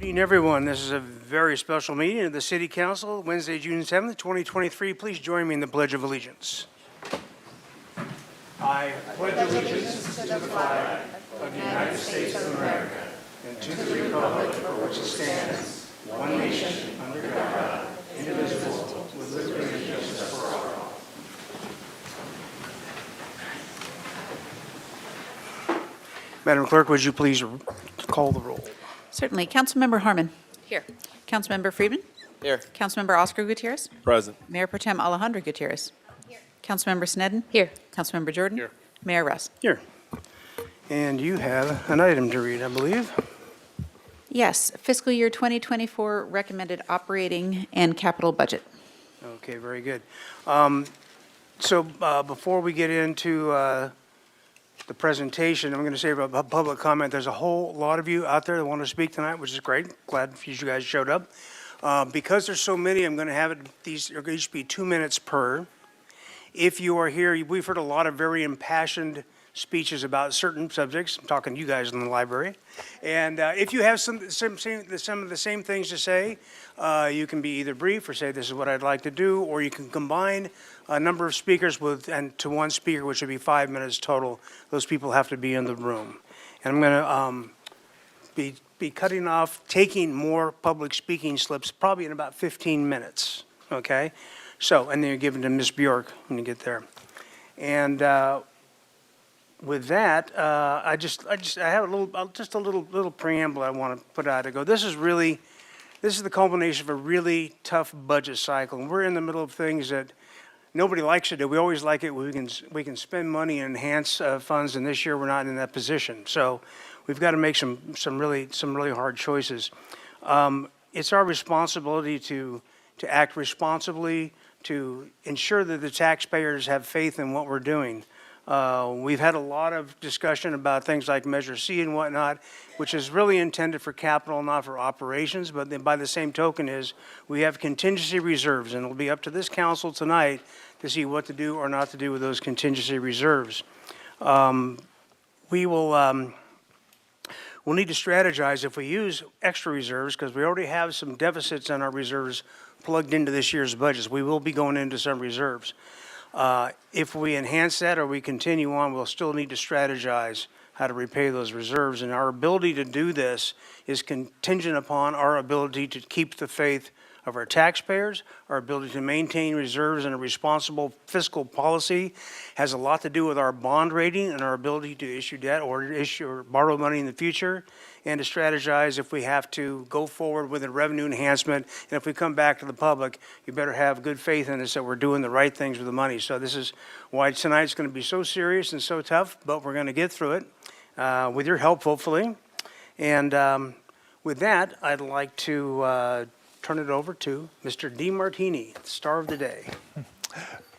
Evening, everyone. This is a very special meeting of the City Council, Wednesday, June 7th, 2023. Please join me in the Pledge of Allegiance. I pledge allegiance to the flag of the United States of America and to the republic for which it stands, one nation, under God, indivisible, with liberty and justice for all. Madam Clerk, would you please call the roll? Certainly. Councilmember Harmon. Here. Councilmember Friedman. Here. Councilmember Oscar Gutierrez. Present. Mayor Pro Tem Alejandro Gutierrez. Here. Councilmember Sneddon. Here. Councilmember Jordan. Here. Mayor Russ. Here. And you have an item to read, I believe. Yes, fiscal year 2024 recommended operating and capital budget. Okay, very good. So before we get into the presentation, I'm going to say about public comment. There's a whole lot of you out there that want to speak tonight, which is great. Glad you guys showed up. Because there's so many, I'm going to have these are going to be 2 minutes per. If you are here, we've heard a lot of very impassioned speeches about certain subjects. I'm talking to you guys in the library. And if you have some of the same things to say, you can be either brief or say this is what I'd like to do, or you can combine a number of speakers to one speaker, which would be 5 minutes total. Those people have to be in the room. And I'm going to be cutting off, taking more public speaking slips, probably in about 15 minutes. Okay? So, and then you're given to Ms. Bjork when you get there. And with that, I have a little preamble I want to put out. I go, this is the culmination of a really tough budget cycle. And we're in the middle of things that nobody likes to do. We always like it. We can spend money and enhance funds, and this year we're not in that position. So we've got to make some really hard choices. It's our responsibility to act responsibly, to ensure that the taxpayers have faith in what we're doing. We've had a lot of discussion about things like Measure C and whatnot, which is really intended for capital, not for operations. But then by the same token is we have contingency reserves, and it'll be up to this council tonight to see what to do or not to do with those contingency reserves. We'll need to strategize if we use extra reserves, because we already have some deficits in our reserves plugged into this year's budgets. We will be going into some reserves. If we enhance that or we continue on, we'll still need to strategize how to repay those reserves. And our ability to do this is contingent upon our ability to keep the faith of our taxpayers. Our ability to maintain reserves and a responsible fiscal policy has a lot to do with our bond rating and our ability to issue debt or borrow money in the future, and to strategize if we have to go forward with a revenue enhancement. And if we come back to the public, you better have good faith in us that we're doing the right things with the money. So this is why tonight's going to be so serious and so tough, but we're going to get through it with your help, hopefully. And with that, I'd like to turn it over to Mr. DeMartini, star of the day.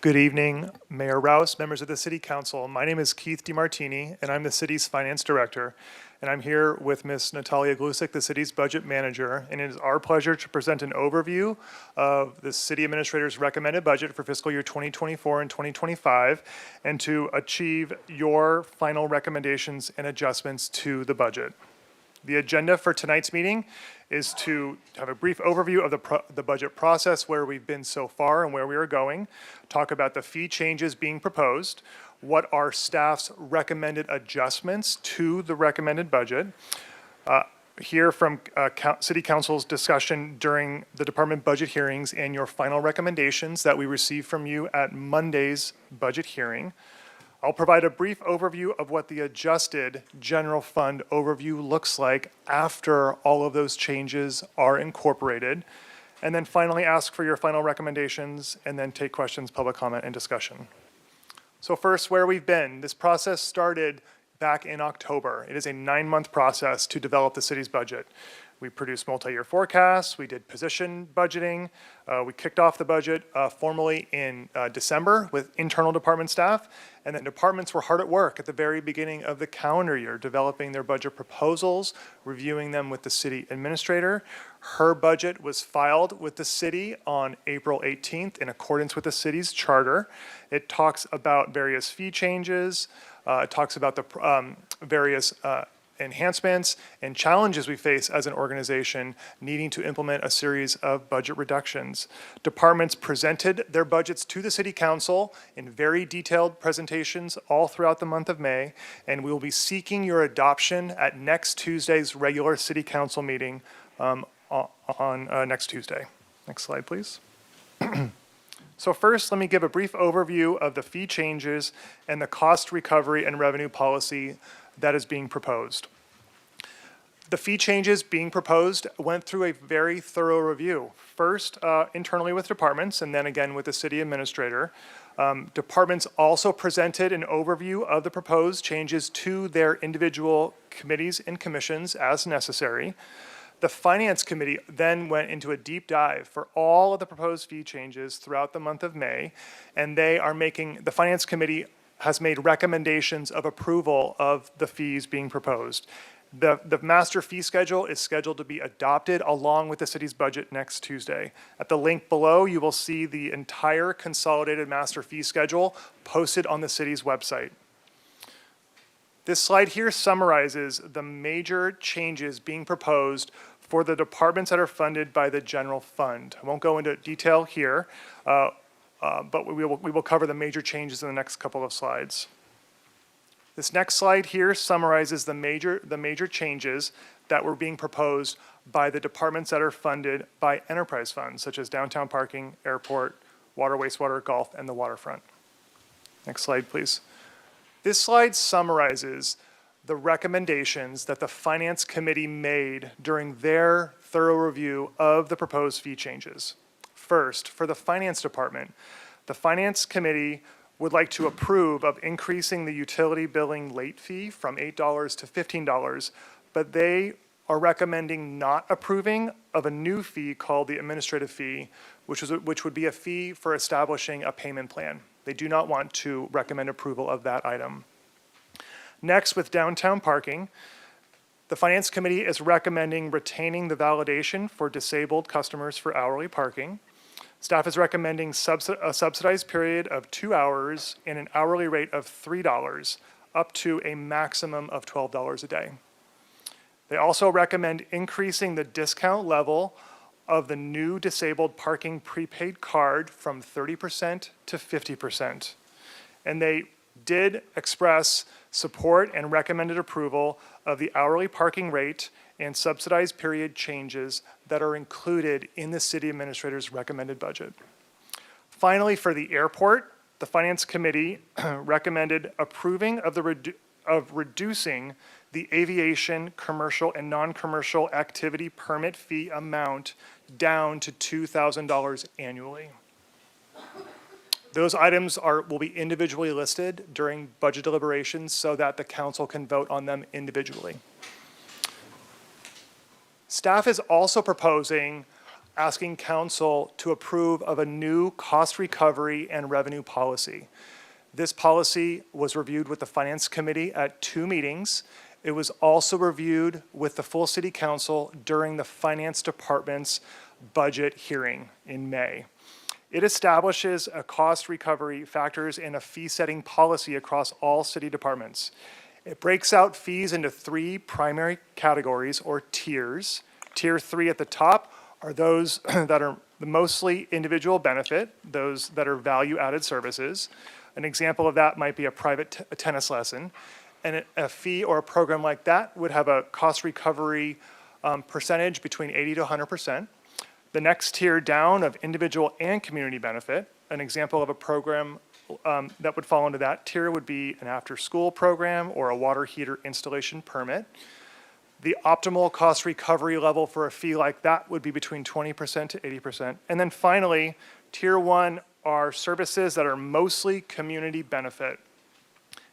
Good evening, Mayor Rouse, members of the City Council. My name is Keith DeMartini, and I'm the city's finance director. And I'm here with Ms. Natalia Glusik, the city's budget manager. And it is our pleasure to present an overview of the city administrator's recommended budget for fiscal year 2024 and 2025, and to achieve your final recommendations and adjustments to the budget. The agenda for tonight's meeting is to have a brief overview of the budget process, where we've been so far and where we are going, talk about the fee changes being proposed, what are staff's recommended adjustments to the recommended budget, hear from City Council's discussion during the department budget hearings and your final recommendations that we received from you at Monday's budget hearing. I'll provide a brief overview of what the adjusted general fund overview looks like after all of those changes are incorporated, and then finally ask for your final recommendations, and then take questions, public comment, and discussion. So first, where we've been. This process started back in October. It is a 9-month process to develop the city's budget. We produced multi-year forecasts, we did position budgeting, we kicked off the budget formally in December with internal department staff, and then departments were hard at work at the very beginning of the calendar year, developing their budget proposals, reviewing them with the city administrator. Her budget was filed with the city on April 18th in accordance with the city's charter. It talks about various fee changes, it talks about the various enhancements and challenges we face as an organization needing to implement a series of budget reductions. Departments presented their budgets to the City Council in very detailed presentations all throughout the month of May, and we will be seeking your adoption at next Tuesday's regular City Council meeting on next Tuesday. Next slide, please. So first, let me give a brief overview of the fee changes and the cost recovery and revenue policy that is being proposed. The fee changes being proposed went through a very thorough review. First, internally with departments, and then again with the city administrator. Departments also presented an overview of the proposed changes to their individual committees and commissions as necessary. The Finance Committee then went into a deep dive for all of the proposed fee changes throughout the month of May, and the Finance Committee has made recommendations of approval of the fees being proposed. The master fee schedule is scheduled to be adopted along with the city's budget next Tuesday. At the link below, you will see the entire consolidated master fee schedule posted on the city's website. This slide here summarizes the major changes being proposed for the departments that are funded by the general fund. I won't go into detail here, but we will cover the major changes in the next couple of slides. This next slide here summarizes the major changes that were being proposed by the departments that are funded by enterprise funds, such as downtown parking, airport, water, wastewater, golf, and the waterfront. Next slide, please. This slide summarizes the recommendations that the Finance Committee made during their thorough review of the proposed fee changes. First, for the Finance Department, the Finance Committee would like to approve of increasing the utility billing late fee from $8 to $15, but they are recommending not approving of a new fee called the administrative fee, which would be a fee for establishing a payment plan. They do not want to recommend approval of that item. Next, with downtown parking, the Finance Committee is recommending retaining the validation for disabled customers for hourly parking. Staff is recommending a subsidized period of 2 hours and an hourly rate of $3, up to a maximum of $12 a day. They also recommend increasing the discount level of the new disabled parking prepaid card from 30% to 50%. And they did express support and recommended approval of the hourly parking rate and subsidized period changes that are included in the city administrator's recommended budget. Finally, for the airport, the Finance Committee recommended approving of reducing the aviation, commercial, and non-commercial activity permit fee amount down to $2,000 annually. Those items will be individually listed during budget deliberations so that the council can vote on them individually. Staff is also proposing asking council to approve of a new cost recovery and revenue policy. This policy was reviewed with the Finance Committee at 2 meetings. It was also reviewed with the full City Council during the Finance Department's budget hearing in May. It establishes a cost recovery factors and a fee-setting policy across all city departments. It breaks out fees into 3 primary categories or tiers. Tier 3 at the top are those that are mostly individual benefit, those that are value-added services. An example of that might be a private tennis lesson. And a fee or a program like that would have a cost recovery percentage between 80 to 100%. The next tier down of individual and community benefit, an example of a program that would fall into that tier would be an after-school program or a water heater installation permit. The optimal cost recovery level for a fee like that would be between 20% to 80%. And then finally, tier 1 are services that are mostly community benefit.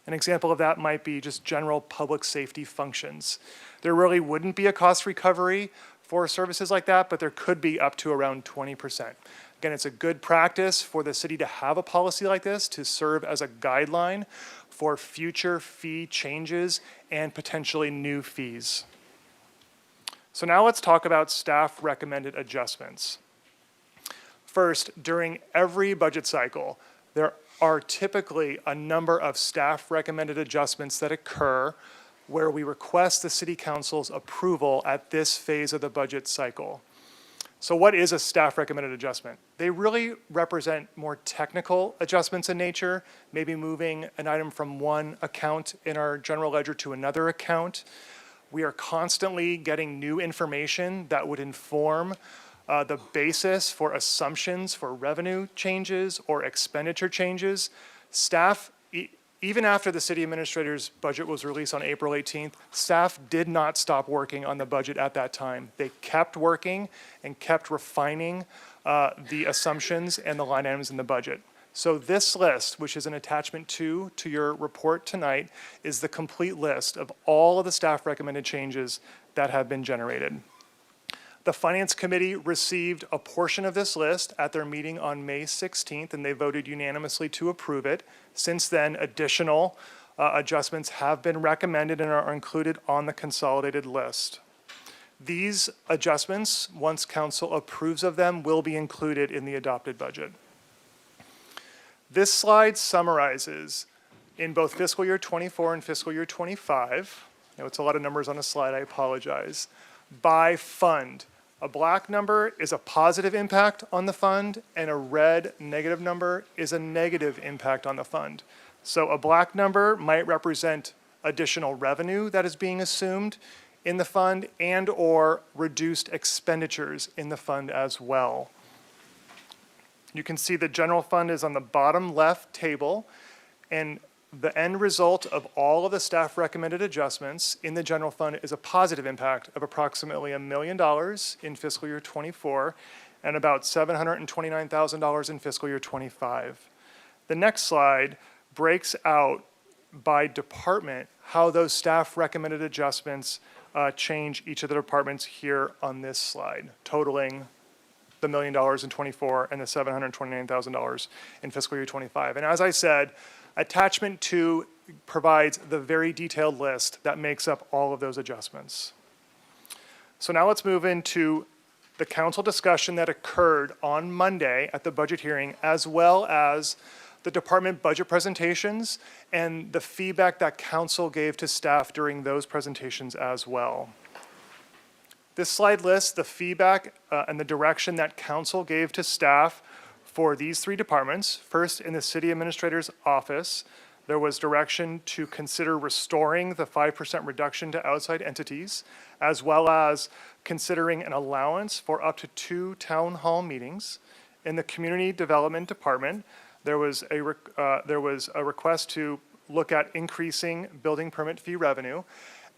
An example of that might be just general public safety functions. There really wouldn't be a cost recovery for services like that, but there could be up to around 20%. Again, it's a good practice for the city to have a policy like this to serve as a guideline for future fee changes and potentially new fees. So now let's talk about staff recommended adjustments. First, during every budget cycle, there are typically a number of staff recommended adjustments that occur where we request the City Council's approval at this phase of the budget cycle. So what is a staff recommended adjustment? They really represent more technical adjustments in nature, maybe moving an item from one account in our general ledger to another account. We are constantly getting new information that would inform the basis for assumptions for revenue changes or expenditure changes. Staff, even after the city administrator's budget was released on April 18th, staff did not stop working on the budget at that time. They kept working and kept refining the assumptions and the line items in the budget. So this list, which is an attachment to your report tonight, is the complete list of all of the staff recommended changes that have been generated. The Finance Committee received a portion of this list at their meeting on May 16th, and they voted unanimously to approve it. Since then, additional adjustments have been recommended and are included on the consolidated list. These adjustments, once council approves of them, will be included in the adopted budget. This slide summarizes in both fiscal year 24 and fiscal year 25, I know it's a lot of numbers on a slide, I apologize, by fund. A black number is a positive impact on the fund, and a red negative number is a negative impact on the fund. So a black number might represent additional revenue that is being assumed in the fund and or reduced expenditures in the fund as well. You can see the general fund is on the bottom left table, and the end result of all of the staff recommended adjustments in the general fund is a positive impact of approximately $1 million in fiscal year 24 and about $729,000 in fiscal year 25. The next slide breaks out by department how those staff recommended adjustments change each of the departments here on this slide, totaling the $1 million in 24 and the $729,000 in fiscal year 25. And as I said, attachment 2 provides the very detailed list that makes up all of those adjustments. So now let's move into the council discussion that occurred on Monday at the budget hearing, as well as the department budget presentations and the feedback that council gave to staff during those presentations as well. This slide lists the feedback and the direction that council gave to staff for these three departments. First, in the city administrator's office, there was direction to consider restoring the 5% reduction to outside entities, as well as considering an allowance for up to 2 town hall meetings. In the community development department, there was a request to look at increasing building permit fee revenue.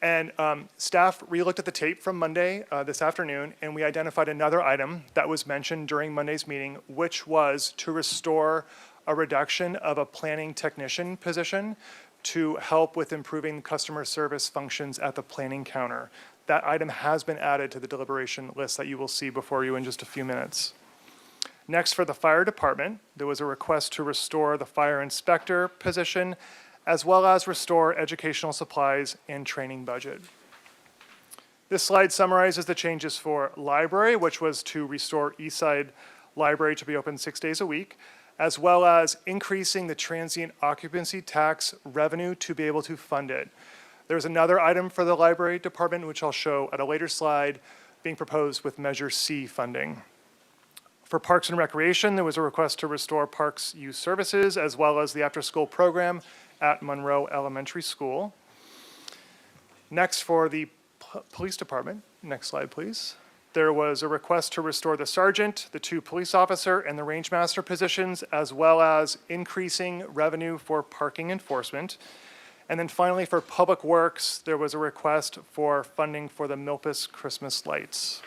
And staff re-looked at the tape from Monday this afternoon, and we identified another item that was mentioned during Monday's meeting, which was to restore a reduction of a planning technician position to help with improving customer service functions at the planning counter. That item has been added to the deliberation list that you will see before you in just a few minutes. Next, for the fire department, there was a request to restore the fire inspector position, as well as restore educational supplies and training budget. This slide summarizes the changes for library, which was to restore Eastside Library to be open 6 days a week, as well as increasing the transient occupancy tax revenue to be able to fund it. There's another item for the library department, which I'll show at a later slide, being proposed with Measure C funding. For Parks and Recreation, there was a request to restore Parks Youth Services, as well as the after-school program at Monroe Elementary School. Next, for the police department, next slide please. There was a request to restore the sergeant, the 2 police officer, and the range master positions, as well as increasing revenue for parking enforcement. And then finally, for public works, there was a request for funding for the Milpas Christmas lights.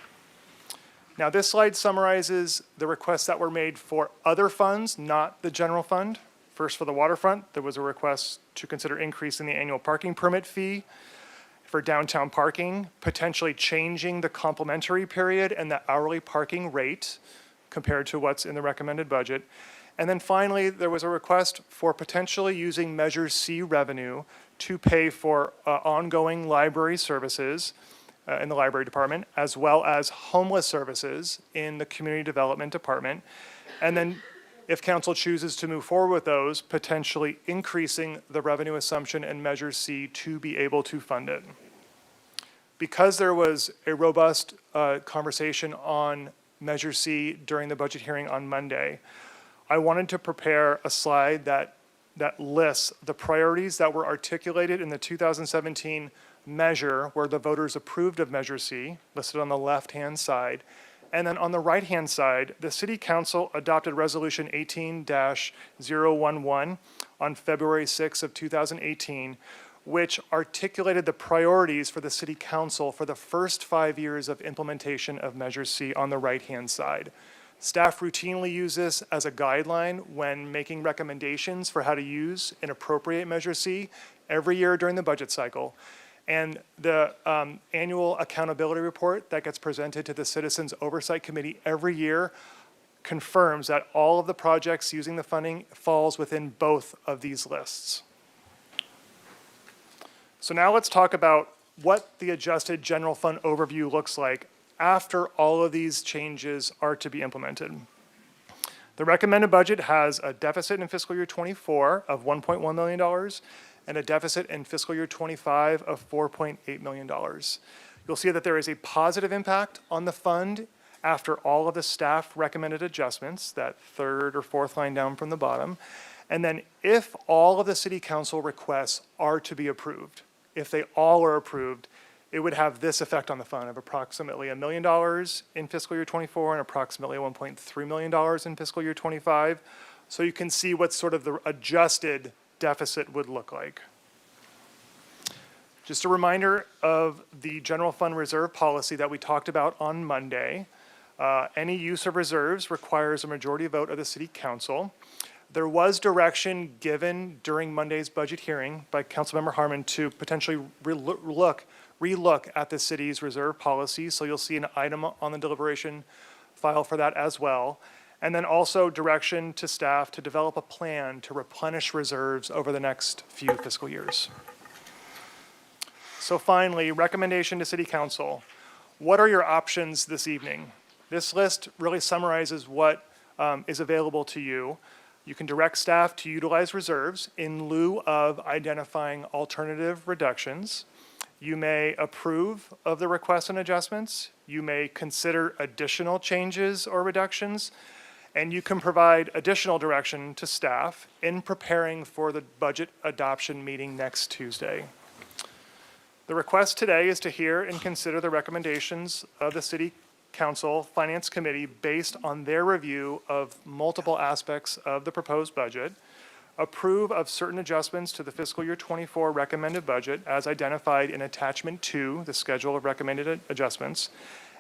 Now, this slide summarizes the requests that were made for other funds, not the general fund. First, for the waterfront, there was a request to consider increasing the annual parking permit fee for downtown parking, potentially changing the complimentary period and the hourly parking rate compared to what's in the recommended budget. And then finally, there was a request for potentially using Measure C revenue to pay for ongoing library services in the library department, as well as homeless services in the community development department. And then if council chooses to move forward with those, potentially increasing the revenue assumption in Measure C to be able to fund it. Because there was a robust conversation on Measure C during the budget hearing on Monday, I wanted to prepare a slide that lists the priorities that were articulated in the 2017 measure where the voters approved of Measure C, listed on the left-hand side. And then on the right-hand side, the City Council adopted Resolution 18-011 on February 6 of 2018, which articulated the priorities for the City Council for the first 5 years of implementation of Measure C on the right-hand side. Staff routinely use this as a guideline when making recommendations for how to use and appropriate Measure C every year during the budget cycle. And the annual accountability report that gets presented to the Citizens Oversight Committee every year confirms that all of the projects using the funding falls within both of these lists. So now let's talk about what the adjusted general fund overview looks like after all of these changes are to be implemented. The recommended budget has a deficit in fiscal year 24 of $1.1 million and a deficit in fiscal year 25 of $4.8 million. You'll see that there is a positive impact on the fund after all of the staff recommended adjustments, that third or fourth line down from the bottom. And then if all of the City Council requests are to be approved, if they all are approved, it would have this effect on the fund of approximately $1 million in fiscal year 24 and approximately $1.3 million in fiscal year 25. So you can see what sort of the adjusted deficit would look like. Just a reminder of the general fund reserve policy that we talked about on Monday. Any use of reserves requires a majority vote of the City Council. There was direction given during Monday's budget hearing by Councilmember Harmon to potentially relook at the city's reserve policy. So you'll see an item on the deliberation file for that as well. And then also direction to staff to develop a plan to replenish reserves over the next few fiscal years. So finally, recommendation to City Council. What are your options this evening? This list really summarizes what is available to you. You can direct staff to utilize reserves in lieu of identifying alternative reductions. You may approve of the requests and adjustments. You may consider additional changes or reductions. And you can provide additional direction to staff in preparing for the budget adoption meeting next Tuesday. The request today is to hear and consider the recommendations of the City Council Finance Committee based on their review of multiple aspects of the proposed budget, approve of certain adjustments to the fiscal year 24 recommended budget as identified in attachment 2, the schedule of recommended adjustments,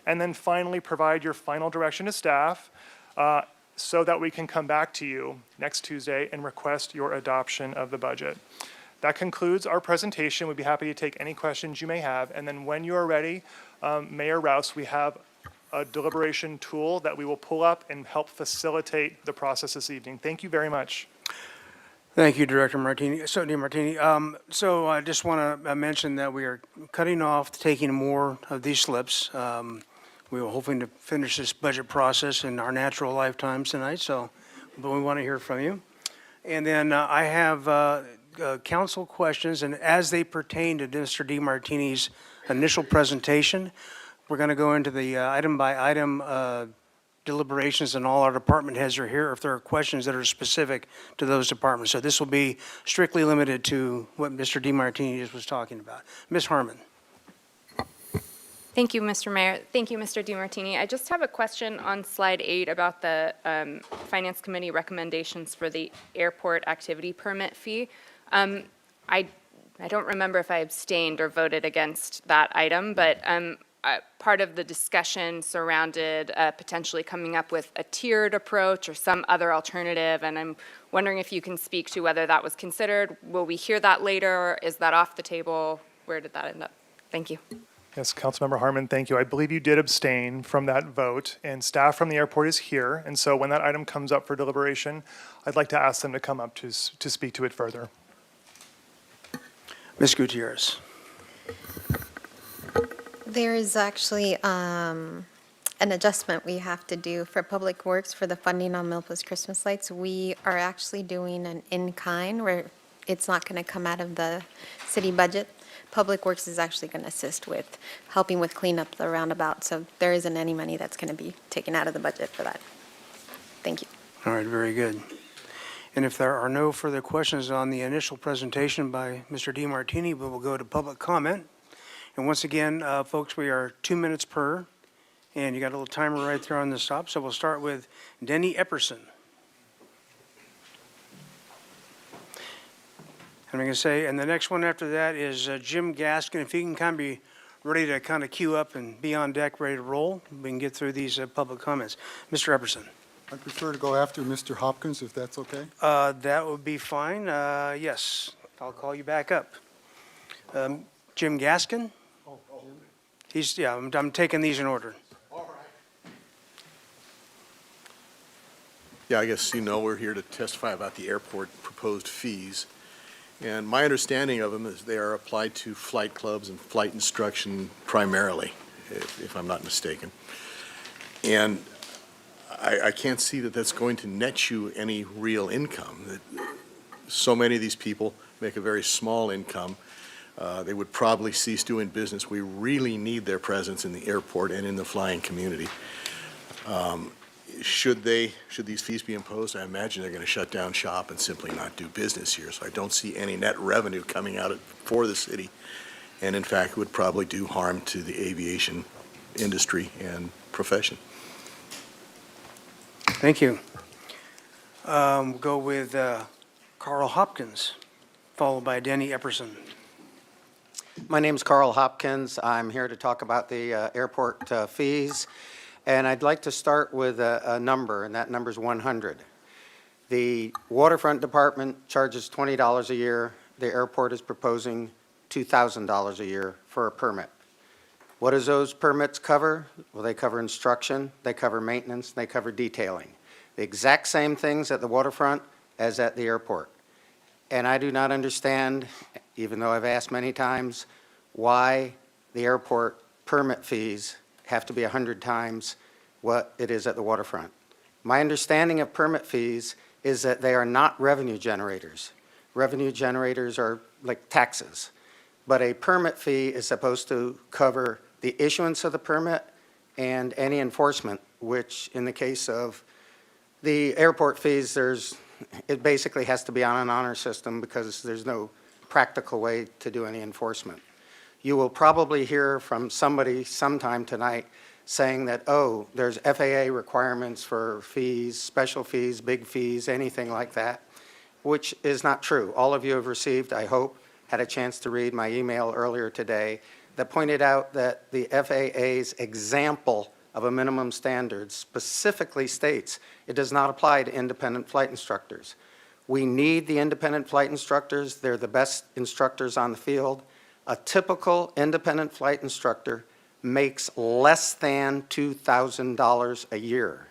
and then finally provide your final direction to staff so that we can come back to you next Tuesday and request your adoption of the budget. That concludes our presentation. We'd be happy to take any questions you may have. And then when you are ready, Mayor Rouse, we have a deliberation tool that we will pull up and help facilitate the process this evening. Thank you very much. Thank you, Director Martini. So, Dean Martini, so I just want to mention that we are cutting off, taking more of these slips. We were hoping to finish this budget process in our natural lifetimes tonight, but we want to hear from you. And then I have council questions, and as they pertain to Mr. DeMartini's initial presentation, we're going to go into the item-by-item deliberations, and all our department heads are here if there are questions that are specific to those departments. So this will be strictly limited to what Mr. DeMartini just was talking about. Ms. Harmon. Thank you, Mr. Mayor. Thank you, Mr. DeMartini. I just have a question on slide 8 about the Finance Committee recommendations for the airport activity permit fee. I don't remember if I abstained or voted against that item, but part of the discussion surrounded potentially coming up with a tiered approach or some other alternative, and I'm wondering if you can speak to whether that was considered. Will we hear that later? Is that off the table? Where did that end up? Thank you. Yes, Councilmember Harmon, thank you. I believe you did abstain from that vote, and staff from the airport is here. And so when that item comes up for deliberation, I'd like to ask them to come up to speak to it further. Ms. Gutierrez. There is actually an an adjustment we have to do for Public Works for the funding on Milpas Christmas lights. We are actually doing an in-kind where it's not going to come out of the city budget. Public Works is actually going to assist with helping with cleanup the roundabout, so there isn't any money that's going to be taken out of the budget for that. Thank you. All right, very good. And if there are no further questions on the initial presentation by Mr. DeMartini, we will go to public comment. And once again, folks, we are 2 minutes per, and you got a little timer right there on the stop. So we'll start with Denny Epperson. And I'm going to say, and the next one after that is Jim Gaskin. If you can kind of be ready to kind of queue up and be on deck, ready to roll, we can get through these public comments. Mr. Epperson. I prefer to go after Mr. Hopkins, if that's okay. That would be fine. Yes, I'll call you back up. Jim Gaskin? Yeah, I'm taking these in order. Yeah, I guess you know we're here to testify about the airport proposed fees. And my understanding of them is they are applied to flight clubs and flight instruction primarily, if I'm not mistaken. And I can't see that that's going to net you any real income. So many of these people make a very small income. They would probably cease doing business. We really need their presence in the airport and in the flying community. Should these fees be imposed, I imagine they're going to shut down shop and simply not do business here. So I don't see any net revenue coming out for the city. And in fact, would probably do harm to the aviation industry and profession. Thank you. We'll go with Carl Hopkins, followed by Denny Epperson. My name's Carl Hopkins. I'm here to talk about the airport fees. And I'd like to start with a number, and that number's 100. The waterfront department charges $20 a year. The airport is proposing $2,000 a year for a permit. What does those permits cover? Well, they cover instruction, they cover maintenance, they cover detailing. The exact same things at the waterfront as at the airport. And I do not understand, even though I've asked many times, why the airport permit fees have to be 100 times what it is at the waterfront. My understanding of permit fees is that they are not revenue generators. Revenue generators are like taxes. But a permit fee is supposed to cover the issuance of the permit and any enforcement, which in the case of the airport fees, it basically has to be on an honor system because there's no practical way to do any enforcement. You will probably hear from somebody sometime tonight saying that, oh, there's FAA requirements for fees, special fees, big fees, anything like that, which is not true. All of you have received, I hope, had a chance to read my email earlier today that pointed out that the FAA's example of a minimum standard specifically states it does not apply to independent flight instructors. We need the independent flight instructors. They're the best instructors on the field. A typical independent flight instructor makes less than $2,000 a year.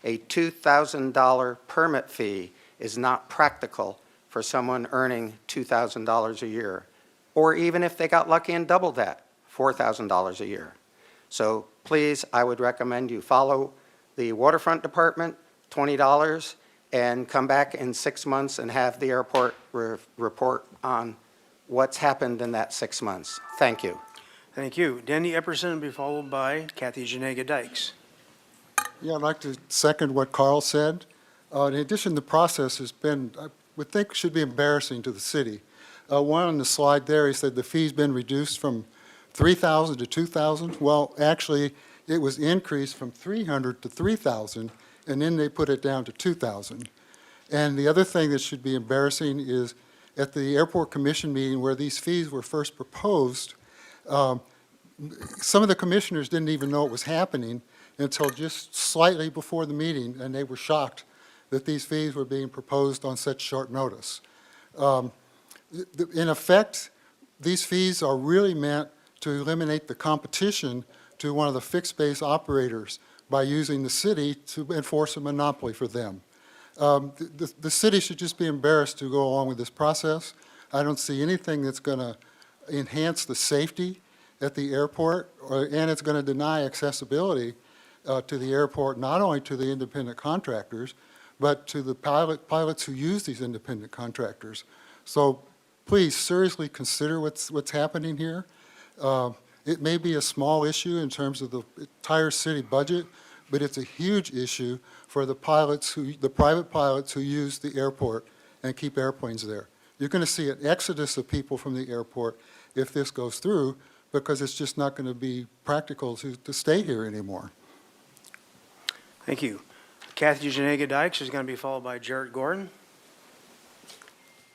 A $2,000 permit fee is not practical for someone earning $2,000 a year, or even if they got lucky and doubled that, $4,000 a year. So please, I would recommend you follow the waterfront department, $20, and come back in 6 months and have the airport report on what's happened in that 6 months. Thank you. Thank you. Denny Epperson will be followed by Kathy Janega Dykes. Yeah, I'd like to second what Carl said. In addition, the process has been, I would think, should be embarrassing to the city. One on the slide there, he said the fee's been reduced from $3,000 to $2,000. Well, actually, it was increased from $300 to $3,000, and then they put it down to $2,000. And the other thing that should be embarrassing is at the airport commission meeting where these fees were first proposed, some of the commissioners didn't even know it was happening until just slightly before the meeting, and they were shocked that these fees were being proposed on such short notice. In effect, these fees are really meant to eliminate the competition to one of the fixed-base operators by using the city to enforce a monopoly for them. The city should just be embarrassed to go along with this process. I don't see anything that's going to enhance the safety at the airport, and it's going to deny accessibility to the airport, not only to the independent contractors, but to the pilots who use these independent contractors. So please seriously consider what's happening here. It may be a small issue in terms of the entire city budget, but it's a huge issue for the private pilots who use the airport and keep airplanes there. You're going to see an exodus of people from the airport if this goes through, because it's just not going to be practical to stay here anymore. Thank you. Kathy Janega Dykes is going to be followed by Jarrett Gordon.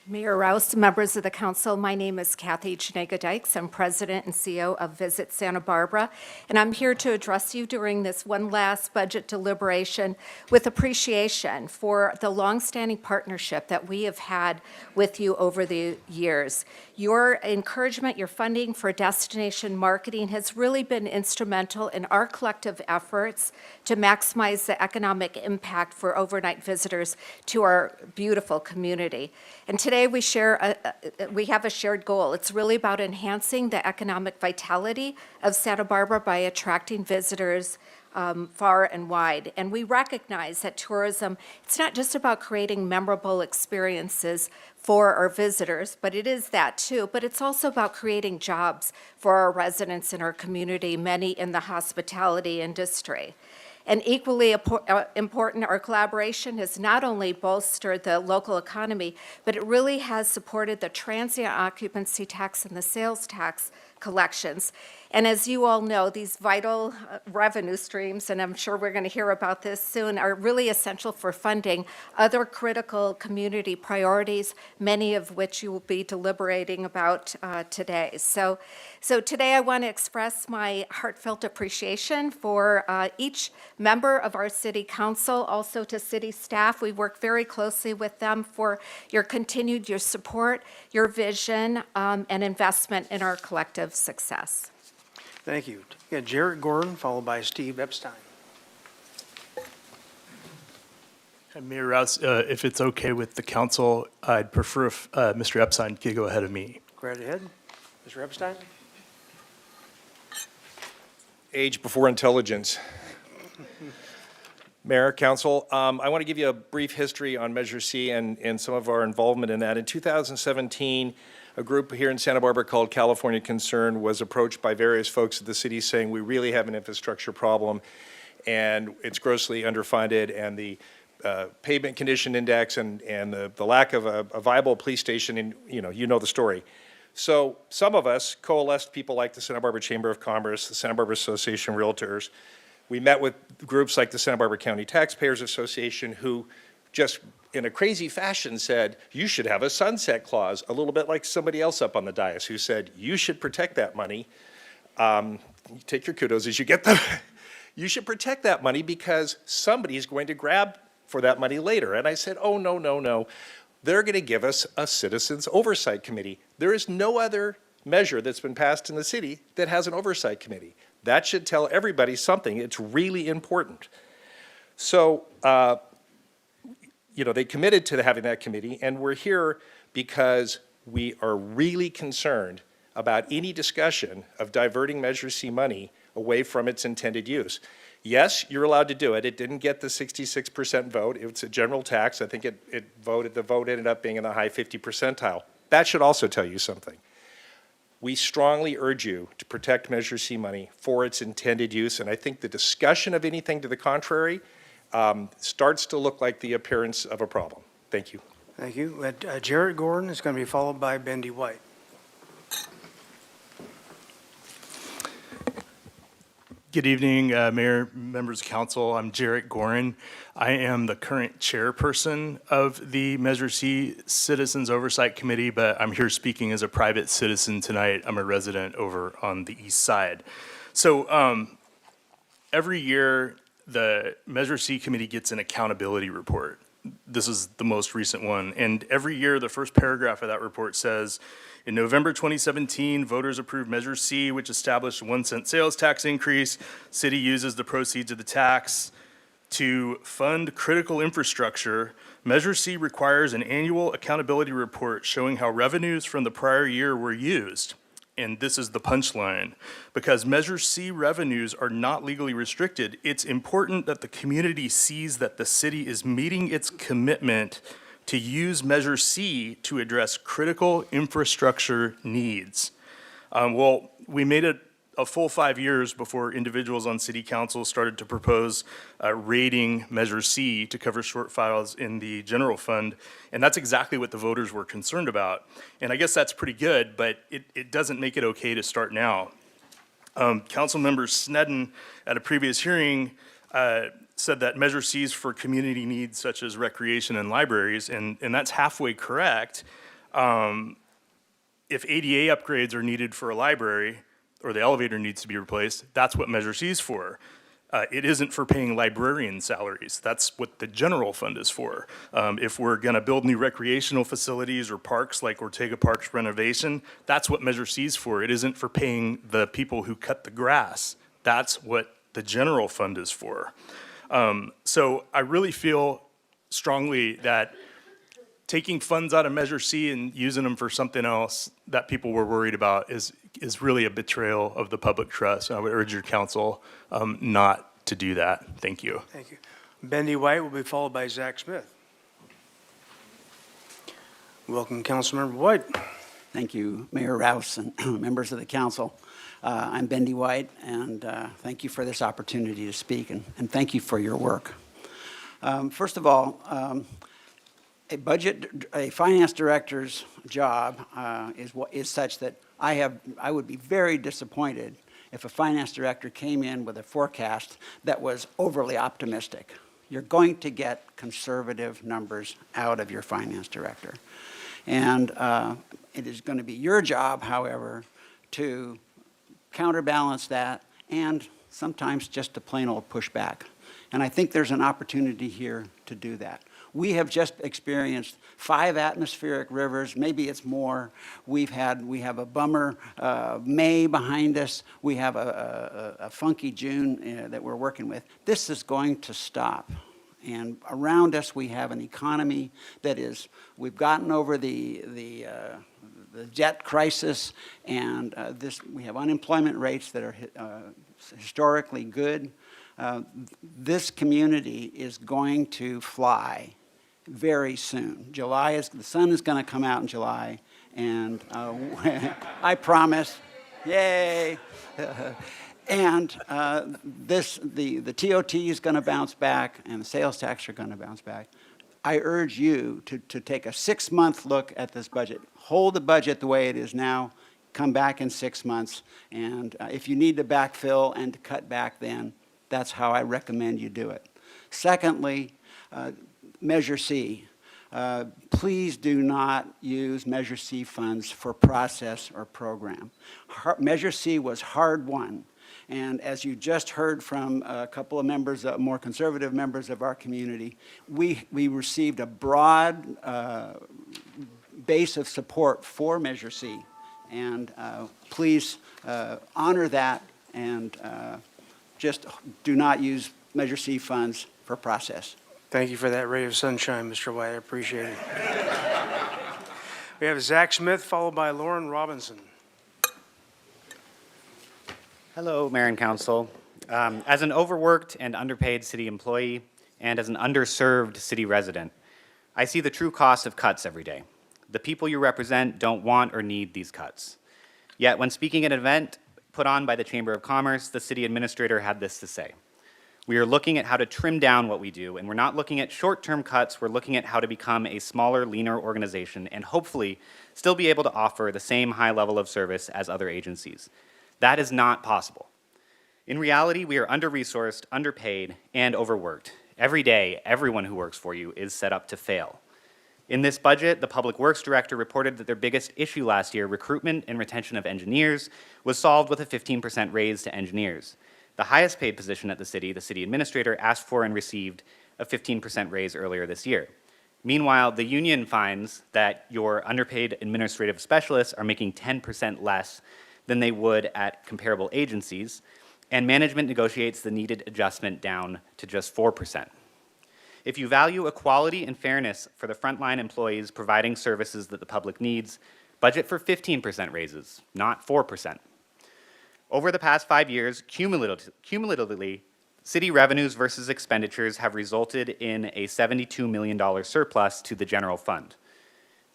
Mayor Rouse, members of the council, my name is Kathy Janega Dykes. I'm president and CEO of Visit Santa Barbara, and I'm here to address you during this one last budget deliberation with appreciation for the longstanding partnership that we have had with you over the years. Your encouragement, your funding for destination marketing has really been instrumental in our collective efforts to maximize the economic impact for overnight visitors to our beautiful community. And today we have a shared goal. It's really about enhancing the economic vitality of Santa Barbara by attracting visitors far and wide. And we recognize that tourism, it's not just about creating memorable experiences for our visitors, but it is that too, but it's also about creating jobs for our residents in our community, many in the hospitality industry. And equally important, our collaboration has not only bolstered the local economy, but it really has supported the transient occupancy tax and the sales tax collections. And as you all know, these vital revenue streams, and I'm sure we're going to hear about this soon, are really essential for funding other critical community priorities, many of which you will be deliberating about today. So today I want to express my heartfelt appreciation for each member of our city council, also to city staff. We work very closely with them for your support, your vision, and investment in our collective success. Thank you. Yeah, Jarrett Gordon, followed by Steve Epstein. Mayor Rouse, if it's okay with the council, I'd prefer if Mr. Epstein could go ahead of me. Go right ahead. Mr. Epstein? Age before intelligence. Mayor, council, I want to give you a brief history on Measure C and some of our involvement in that. In 2017, a group here in Santa Barbara called California Concern was approached by various folks at the city saying we really have an infrastructure problem and it's grossly underfunded, and the pavement condition index and the lack of a viable police station, and you know the story. So some of us coalesced people like the Santa Barbara Chamber of Commerce, the Santa Barbara Association of Realtors. We met with groups like the Santa Barbara County Taxpayers Association, who just in a crazy fashion said, you should have a sunset clause, a little bit like somebody else up on the dais who said, you should protect that money. You take your kudos as you get them. You should protect that money because somebody is going to grab for that money later. And I said, oh, no, no, no. They're going to give us a citizens oversight committee. There is no other measure that's been passed in the city that has an oversight committee. That should tell everybody something. It's really important. So, they committed to having that committee, and we're here because we are really concerned about any discussion of diverting Measure C money away from its intended use. Yes, you're allowed to do it. It didn't get the 66% vote. It's a general tax. I think the vote ended up being in the high 50 percentile. That should also tell you something. We strongly urge you to protect Measure C money for its intended use, and I think the discussion of anything to the contrary starts to look like the appearance of a problem. Thank you. Thank you. Jarrett Gordon is going to be followed by Bendy White. Good evening, Mayor, members of council. I'm Jarrett Gorin. I am the current chairperson of the Measure C Citizens Oversight Committee, but I'm here speaking as a private citizen tonight. I'm a resident over on the east side. So every year, the Measure C Committee gets an accountability report. This is the most recent one. And every year, the first paragraph of that report says, in November 2017, voters approved Measure C, which established a 1-cent sales tax increase. City uses the proceeds of the tax to fund critical infrastructure. Measure C requires an annual accountability report showing how revenues from the prior year were used. and this is the punchline, because Measure C revenues are not legally restricted, it's important that the community sees that the city is meeting its commitment to use Measure C to address critical infrastructure needs. Well, we made it a full 5 years before individuals on city council started to propose rating Measure C to cover shortfalls in the general fund, and that's exactly what the voters were concerned about. And I guess that's pretty good, but it doesn't make it okay to start now. Councilmember Sneddon, at a previous hearing, said that Measure C is for community needs such as recreation and libraries, and that's halfway correct. If ADA upgrades are needed for a library, or the elevator needs to be replaced, that's what Measure C is for. It isn't for paying librarian salaries. That's what the general fund is for. If we're gonna build new recreational facilities or parks like Ortega Park's renovation, that's what Measure C is for. It isn't for paying the people who cut the grass. That's what the general fund is for. So I really feel strongly that taking funds out of Measure C and using them for something else that people were worried about is really a betrayal of the public trust. I would urge your council not to do that. Thank you. Thank you. Bendy White will be followed by Zach Smith. Welcome, Councilmember White. Thank you, Mayor Rouse and members of the council. I'm Bendy White, and thank you for this opportunity to speak, and thank you for your work. First of all, a finance director's job is such that I would be very disappointed if a finance director came in with a forecast that was overly optimistic. You're going to get conservative numbers out of your finance director. And it is going to be your job, however, to counterbalance that and sometimes just to plain old push back. And I think there's an opportunity here to do that. We have just experienced 5 atmospheric rivers, maybe it's more. We have a bummer May behind us. We have a funky June that we're working with. This is going to stop. And around us, we have an economy that we've gotten over the debt crisis, and we have unemployment rates that are historically good. This community is going to fly very soon. The sun is going to come out in July, and I promise, yay. And the TOT is going to bounce back, and the sales tax are going to bounce back. I urge you to take a 6-month look at this budget. Hold the budget the way it is now. Come back in 6 months, and if you need to backfill and to cut back then, that's how I recommend you do it. Secondly, Measure C. Please do not use Measure C funds for process or program. Measure C was hard won. And as you just heard from a couple of members, more conservative members of our community, we received a broad base of support for Measure C. And please honor that and just do not use Measure C funds for process. Thank you for that ray of sunshine, Mr. White. I appreciate it. We have Zach Smith, followed by Lauren Robinson. Hello, Mayor and Council. As an overworked and underpaid city employee and as an underserved city resident, I see the true cost of cuts every day. The people you represent don't want or need these cuts. Yet when speaking at an event put on by the Chamber of Commerce, the city administrator had this to say. We are looking at how to trim down what we do, and we're not looking at short-term cuts, we're looking at how to become a smaller, leaner organization and hopefully still be able to offer the same high level of service as other agencies. That is not possible. In reality, we are under-resourced, underpaid, and overworked. Every day, everyone who works for you is set up to fail. In this budget, the Public Works Director reported that their biggest issue last year, recruitment and retention of engineers, was solved with a 15% raise to engineers. The highest paid position at the city administrator, asked for and received a 15% raise earlier this year. Meanwhile, the union finds that your underpaid administrative specialists are making 10% less than they would at comparable agencies, and management negotiates the needed adjustment down to just 4%. If you value equality and fairness for the frontline employees providing services that the public needs, Budget for 15% raises, not 4%. Over the past 5 years, cumulatively, city revenues versus expenditures have resulted in a $72 million surplus to the general fund.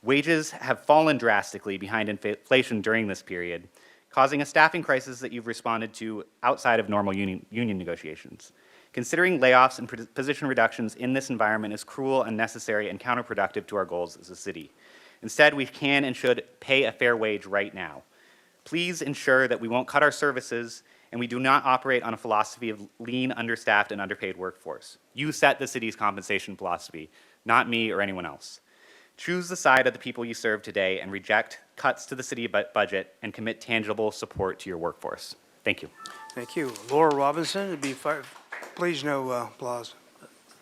Wages have fallen drastically behind inflation during this period, causing a staffing crisis that you've responded to outside of normal union negotiations. Considering layoffs and position reductions in this environment is cruel, unnecessary, and counterproductive to our goals as a city. Instead, we can and should pay a fair wage right now. Please ensure that we won't cut our services and we do not operate on a philosophy of lean, understaffed, and underpaid workforce. You set the city's compensation philosophy, not me or anyone else. Choose the side of the people you serve today and reject cuts to the city budget and commit tangible support to your workforce. Thank you. Thank you. Laura Robinson, it'd be please no applause.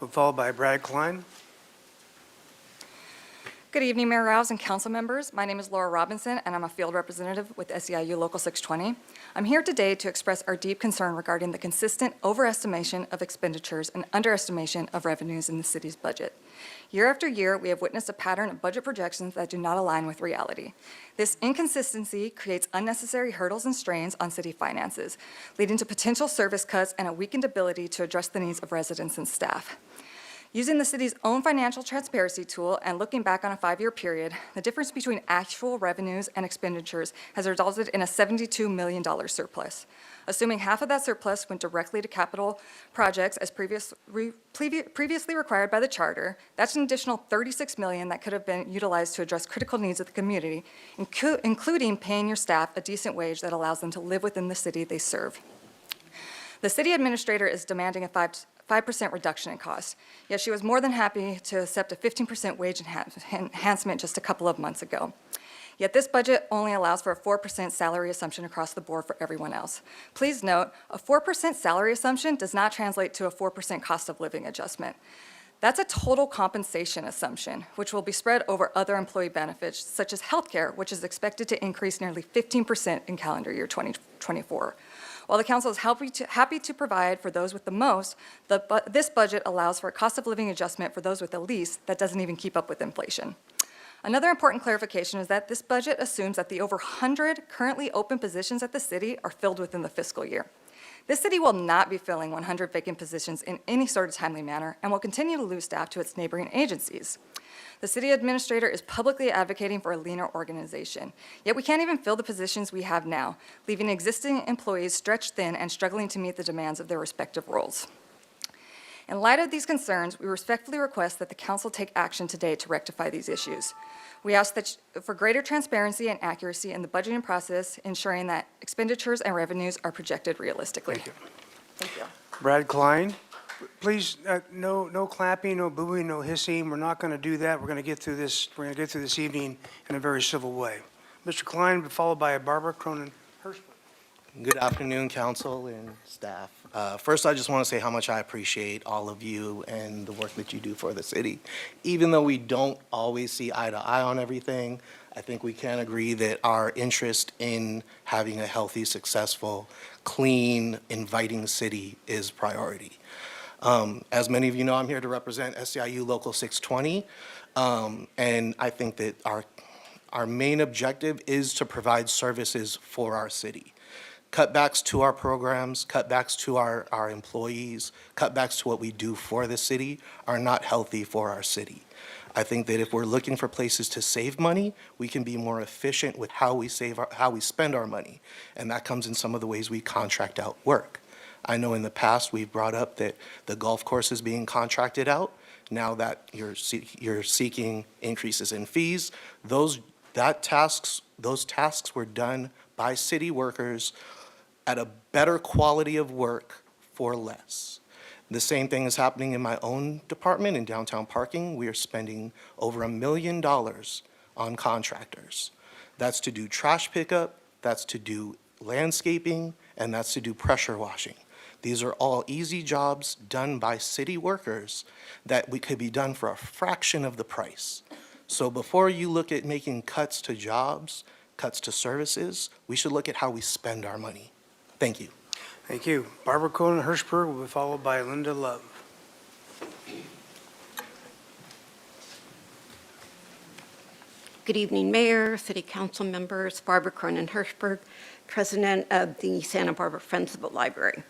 Followed by Brad Klein. Good evening, Mayor Rouse and council members. My name is Laura Robinson, and I'm a field representative with SEIU Local 620. I'm here today to express our deep concern regarding the consistent overestimation of expenditures and underestimation of revenues in the city's budget. Year after year, we have witnessed a pattern of budget projections that do not align with reality. This inconsistency creates unnecessary hurdles and strains on city finances, leading to potential service cuts and a weakened ability to address the needs of residents and staff. Using the city's own financial transparency tool and looking back on a 5-year period, the difference between actual revenues and expenditures has resulted in a $72 million surplus. Assuming half of that surplus went directly to capital projects as previously required by the charter, that's an additional $36 million that could have been utilized to address critical needs of the community, including paying your staff a decent wage that allows them to live within the city they serve. The city administrator is demanding a 5% reduction in cost, yet she was more than happy to accept a 15% wage enhancement just a couple of months ago. Yet this budget only allows for a 4% salary assumption across the board for everyone else. Please note, a 4% salary assumption does not translate to a 4% cost of living adjustment. That's a total compensation assumption, which will be spread over other employee benefits, such as healthcare, which is expected to increase nearly 15% in calendar year 2024. While the council is happy to provide for those with the most, this budget allows for a cost of living adjustment for those with the least that doesn't even keep up with inflation. Another important clarification is that this budget assumes that the over 100 currently open positions at the city are filled within the fiscal year. This city will not be filling 100 vacant positions in any sort of timely manner and will continue to lose staff to its neighboring agencies. The city administrator is publicly advocating for a leaner organization, yet we can't even fill the positions we have now, leaving existing employees stretched thin and struggling to meet the demands of their respective roles. In light of these concerns, we respectfully request that the council take action today to rectify these issues. We ask that for greater transparency and accuracy in the budgeting process, ensuring that expenditures and revenues are projected realistically. Thank you. Thank you. Brad Klein, please, no clapping, no booing, no hissing. We're not going to do that. We're going to get through this. We're going to get through this evening in a very civil way. Mr. Klein, followed by Barbara Cronin-Hirschberg. Good afternoon, council and staff. First, I just want to say how much I appreciate all of you and the work that you do for the city. Even though we don't always see eye to eye on everything, I think we can agree that our interest in having a healthy, successful, clean, inviting city is priority. As many of you know, I'm here to represent SEIU Local 620, and I think that our main objective is to provide services for our city. Cutbacks to our programs, cutbacks to our employees, cutbacks to what we do for the city are not healthy for our city. I think that if we're looking for places to save money, we can be more efficient with how we spend our money, and that comes in some of the ways we contract out work. I know in the past we've brought up that the golf course is being contracted out. Now that you're seeking increases in fees, those tasks were done by city workers at a better quality of work for less. The same thing is happening in my own department in downtown parking. We are spending over $1 million on contractors. That's to do trash pickup, that's to do landscaping, and that's to do pressure washing. These are all easy jobs done by city workers that could be done for a fraction of the price. So before you look at making cuts to jobs, cuts to services, we should look at how we spend our money. Thank you. Thank you. Barbara Cronin-Hirschberg will be followed by Linda Love. Good evening, Mayor, City Council members, Barbara Cronin-Hirschberg, President of the Santa Barbara Friends of the Library.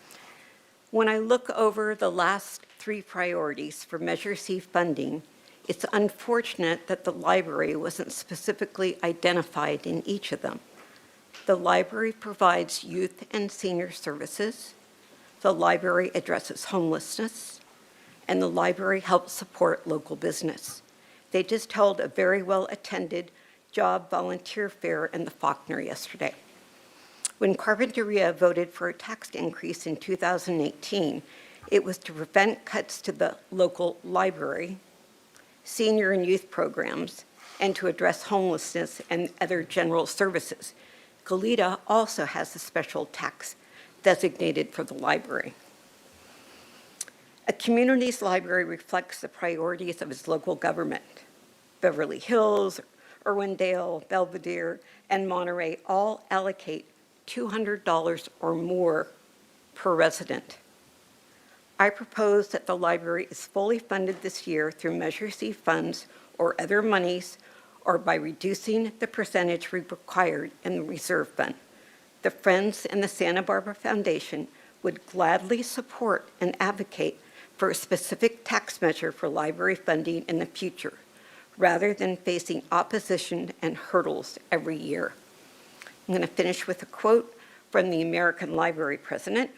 When I look over the last 3 priorities for Measure C funding, it's unfortunate that the library wasn't specifically identified in each of them. The library provides youth and senior services, the library addresses homelessness, and the library helps support local business. They just held a very well-attended job volunteer fair in the Faulkner yesterday. When Carpinteria voted for a tax increase in 2018, it was to prevent cuts to the local library, senior and youth programs, and to address homelessness and other general services. Goleta also has a special tax designated for the library. A community's library reflects the priorities of its local government. Beverly Hills, Irwindale, Belvedere, and Monterey all allocate $200 or more per resident. I propose that the library is fully funded this year through Measure C funds or other monies, or by reducing the percentage required in the reserve fund. The Friends and the Santa Barbara Foundation would gladly support and advocate for a specific tax measure for library funding in the future, rather than facing opposition and hurdles every year. I'm going to finish with a quote from the American Library President.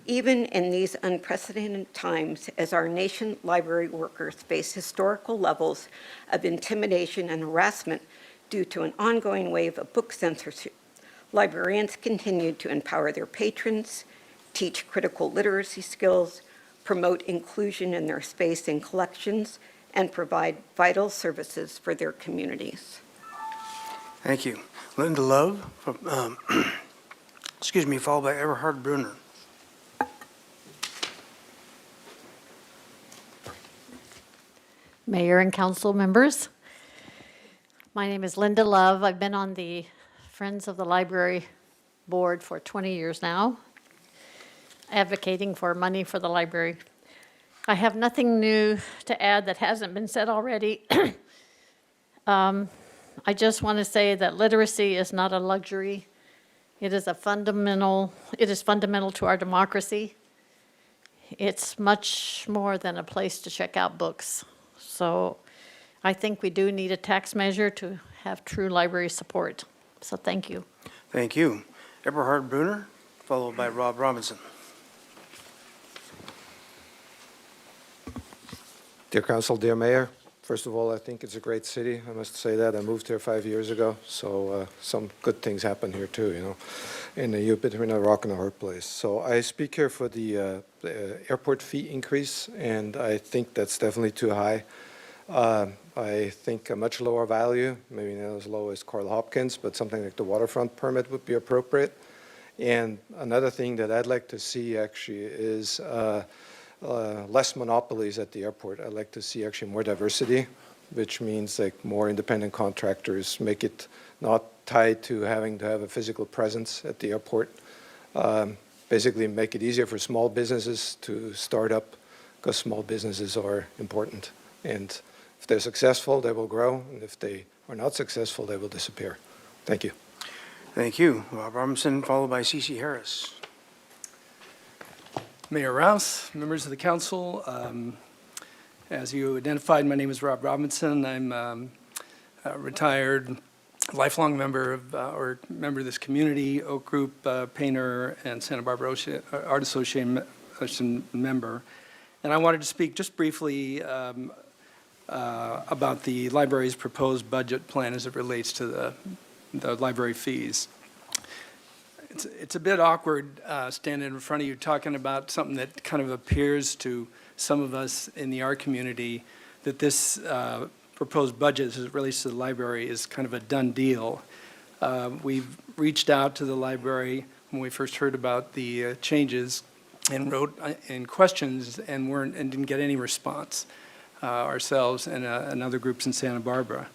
Even in these unprecedented times, as our nation library workers face historical levels of intimidation and harassment due to an ongoing wave of book censorship, librarians continue to empower their patrons, teach critical literacy skills, promote inclusion in their space and collections, and provide vital services for their communities. Thank you. Linda Love, from, followed by Eberhard Brunner. Mayor and council members, my name is Linda Love. I've been on the Friends of the Library board for 20 years now, advocating for money for the library. I have nothing new to add that hasn't been said already. I just want to say that literacy is not a luxury. It is fundamental to our democracy. It's much more than a place to check out books. So I think we do need a tax measure to have true library support. So thank you. Thank you. Eberhard Brunner, followed by Rob Robinson. Dear Council, dear Mayor, first of all, I think it's a great city. I must say that. I moved here 5 years ago, so some good things happen here too, you know. And you've been in a rock and a hard place. So I speak here for the airport fee increase, and I think that's definitely too high. I think a much lower value, maybe not as low as Carl Hopkins, but something like the waterfront permit would be appropriate. And another thing that I'd like to see actually is less monopolies at the airport. I'd like to see actually more diversity, which means like more independent contractors, make it not tied to having to have a physical presence at the airport. Basically make it easier for small businesses to start up, because small businesses are important. And if they're successful, they will grow. And if they are not successful, they will disappear. Thank you. Thank you. Rob Robinson, followed by C.C. Harris. Mayor Rouse, members of the council, as you identified, my name is Rob Robinson. I'm a retired, lifelong member of this community, Oak Group painter, and Santa Barbara Art Association member. And I wanted to speak just briefly about the library's proposed budget plan as it relates to the library fees. It's a bit awkward standing in front of you talking about something that kind of appears to some of us in the art community that this proposed budget as it relates to the library is kind of a done deal. We've reached out to the library when we first heard about the changes and wrote in questions and didn't get any response ourselves and other groups in Santa Barbara.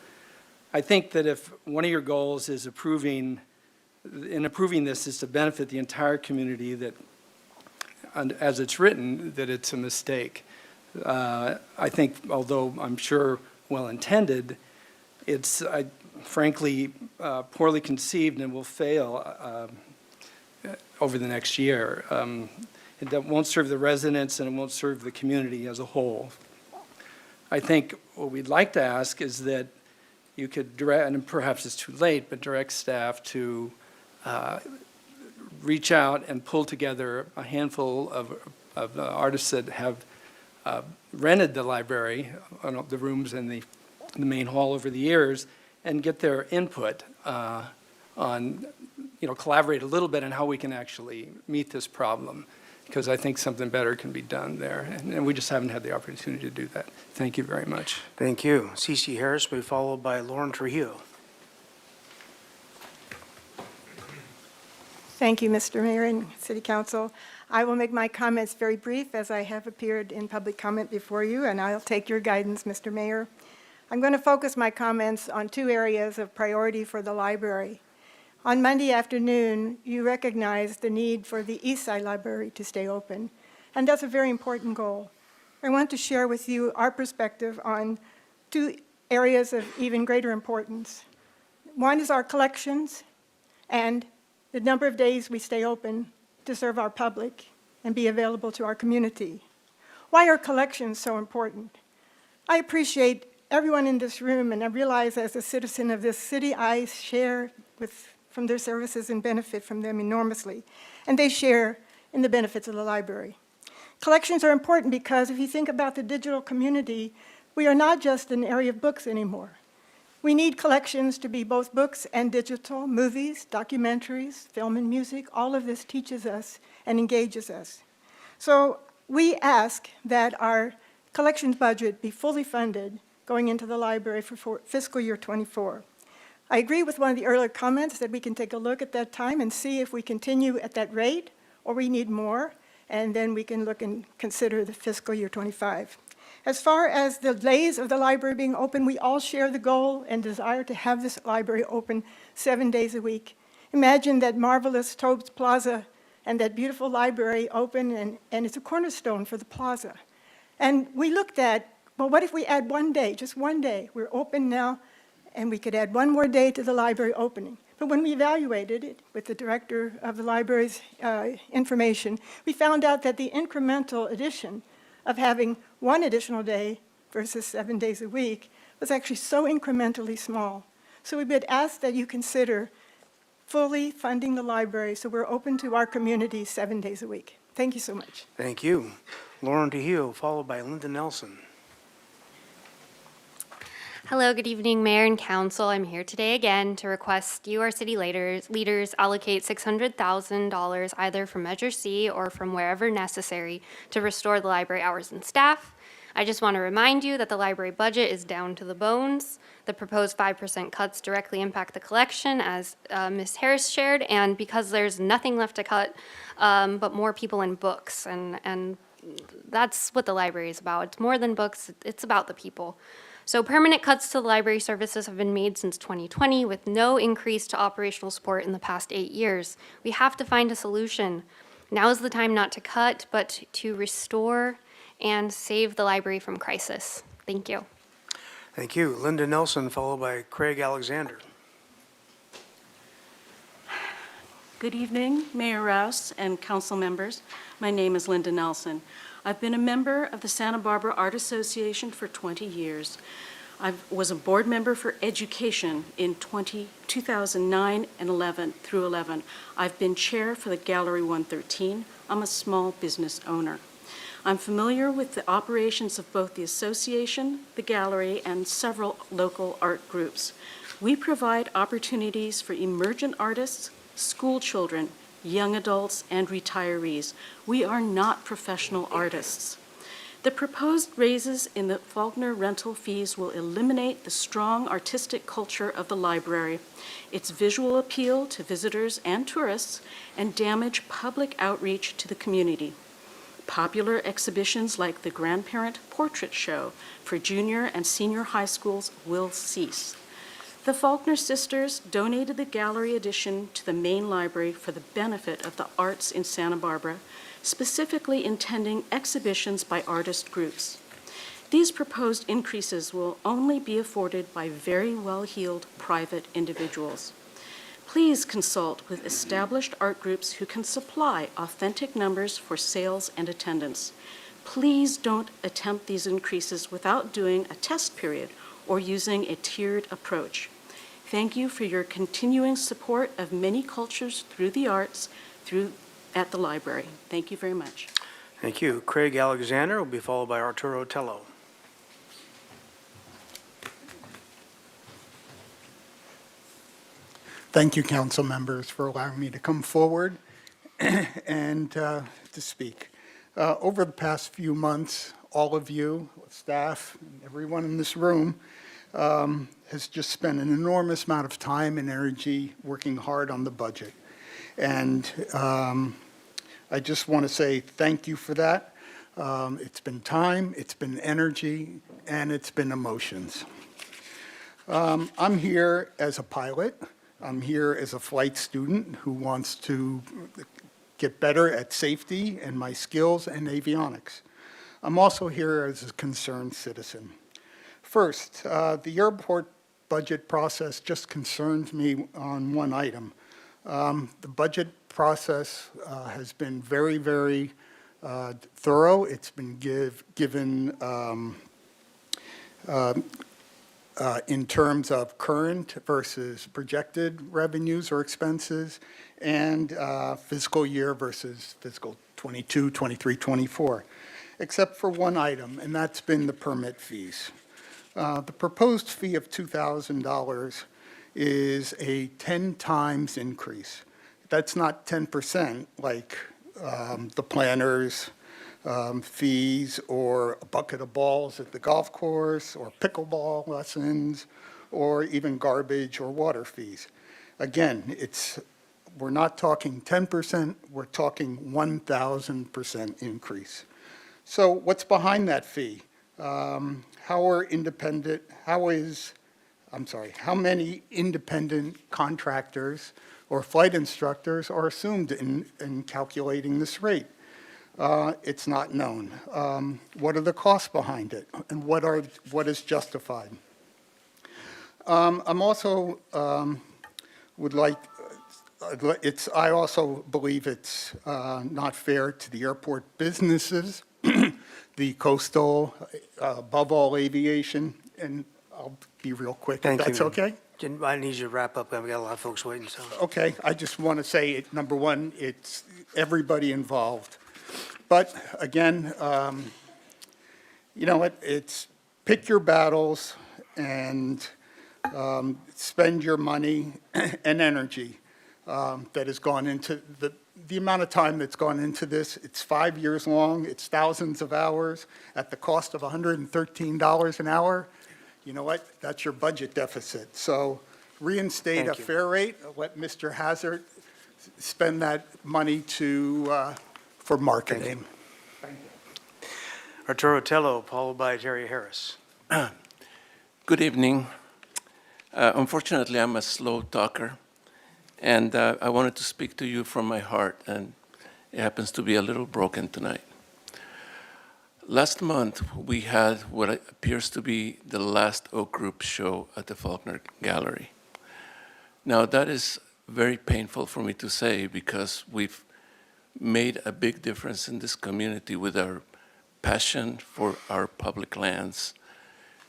I think that if one of your goals is approving this is to benefit the entire community, that as it's written, that it's a mistake. I think, although I'm sure well-intended, it's frankly poorly conceived and will fail over the next year. It won't serve the residents and it won't serve the community as a whole. I think what we'd like to ask is that you could direct, and perhaps it's too late, but direct staff to reach out and pull together a handful of artists that have rented the library, the rooms in the main hall over the years, and get their input on, collaborate a little bit on how we can actually meet this problem, because I think something better can be done there, and we just haven't had the opportunity to do that. Thank you very much. Thank you. C.C. Harris will be followed by Lauren Trujillo. Thank you, Mr. Mayor and City Council. I will make my comments very brief, as I have appeared in public comment before you, and I'll take your guidance, Mr. Mayor. I'm going to focus my comments on two areas of priority for the library. On Monday afternoon, you recognized the need for the East Side Library to stay open, and that's a very important goal. I want to share with you our perspective on two areas of even greater importance. One is our collections and the number of days we stay open to serve our public and be available to our community. Why are collections so important? I appreciate everyone in this room, and I realize as a citizen of this city, I share from their services and benefit from them enormously, and they share in the benefits of the library. Collections are important because if you think about the digital community, we are not just an area of books anymore. We need collections to be both books and digital, movies, documentaries, film and music. All of this teaches us and engages us. So we ask that our collections budget be fully funded going into the library for fiscal year 24. I agree with one of the earlier comments that we can take a look at that time and see if we continue at that rate or we need more, and then we can look and consider the fiscal year 25. As far as the days of the library being open, we all share the goal and desire to have this library open 7 days a week. Imagine that marvelous Tobes Plaza and that beautiful library open, and it's a cornerstone for the plaza. And we looked at, well, what if we add 1 day, just 1 day? We're open now, and we could add 1 more day to the library opening. But when we evaluated it with the director of the library's information, we found out that the incremental addition of having 1 additional day versus 7 days a week was actually so incrementally small. So we would ask that you consider fully funding the library so we're open to our community 7 days a week. Thank you so much. Thank you. Lauren Trujillo, followed by Linda Nelson. Hello, good evening, Mayor and Council. I'm here today again to request you, our city leaders, allocate $600,000 either from Measure C or from wherever necessary to restore the library hours and staff. I just want to remind you that the library budget is down to the bones. The proposed 5% cuts directly impact the collection, as Ms. Harris shared, and because there's nothing left to cut but more people and books, and that's what the library is about. It's more than books, it's about the people. So permanent cuts to the library services have been made since 2020 with no increase to operational support in the past 8 years. We have to find a solution. Now is the time not to cut, but to restore and save the library from crisis. Thank you. Thank you. Linda Nelson, followed by Craig Alexander. Good evening, Mayor Rouse and council members. My name is Linda Nelson. I've been a member of the Santa Barbara Art Association for 20 years. I was a board member for education in 2009 and 11 through 11. I've been chair for the Gallery 113. I'm a small business owner. I'm familiar with the operations of both the association, the gallery, and several local art groups. We provide opportunities for emergent artists, school children, young adults, and retirees. We are not professional artists. The proposed raises in the Faulkner rental fees will eliminate the strong artistic culture of the library, its visual appeal to visitors and tourists, and damage public outreach to the community. Popular exhibitions like the Grandparent Portrait Show for junior and senior high schools will cease. The Faulkner sisters donated the gallery addition to the main library for the benefit of the arts in Santa Barbara, specifically intending exhibitions by artist groups. These proposed increases will only be afforded by very well-heeled private individuals. Please consult with established art groups who can supply authentic numbers for sales and attendance. Please don't attempt these increases without doing a test period or using a tiered approach. Thank you for your continuing support of many cultures through the arts at the library. Thank you very much. Thank you. Craig Alexander will be followed by Arturo Tello. Thank you, council members, for allowing me to come forward and to speak. Over the past few months, all of you, staff, and everyone in this room has just spent an enormous amount of time and energy working hard on the budget. And I just want to say thank you for that. It's been time, it's been energy, and it's been emotions. I'm here as a pilot. I'm here as a flight student who wants to get better at safety and my skills in avionics. I'm also here as a concerned citizen. First, the airport budget process just concerns me on one item. The budget process has been very, very thorough. It's been given in terms of current versus projected revenues or expenses, and fiscal year versus fiscal 22, 23, 24, except for one item, and that's been the permit fees. The proposed fee of $2,000 is a 10 times increase. That's not 10% like the planners' fees or a bucket of balls at the golf course or pickleball lessons or even garbage or water fees. Again, we're not talking 10%, we're talking 1,000% increase. So what's behind that fee? How many independent contractors or flight instructors are assumed in calculating this rate? It's not known. What are the costs behind it, and what is justified? I'm also I also believe it's not fair to the airport businesses, the coastal, above all aviation, and I'll be real quick if that's okay. I need you to wrap up. We've got a lot of folks waiting. So. Okay, I just want to say, number one, it's everybody involved. But again, you know what? It's pick your battles and spend your money and energy that has gone into the amount of time that's gone into this. It's 5 years long. It's thousands of hours at the cost of $113 an hour. You know what? That's your budget deficit. So reinstate a fair rate. Let Mr. Hazard spend that money for marketing. Thank you. Arturo Tello, followed by Terry Harris. Good evening. Unfortunately, I'm a slow talker, and I wanted to speak to you from my heart, and it happens to be a little broken tonight. Last month, we had what appears to be the last Oak Group show at the Faulkner Gallery. Now, that is very painful for me to say because we've made a big difference in this community with our passion for our public lands.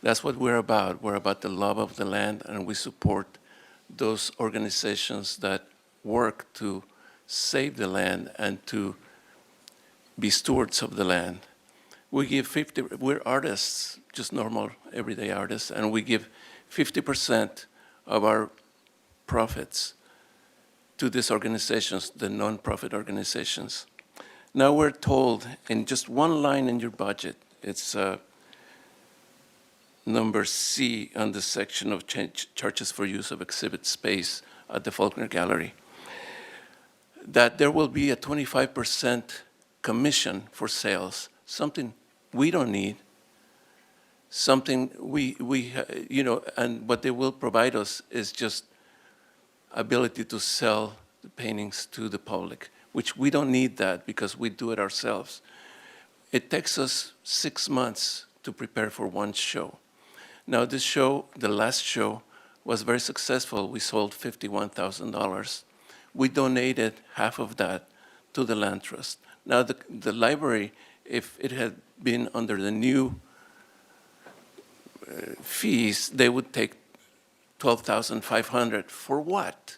That's what we're about. We're about the love of the land, and we support those organizations that work to save the land and to be stewards of the land. We give we're artists, just normal, everyday artists, and we give 50% of our profits to these organizations, the nonprofit organizations. Now we're told in just one line in your budget, it's number C on the section of charges for use of exhibit space at the Faulkner Gallery, that there will be a 25% commission for sales, something we don't need, something and what they will provide us is just ability to sell the paintings to the public, which we don't need that because we do it ourselves. It takes us 6 months to prepare for one show. Now, this show, the last show, was very successful. We sold $51,000. We donated half of that to the land trust. Now, the library, if it had been under the new fees, they would take $12,500. For what?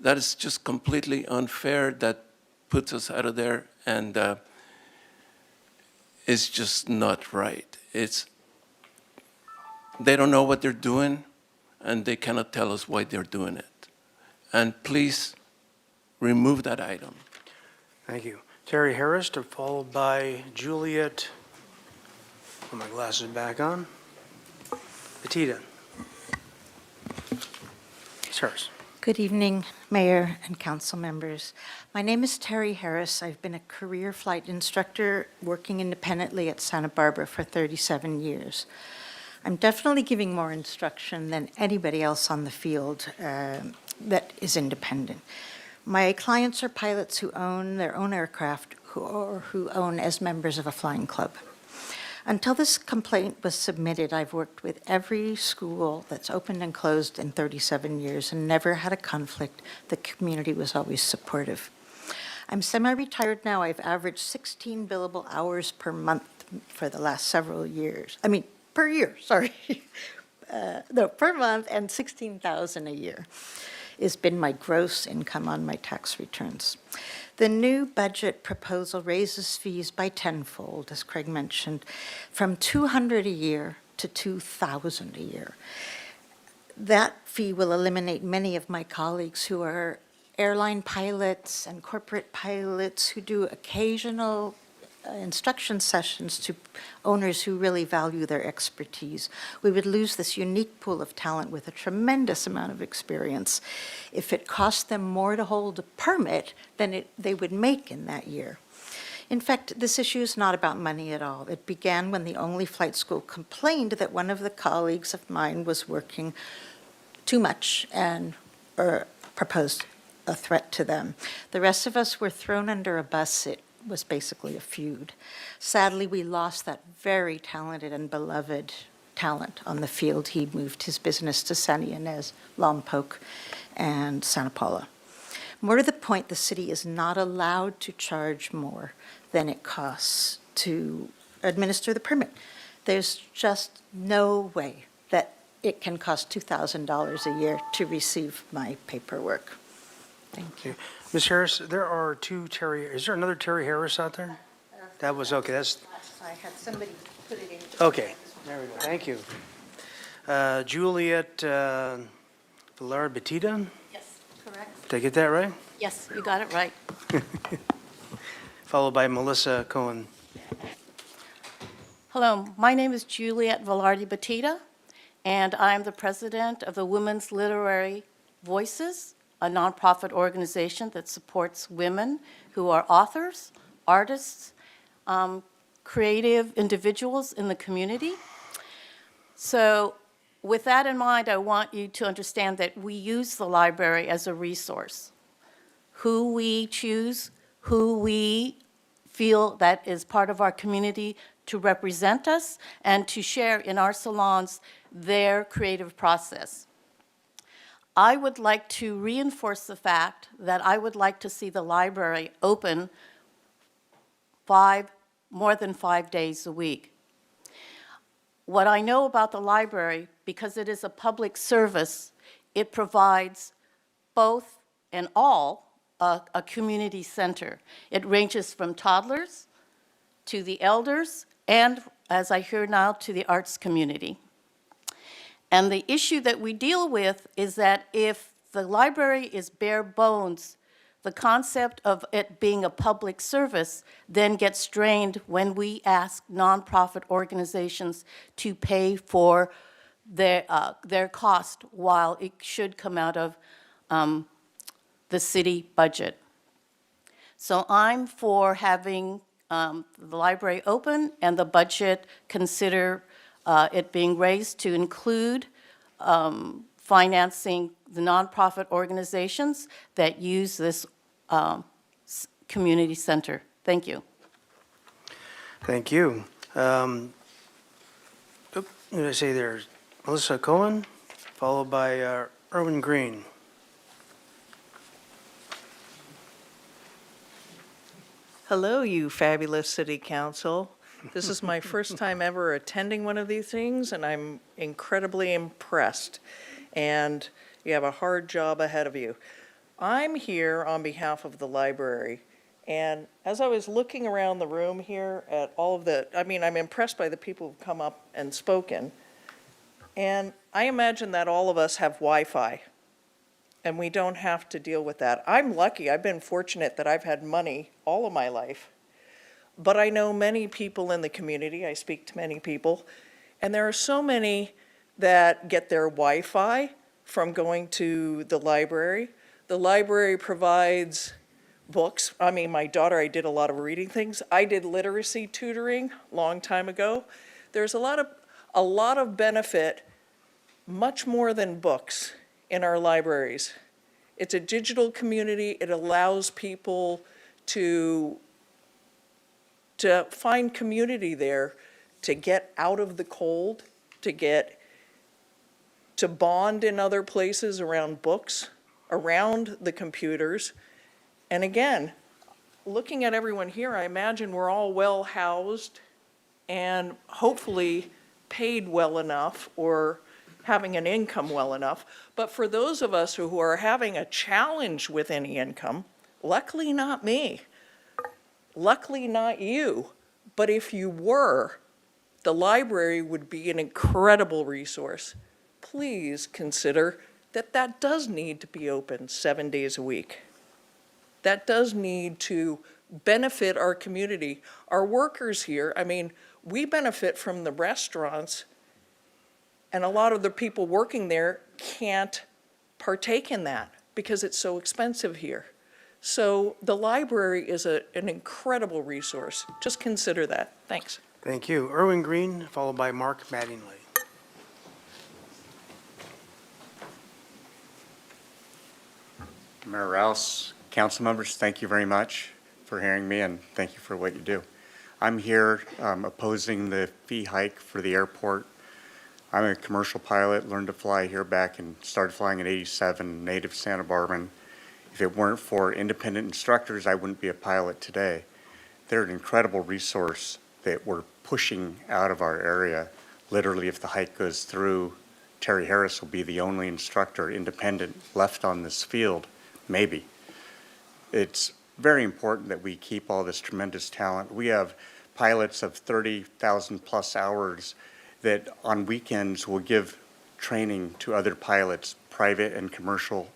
That is just completely unfair. That puts us out of there, and it's just not right. They don't know what they're doing, and they cannot tell us why they're doing it. And please remove that item. Thank you. Terry Harris, followed by Juliet. Put my glasses back on. Petita. Ms. Harris. Good evening, Mayor and council members. My name is Terry Harris. I've been a career flight instructor working independently at Santa Barbara for 37 years. I'm definitely giving more instruction than anybody else on the field that is independent. My clients are pilots who own their own aircraft or who own as members of a flying club. Until this complaint was submitted, I've worked with every school that's opened and closed in 37 years and never had a conflict. The community was always supportive. I'm semi-retired now. I've averaged 16 billable hours per month for the last several years. Per year, sorry. No, per month, and $16,000 a year has been my gross income on my tax returns. The new budget proposal raises fees by tenfold, as Craig mentioned, from $200 a year to $2,000 a year. That fee will eliminate many of my colleagues who are airline pilots and corporate pilots who do occasional instruction sessions to owners who really value their expertise. We would lose this unique pool of talent with a tremendous amount of experience if it cost them more to hold a permit than they would make in that year. In fact, this issue is not about money at all. It began when the only flight school complained that one of the colleagues of mine was working too much and proposed a threat to them. The rest of us were thrown under a bus. It was basically a feud. Sadly, we lost that very talented and beloved talent on the field. He moved his business to Santa Ynez, Lompoc, and Santa Paula. More to the point, the city is not allowed to charge more than it costs to administer the permit. There's just no way that it can cost $2,000 a year to receive my paperwork. Thank you. Ms. Harris, there are two Terry, is there another Terry Harris out there? That was, okay, that's, I had somebody put it in. okay, there we go, thank you. Juliet Villar-Betita, Yes, correct. did I get that right? Yes, you got it right. Followed by Melissa Cohen. Hello, my name is Juliet Velarde-Batista, and I'm the president of the Women's Literary Voices, a nonprofit organization that supports women who are authors, artists, creative individuals in the community. So with that in mind, I want you to understand that we use the library as a resource. Who we choose, who we feel that is part of our community to represent us and to share in our salons their creative process. I would like to reinforce the fact that I would like to see the library open more than 5 days a week. What I know about the library, because it is a public service, it provides both and all a community center. It ranges from toddlers to the elders and, as I hear now, to the arts community. And the issue that we deal with is that if the library is bare bones, the concept of it being a public service then gets strained when we ask nonprofit organizations to pay for their cost while it should come out of the city budget. So I'm for having the library open and the budget consider it being raised to include financing the nonprofit organizations that use this community center. Thank you. Thank you. Did I say there's Melissa Cohen, followed by Erwin Green. Hello, you fabulous city council. This is my first time ever attending one of these things, and I'm incredibly impressed. And you have a hard job ahead of you. I'm here on behalf of the library, and as I was looking around the room here at all of I'm impressed by the people who've come up and spoken. And I imagine that all of us have Wi-Fi, and we don't have to deal with that. I'm lucky. I've been fortunate that I've had money all of my life. But I know many people in the community. I speak to many people, and there are so many that get their Wi-Fi from going to the library. The library provides books. I mean, my daughter, I did a lot of reading things. I did literacy tutoring a long time ago. There's a lot of benefit, much more than books, in our libraries. It's a digital community. It allows people to find community there, to get out of the cold, to bond in other places around books, around the computers. And again, looking at everyone here, I imagine we're all well housed and hopefully paid well enough or having an income well enough. But for those of us who are having a challenge with any income, luckily not me, luckily not you, but if you were, the library would be an incredible resource. Please consider that that does need to be open 7 days a week. That does need to benefit our community. Our workers here, I mean, we benefit from the restaurants, and a lot of the people working there can't partake in that because it's so expensive here. So the library is an incredible resource. Just consider that. Thanks. Thank you. Erwin Green, followed by Mark Mattingly. Mayor Rouse, council members, thank you very much for hearing me, and thank you for what you do. I'm here opposing the fee hike for the airport. I'm a commercial pilot, learned to fly here back and started flying in '87, native Santa Barbara. If it weren't for independent instructors, I wouldn't be a pilot today. They're an incredible resource that we're pushing out of our area. Literally, if the hike goes through, Terry Harris will be the only instructor, independent, left on this field, maybe. It's very important that we keep all this tremendous talent. We have pilots of 30,000 plus hours that on weekends will give training to other pilots, private and commercial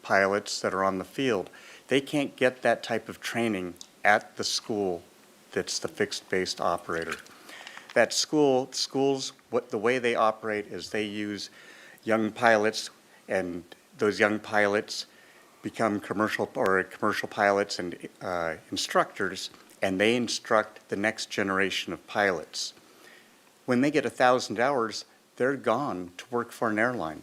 pilots that are on the field. They can't get that type of training at the school that's the fixed-based operator. That schools, the way they operate is they use young pilots, and those young pilots become commercial pilots and instructors, and they instruct the next generation of pilots. When they get 1,000 hours, they're gone to work for an airline.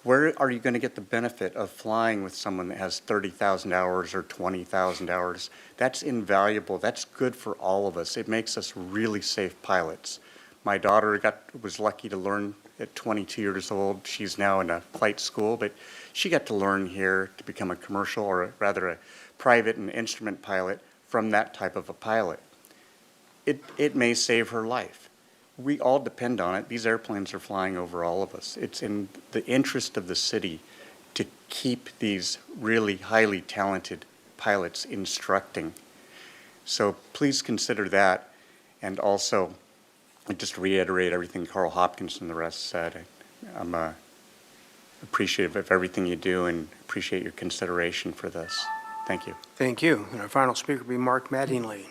Where are you going to get the benefit of flying with someone that has 30,000 hours or 20,000 hours? That's invaluable. That's good for all of us. It makes us really safe pilots. My daughter was lucky to learn at 22 years old. She's now in a flight school, but she got to learn here to become a commercial, or rather a private and instrument pilot from that type of a pilot. It may save her life. We all depend on it. These airplanes are flying over all of us. It's in the interest of the city to keep these really highly talented pilots instructing. So please consider that. And also, just reiterate everything Carl Hopkins and the rest said. I'm appreciative of everything you do and appreciate your consideration for this. Thank you. Thank you. And our final speaker will be Mark Mattingly.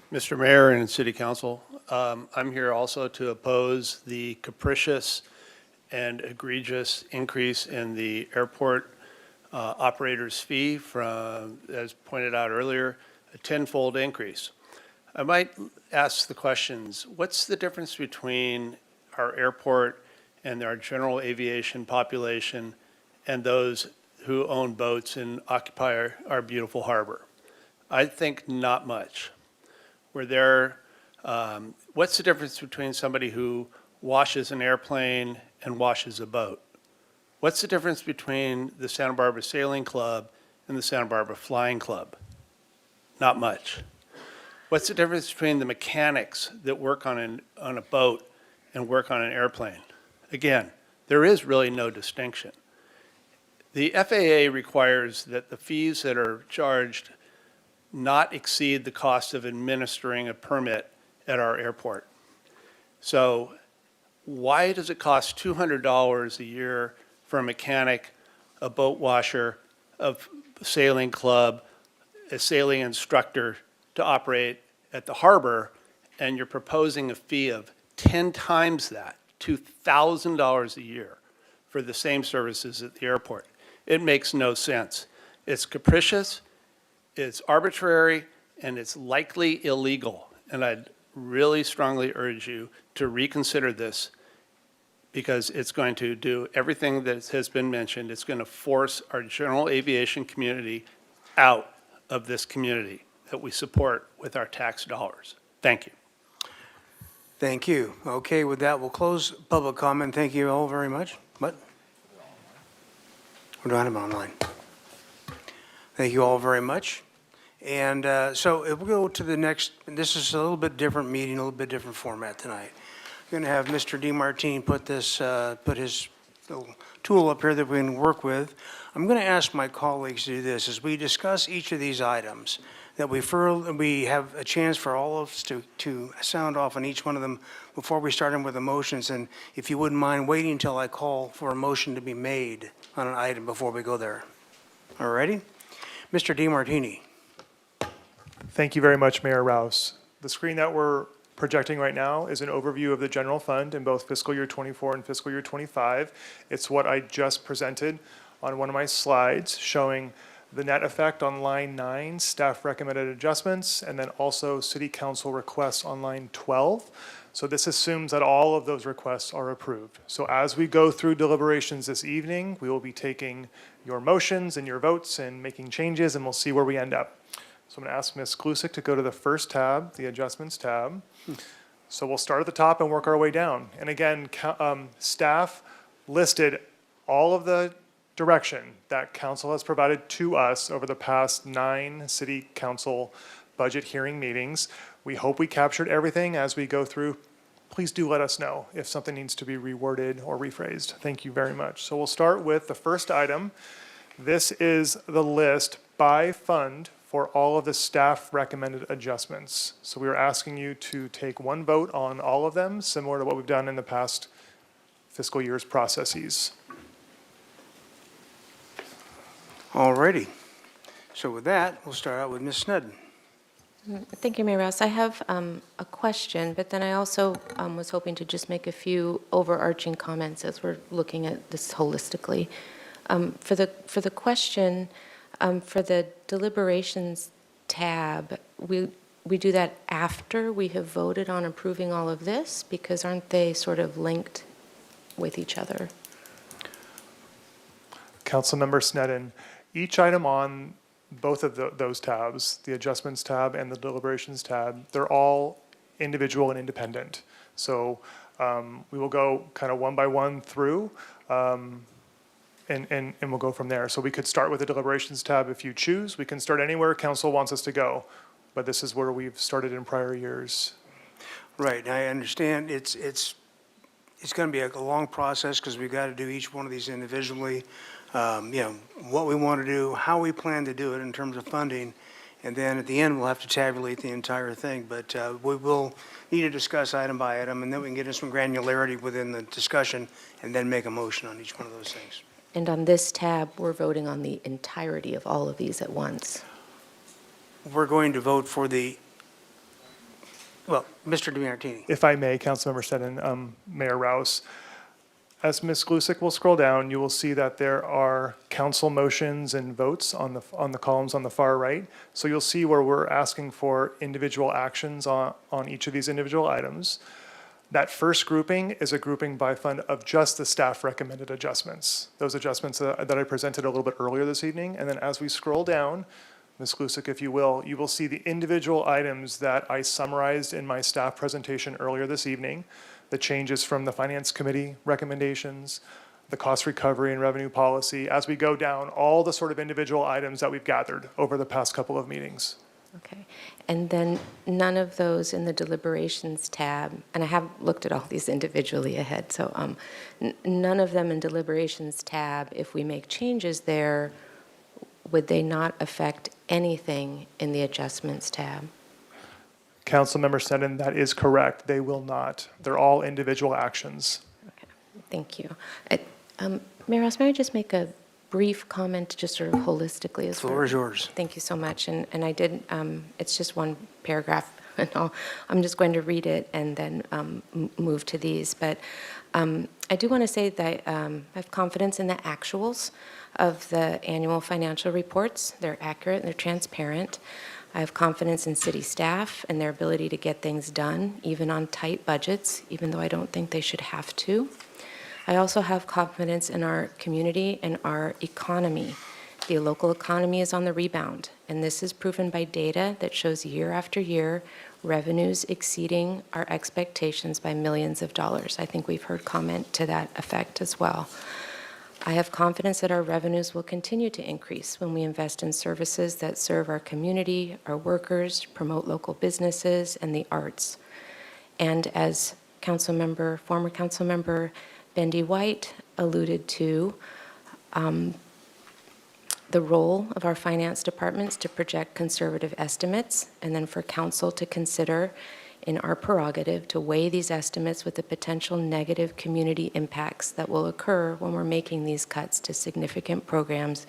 Mr. Mayor and City Council, I'm here also to oppose the capricious and egregious increase in the airport operator's fee from, as pointed out earlier, a tenfold increase. I might ask the questions, what's the difference between our airport and our general aviation population and those who own boats and occupy our beautiful harbor? I think not much. What's the difference between somebody who washes an airplane and washes a boat? What's the difference between the Santa Barbara Sailing Club and the Santa Barbara Flying Club? Not much. What's the difference between the mechanics that work on a boat and work on an airplane? Again, there is really no distinction. The FAA requires that the fees that are charged not exceed the cost of administering a permit at our airport. So why does it cost $200 a year for a mechanic, a boat washer, a sailing club, a sailing instructor to operate at the harbor, and you're proposing a fee of 10 times that, $2,000 a year for the same services at the airport? It makes no sense. It's capricious, it's arbitrary, and it's likely illegal. And I'd really strongly urge you to reconsider this, because it's going to do everything that has been mentioned. It's going to force our general aviation community out of this community that we support with our tax dollars. Thank you. Thank you. Okay, with that, we'll close public comment. Thank you all very much. What? We're doing it online. Thank you all very much. And so if we go to the next, this is a little bit different meeting, a little bit different format tonight. We're going to have Mr. DeMartini put his little tool up here that we can work with. I'm going to ask my colleagues to do this. As we discuss each of these items, that we have a chance for all of us to sound off on each one of them before we start in with the motions. And if you wouldn't mind waiting until I call for a motion to be made on an item before we go there. All righty? Mr. DeMartini. Thank you very much, Mayor Rouse. The screen that we're projecting right now is an overview of the general fund in both fiscal year 24 and fiscal year 25. It's what I just presented on one of my slides, showing the net effect on line 9, staff recommended adjustments, and then also city council requests on line 12. So this assumes that all of those requests are approved. So as we go through deliberations this evening, we will be taking your motions and your votes and making changes, and we'll see where we end up. So I'm going to ask Ms. Klusik to go to the first tab, the adjustments tab. So we'll start at the top and work our way down. And again, staff listed all of the direction that council has provided to us over the past 9 city council budget hearing meetings. We hope we captured everything as we go through. Please do let us know if something needs to be reworded or rephrased. Thank you very much. So we'll start with the first item. This is the list by fund for all of the staff recommended adjustments. So we are asking you to take one vote on all of them, similar to what we've done in the past fiscal year's processes. All righty. So with that, we'll start out with Ms. Snedden. Thank you, Mayor Rouse. I have a question, but then I also was hoping to just make a few overarching comments as we're looking at this holistically. For the question, for the deliberations tab, we do that after we have voted on approving all of this, because aren't they sort of linked with each other? Councilmember Snedden, each item on both of those tabs, the adjustments tab and the deliberations tab, they're all individual and independent. So we will go kind of one by one through, and we'll go from there. So we could start with the deliberations tab if you choose. We can start anywhere council wants us to go, but this is where we've started in prior years. Right, I understand it's going to be a long process because we've got to do each one of these individually. What we want to do, how we plan to do it in terms of funding, and then at the end, we'll have to tabulate the entire thing. But we will need to discuss item by item, and then we can get into some granularity within the discussion, and then make a motion on each one of those things. And on this tab, we're voting on the entirety of all of these at once. We're going to vote for the, well, Mr. DeMartini. If I may, Councilmember Snedden, Mayor Rouse, as Ms. Glusick will scroll down, you will see that there are council motions and votes on the columns on the far right. So you'll see where we're asking for individual actions on each of these individual items. That first grouping is a grouping by fund of just the staff recommended adjustments. Those adjustments that I presented a little bit earlier this evening. And then as we scroll down, Ms. Klusik, if you will see the individual items that I summarized in my staff presentation earlier this evening, the changes from the Finance Committee recommendations, the cost recovery and revenue policy, as we go down all the sort of individual items that we've gathered over the past couple of meetings. Okay. And then none of those in the deliberations tab, and I have looked at all these individually ahead, so none of them in deliberations tab, if we make changes there, would they not affect anything in the adjustments tab? Councilmember Senden, that is correct. They will not. They're all individual actions. Thank you. Mayor Ross, may I just make a brief comment, just sort of holistically? As Floor is yours. Thank you so much. And I did, it's just one paragraph, and I'm just going to read it and then move to these. But I do want to say that I have confidence in the actuals of the annual financial reports. They're accurate, they're transparent. I have confidence in city staff and their ability to get things done, even on tight budgets, even though I don't think they should have to. I also have confidence in our community and our economy. The local economy is on the rebound, and this is proven by data that shows year after year revenues exceeding our expectations by millions of dollars. I think we've heard comment to that effect as well. I have confidence that our revenues will continue to increase when we invest in services that serve our community, our workers, promote local businesses, and the arts. And as former Councilmember Bendy White alluded to, the role of our finance departments to project conservative estimates, and then for council to consider in our prerogative to weigh these estimates with the potential negative community impacts that will occur when we're making these cuts to significant programs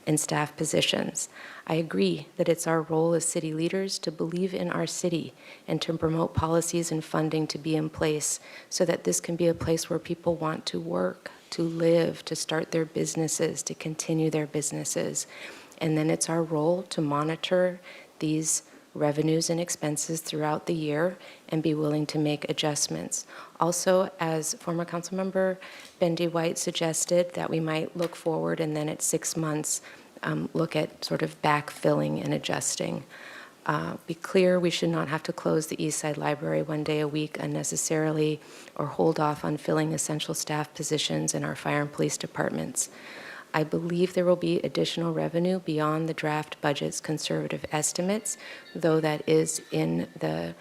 and staff positions. I agree that it's our role as city leaders to believe in our city and to promote policies and funding to be in place so that this can be a place where people want to work, to live, to start their businesses, to continue their businesses. And then it's our role to monitor these revenues and expenses throughout the year and be willing to make adjustments. Also, as former Councilmember Bendy White suggested, that we might look forward and then at 6 months look at sort of backfilling and adjusting. Be clear, we should not have to close the East Side Library one day a week unnecessarily or hold off on filling essential staff positions in our fire and police departments. I believe there will be additional revenue beyond the draft budget's conservative estimates, though that is in the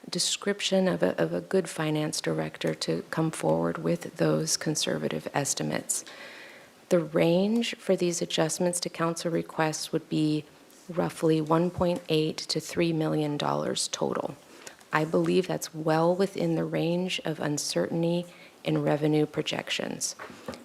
description of a good finance director to come forward with those conservative estimates. The range for these adjustments to council requests would be roughly $1.8 to $3 million total. I believe that's well within the range of uncertainty in revenue projections.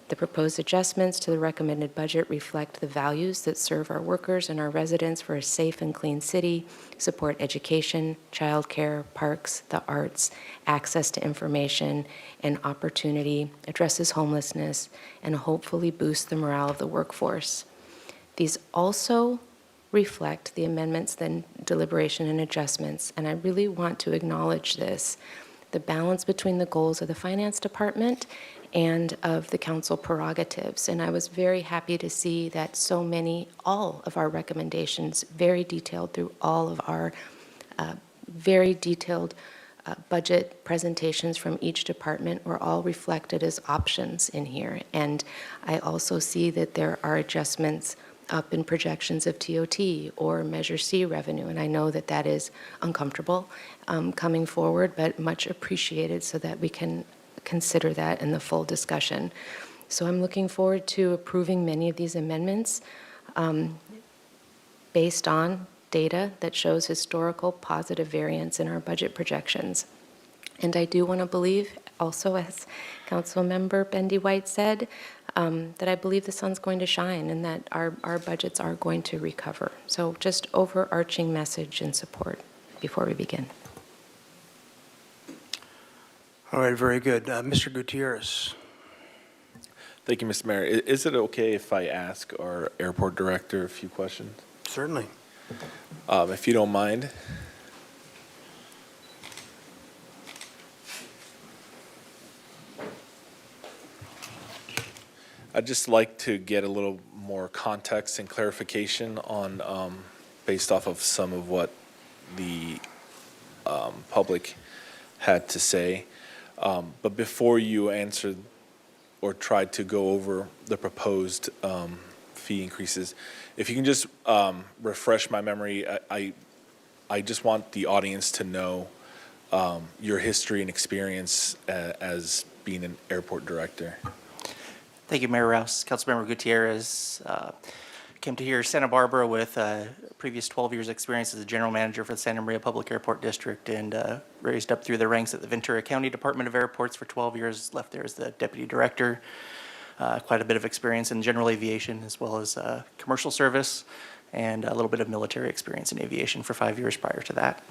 The proposed adjustments to the recommended budget reflect the values that serve our workers and our residents for a safe and clean city, support education, childcare, parks, the arts, access to information and opportunity, addresses homelessness, and hopefully boost the morale of the workforce. These also reflect the amendments, then deliberation and adjustments, and I really want to acknowledge this, the balance between the goals of the finance department and of the council prerogatives. And I was very happy to see that all of our recommendations, very detailed through all of our very detailed budget presentations from each department were all reflected as options in here. And I also see that there are adjustments up in projections of TOT or Measure C revenue. And I know that that is uncomfortable coming forward, but much appreciated so that we can consider that in the full discussion. So I'm looking forward to approving many of these amendments based on data that shows historical positive variance in our budget projections. And I do want to believe, also as Councilmember Bendy White said, that I believe the sun's going to shine and that our budgets are going to recover. So just overarching message and support before we begin. All right, very good. Mr. Gutierrez. Thank you, Mr. Mayor. Is it okay if I ask our airport director a few questions? Certainly. If you don't mind. I'd just like to get a little more context and clarification on, based off of some of what the public had to say. But before you answered or tried to go over the proposed fee increases, if you can just refresh my memory, I just want the audience to know your history and experience as being an airport director. Thank you, Mayor Rouse. Councilmember Gutierrez came to here Santa Barbara with previous 12 years experience as a general manager for the Santa Maria Public Airport District, and raised up through the ranks at the Ventura County Department of Airports for 12 years, left there as the deputy director. Quite a bit of experience in general aviation as well as commercial service, and a little bit of military experience in aviation for 5 years prior to that.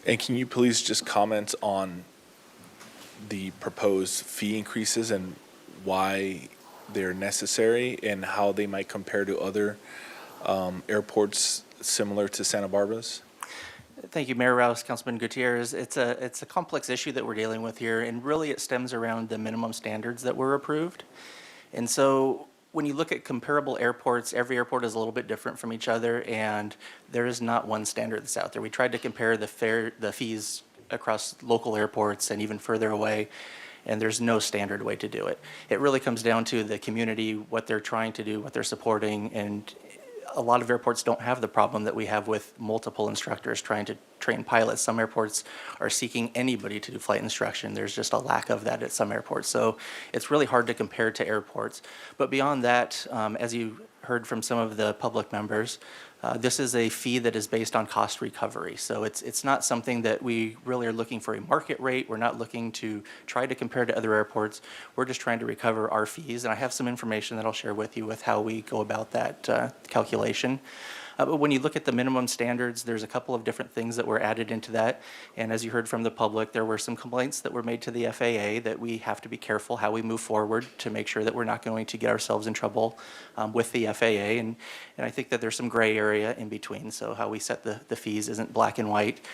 And can you please just comment on the proposed fee increases and why they're necessary and how they might compare to other airports similar to Santa Barbara's? Thank you, Mayor Rouse, Councilman Gutierrez. It's a complex issue that we're dealing with here, and really it stems around the minimum standards that were approved. And so when you look at comparable airports, every airport is a little bit different from each other, and there is not one standard that's out there. We tried to compare the fees across local airports and even further away, and there's no standard way to do it. It really comes down to the community, what they're trying to do, what they're supporting, and a lot of airports don't have the problem that we have with multiple instructors trying to train pilots. Some airports are seeking anybody to do flight instruction. There's just a lack of that at some airports. So it's really hard to compare to airports. But beyond that, as you heard from some of the public members, this is a fee that is based on cost recovery. So it's not something that we really are looking for a market rate. We're not looking to try to compare to other airports. We're just trying to recover our fees. And I have some information that I'll share with you with how we go about that calculation. But when you look at the minimum standards, there's a couple of different things that were added into that. And as you heard from the public, there were some complaints that were made to the FAA that we have to be careful how we move forward to make sure that we're not going to get ourselves in trouble with the FAA. And I think that there's some gray area in between. So how we set the fees isn't black and white.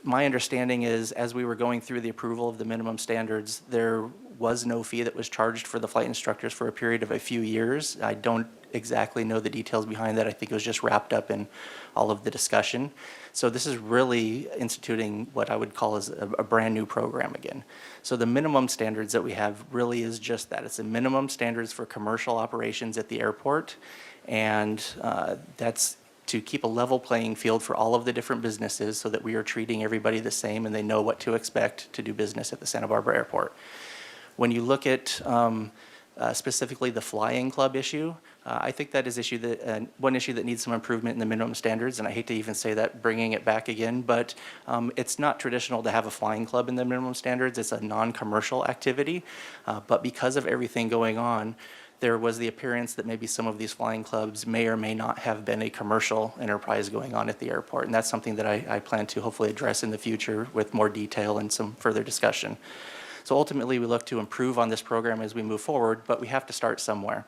My understanding is, as we were going through the approval of the minimum standards, there was no fee that was charged for the flight instructors for a period of a few years. I don't exactly know the details behind that. I think it was just wrapped up in all of the discussion. So this is really instituting what I would call as a brand new program again. So the minimum standards that we have really is just that. It's a minimum standards for commercial operations at the airport, and that's to keep a level playing field for all of the different businesses so that we are treating everybody the same and they know what to expect to do business at the Santa Barbara Airport. When you look at specifically the flying club issue, I think that is one issue that needs some improvement in the minimum standards, and I hate to even say that, bringing it back again, but it's not traditional to have a flying club in the minimum standards. It's a non-commercial activity, but because of everything going on, there was the appearance that maybe some of these flying clubs may or may not have been a commercial enterprise going on at the airport, and that's something that I plan to hopefully address in the future with more detail and some further discussion. So ultimately, we look to improve on this program as we move forward, but we have to start somewhere.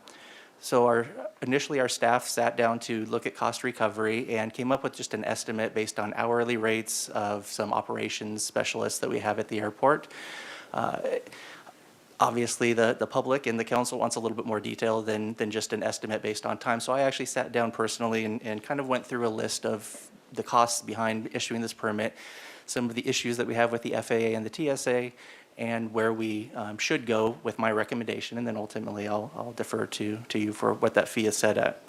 So initially our staff sat down to look at cost recovery and came up with just an estimate based on hourly rates of some operations specialists that we have at the airport. Obviously, the public and the council wants a little bit more detail than just an estimate based on time. So I actually sat down personally and kind of went through a list of the costs behind issuing this permit, some of the issues that we have with the FAA and the TSA, and where we should go with my recommendation, and then ultimately I'll defer to you for what that fee is set at.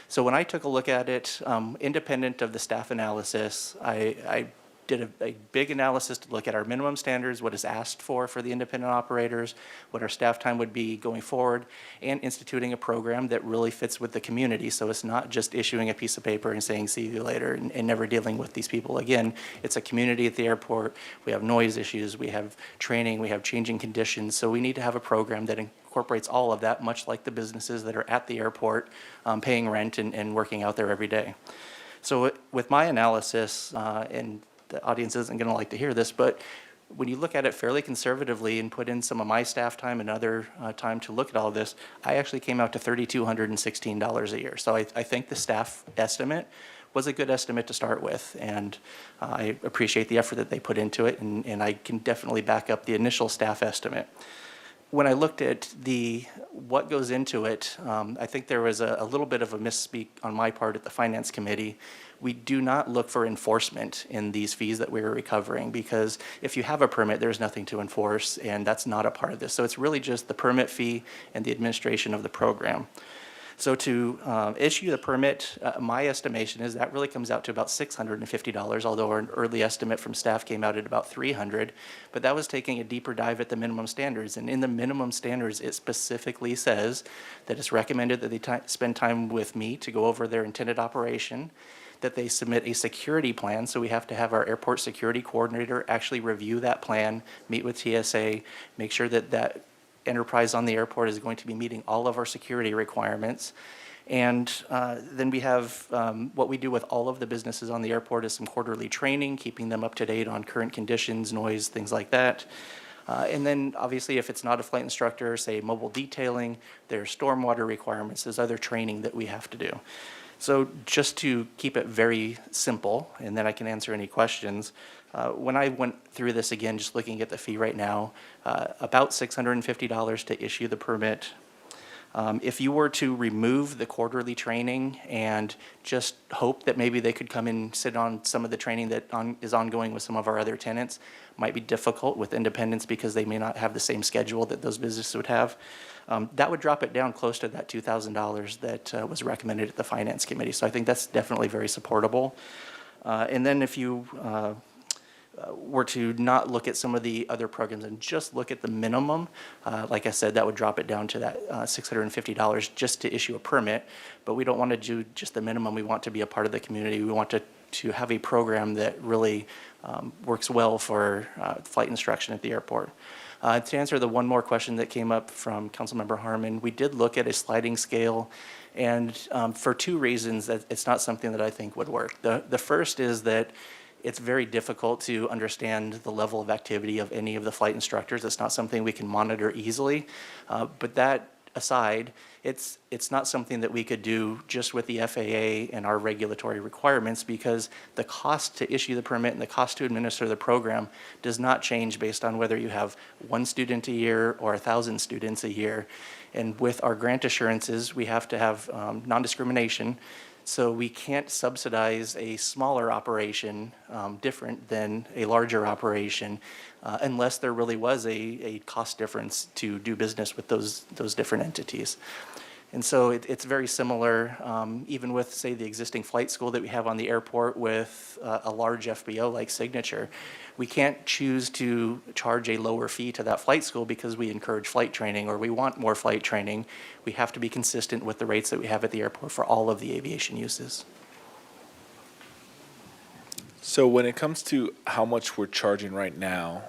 So when I took a look at it, independent of the staff analysis, I did a big analysis to look at our minimum standards, what is asked for the independent operators, what our staff time would be going forward, and instituting a program that really fits with the community. So it's not just issuing a piece of paper and saying, see you later, and never dealing with these people again. It's a community at the airport. We have noise issues, we have training, we have changing conditions. So we need to have a program that incorporates all of that, much like the businesses that are at the airport paying rent and working out there every day. So with my analysis, and the audience isn't going to like to hear this, but when you look at it fairly conservatively and put in some of my staff time and other time to look at all of this, I actually came out to $3,216 a year. So I think the staff estimate was a good estimate to start with, and I appreciate the effort that they put into it, and I can definitely back up the initial staff estimate. when I looked at what goes into it, I think there was a little bit of a misspeak on my part at the Finance Committee. We do not look for enforcement in these fees that we're recovering, because if you have a permit, there's nothing to enforce, and that's not a part of this. So it's really just the permit fee and the administration of the program. So to issue the permit, my estimation is that really comes out to about $650, although our early estimate from staff came out at about $300. But that was taking a deeper dive at the minimum standards. And in the minimum standards, it specifically says that it's recommended that they spend time with me to go over their intended operation, that they submit a security plan. So we have to have our airport security coordinator actually review that plan, meet with TSA, make sure that that enterprise on the airport is going to be meeting all of our security requirements. And then we have what we do with all of the businesses on the airport is some quarterly training, keeping them up to date on current conditions, noise, things like that. And then obviously if it's not a flight instructor, say mobile detailing, there's stormwater requirements, there's other training that we have to do. So just to keep it very simple, and then I can answer any questions, when I went through this again, just looking at the fee right now, about $650 to issue the permit. If you were to remove the quarterly training and just hope that maybe they could come and sit on some of the training that is ongoing with some of our other tenants, might be difficult with independents because they may not have the same schedule that those businesses would have. That would drop it down close to that $2,000 that was recommended at the Finance Committee. So I think that's definitely very supportable. And then if you were to not look at some of the other programs and just look at the minimum, like I said, that would drop it down to that $650 just to issue a permit. But we don't want to do just the minimum. We want to be a part of the community. We want to have a program that really works well for flight instruction at the airport. To answer the one more question that came up from Councilmember Harmon, we did look at a sliding scale, and for two reasons that it's not something that I think would work. The first is that it's very difficult to understand the level of activity of any of the flight instructors. It's not something we can monitor easily. But that aside, it's not something that we could do just with the FAA and our regulatory requirements, because the cost to issue the permit and the cost to administer the program does not change based on whether you have 1 student a year or 1,000 students a year. And with our grant assurances, we have to have non-discrimination. So we can't subsidize a smaller operation different than a larger operation unless there really was a cost difference to do business with those different entities. And so it's very similar, even with, say, the existing flight school that we have on the airport with a large FBO like Signature. We can't choose to charge a lower fee to that flight school because we encourage flight training or we want more flight training. We have to be consistent with the rates that we have at the airport for all of the aviation uses. So when it comes to how much we're charging right now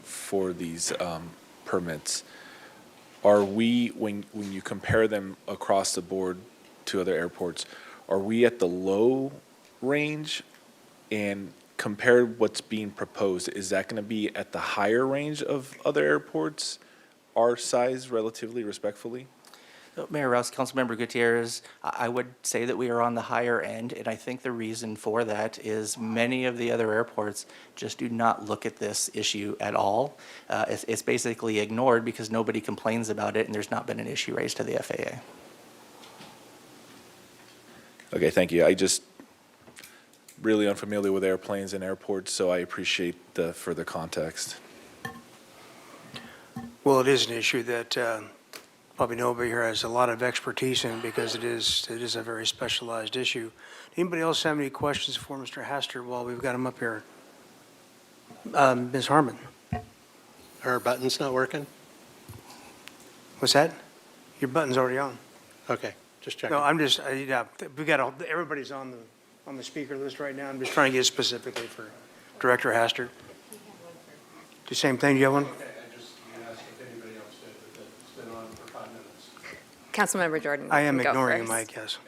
for these permits, are we, when you compare them across the board to other airports, are we at the low range? And compared what's being proposed, is that going to be at the higher range of other airports, our size relatively, respectfully? Mayor Rouse, Councilmember Gutierrez, I would say that we are on the higher end, and I think the reason for that is many of the other airports just do not look at this issue at all. It's basically ignored because nobody complains about it, and there's not been an issue raised to the FAA. Okay, thank you. I just really unfamiliar with airplanes and airports, so I appreciate the further context. Well, it is an issue that probably nobody here has a lot of expertise in because it is a very specialized issue. Anybody else have any questions for Mr. Hastert while we've got him up here? Ms. Harmon. Are our buttons not working? What's that? Your button's already on. Okay, just checking. No, I'm just, yeah, we got, everybody's on the speaker list right now. I'm just trying to get specifically for Director Hastert. The same thing, you have one? Okay, I just asked if anybody else did, but it's been on for 5 minutes. Councilmember Jordan. I am you can go ignoring first. Mike, yes.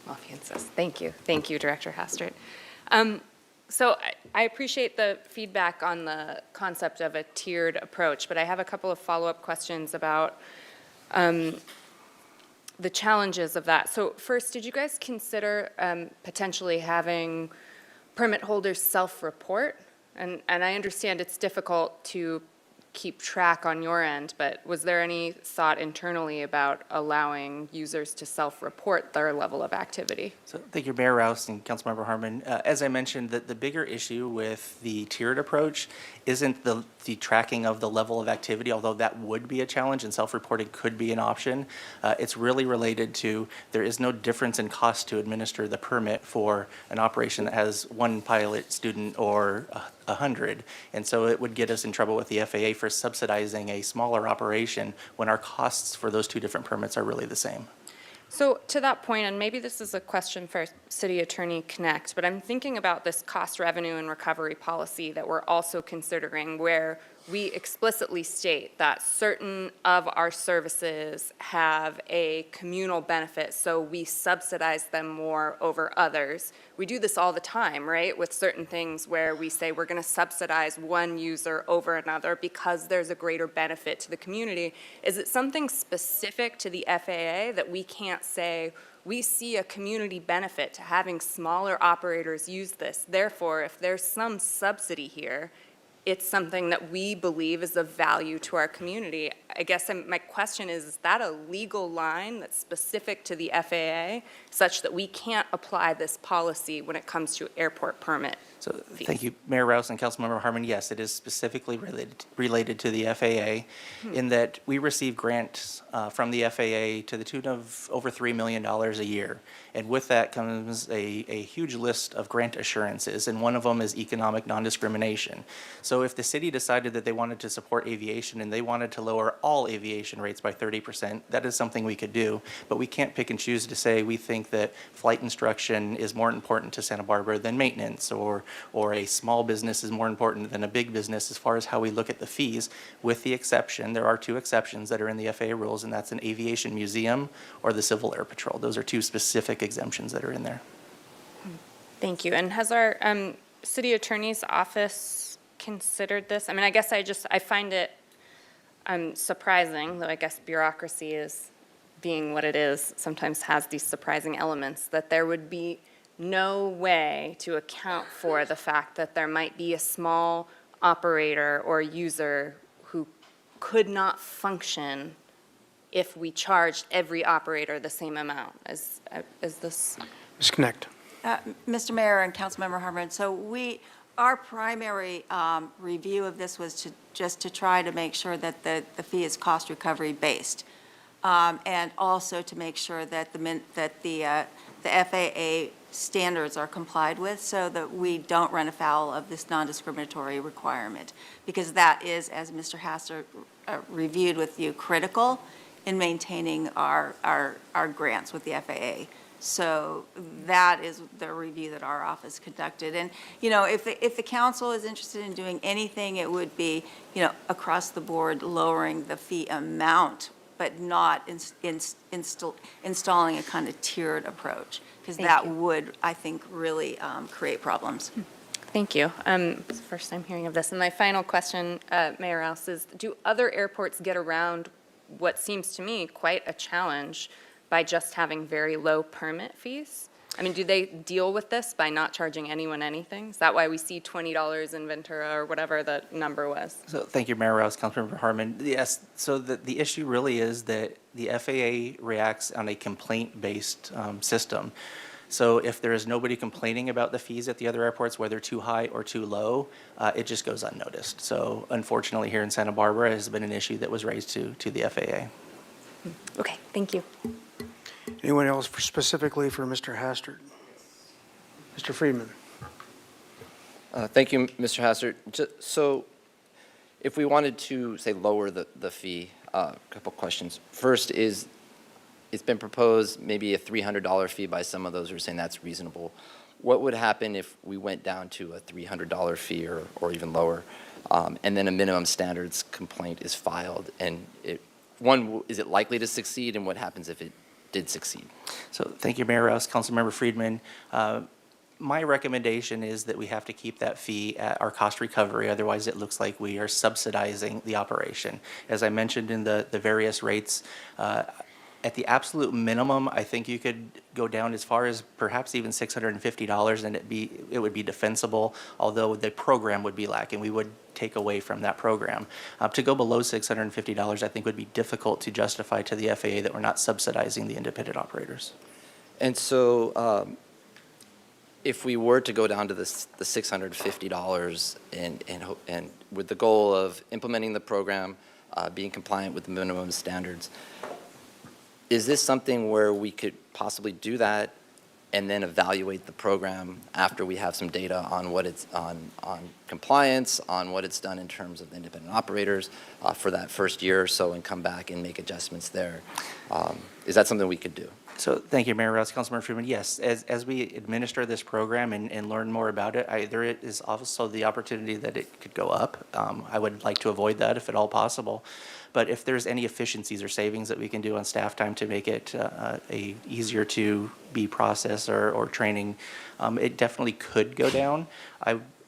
Offenses. Thank you. Thank you, Director Hastert. So I appreciate the feedback on the concept of a tiered approach, but I have a couple of follow-up questions about the challenges of that. So first, did you guys consider potentially having permit holders self-report And I understand it's difficult to keep track on your end, but was there any thought internally about allowing users to self-report their level of activity? So thank you, Mayor Rouse and Councilmember Harmon. As I mentioned, the bigger issue with the tiered approach isn't the tracking of the level of activity, although that would be a challenge and self-reporting could be an option. It's really related to there is no difference in cost to administer the permit for an operation that has one pilot student or 100. And so it would get us in trouble with the FAA for subsidizing a smaller operation when our costs for those two different permits are really the same. So to that point, and maybe this is a question for City Attorney Connect, but I'm thinking about this cost revenue and recovery policy that we're also considering, where we explicitly state that certain of our services have a communal benefit, so we subsidize them more over others. We do this all the time, right, with certain things where we say we're going to subsidize one user over another because there's a greater benefit to the community. Is it something specific to the FAA that we can't say, we see a community benefit to having smaller operators use this, therefore, if there's some subsidy here, it's something that we believe is of value to our community? I guess my question is that a legal line that's specific to the FAA such that we can't apply this policy when it comes to airport permit? So thank you, Mayor Rouse and Councilmember Harmon. Yes, it is specifically related to the FAA in that we receive grants from the FAA to the tune of over $3 million a year. And with that comes a huge list of grant assurances, and one of them is economic non-discrimination. So if the city decided that they wanted to support aviation and they wanted to lower all aviation rates by 30%, that is something we could do. But we can't pick and choose to say we think that flight instruction is more important to Santa Barbara than maintenance, or a small business is more important than a big business as far as how we look at the fees, with the exception, there are two exceptions that are in the FAA rules, and that's an aviation museum or the Civil Air Patrol. Those are two specific exemptions that are in there. Thank you. And has our city attorney's office considered this? I mean, I guess I find it surprising, though I guess bureaucracy is being what it is, sometimes has these surprising elements, that there would be no way to account for the fact that there might be a small operator or user who could not function if we charged every operator the same amount. Is this? Ms. Connect. Mr. Mayor and Councilmember Harmon, so our primary review of this was just to try to make sure that the fee is cost recovery based, and also to make sure that the FAA standards are complied with, so that we don't run afoul of this non-discriminatory requirement, because that is, as Mr. Hastert reviewed with you, critical in maintaining our grants with the FAA. So that is the review that our office conducted. And, if the council is interested in doing anything, it would be, across the board lowering the fee amount, but not installing a kind of tiered approach, because that would, I think, really create problems. Thank you. It's the first time hearing of this. And my final question, Mayor Rouse, is do other airports get around what seems to me quite a challenge by just having very low permit fees? I mean, do they deal with this by not charging anyone anything? Is that why we see $20 in Ventura or whatever the number was? So thank you, Mayor Rouse, Councilmember Harmon. Yes, so the issue really is that the FAA reacts on a complaint-based system. So if there is nobody complaining about the fees at the other airports, whether too high or too low, it just goes unnoticed. So unfortunately, here in Santa Barbara, it has been an issue that was raised to the FAA. Okay, thank you. Anyone else specifically for Mr. Hastert? Mr. Friedman. Thank you, Mr. Hastert. So if we wanted to, say, lower the fee, a couple questions. First is, it's been proposed maybe a $300 fee by some of those who are saying that's reasonable. What would happen if we went down to a $300 fee or even lower, and then a minimum standards complaint is filed? And is it likely to succeed, and what happens if it did succeed? So thank you, Mayor Rouse, Councilmember Friedman. My recommendation is that we have to keep that fee at our cost recovery, otherwise it looks like we are subsidizing the operation. As I mentioned in the various rates, At the absolute minimum, I think you could go down as far as perhaps even $650, and it would be defensible, although the program would be lacking. We would take away from that program. To go below $650, I think would be difficult to justify to the FAA that we're not subsidizing the independent operators. And so, if we were to go down to the $650 and with the goal of implementing the program, being compliant with the minimum standards, is this something where we could possibly do that and then evaluate the program after we have some data on what it's on compliance, on what it's done in terms of independent operators for that first year or so, and come back and make adjustments there? Is that something we could do? So thank you, Mayor Rouse, Councilmember Freeman. Yes, as we administer this program and learn more about it, there is also the opportunity that it could go up. I would like to avoid that if at all possible. But if there's any efficiencies or savings that we can do on staff time to make it easier to be process or training, it definitely could go down.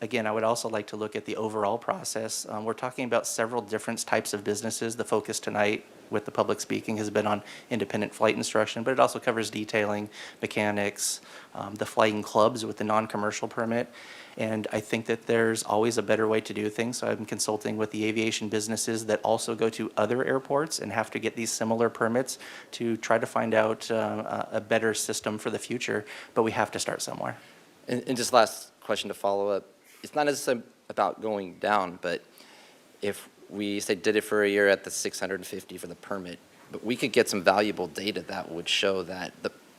Again, I would also like to look at the overall process. We're talking about several different types of businesses. The focus tonight with the public speaking has been on independent flight instruction, but it also covers detailing, mechanics, the flying clubs with the non-commercial permit. And I think that there's always a better way to do things. So I'm consulting with the aviation businesses that also go to other airports and have to get these similar permits to try to find out a better system for the future. But we have to start somewhere. And just last question to follow up. It's not necessarily about going down, but if we say did it for a year at the $650 for the permit, but we could get some valuable data that would show that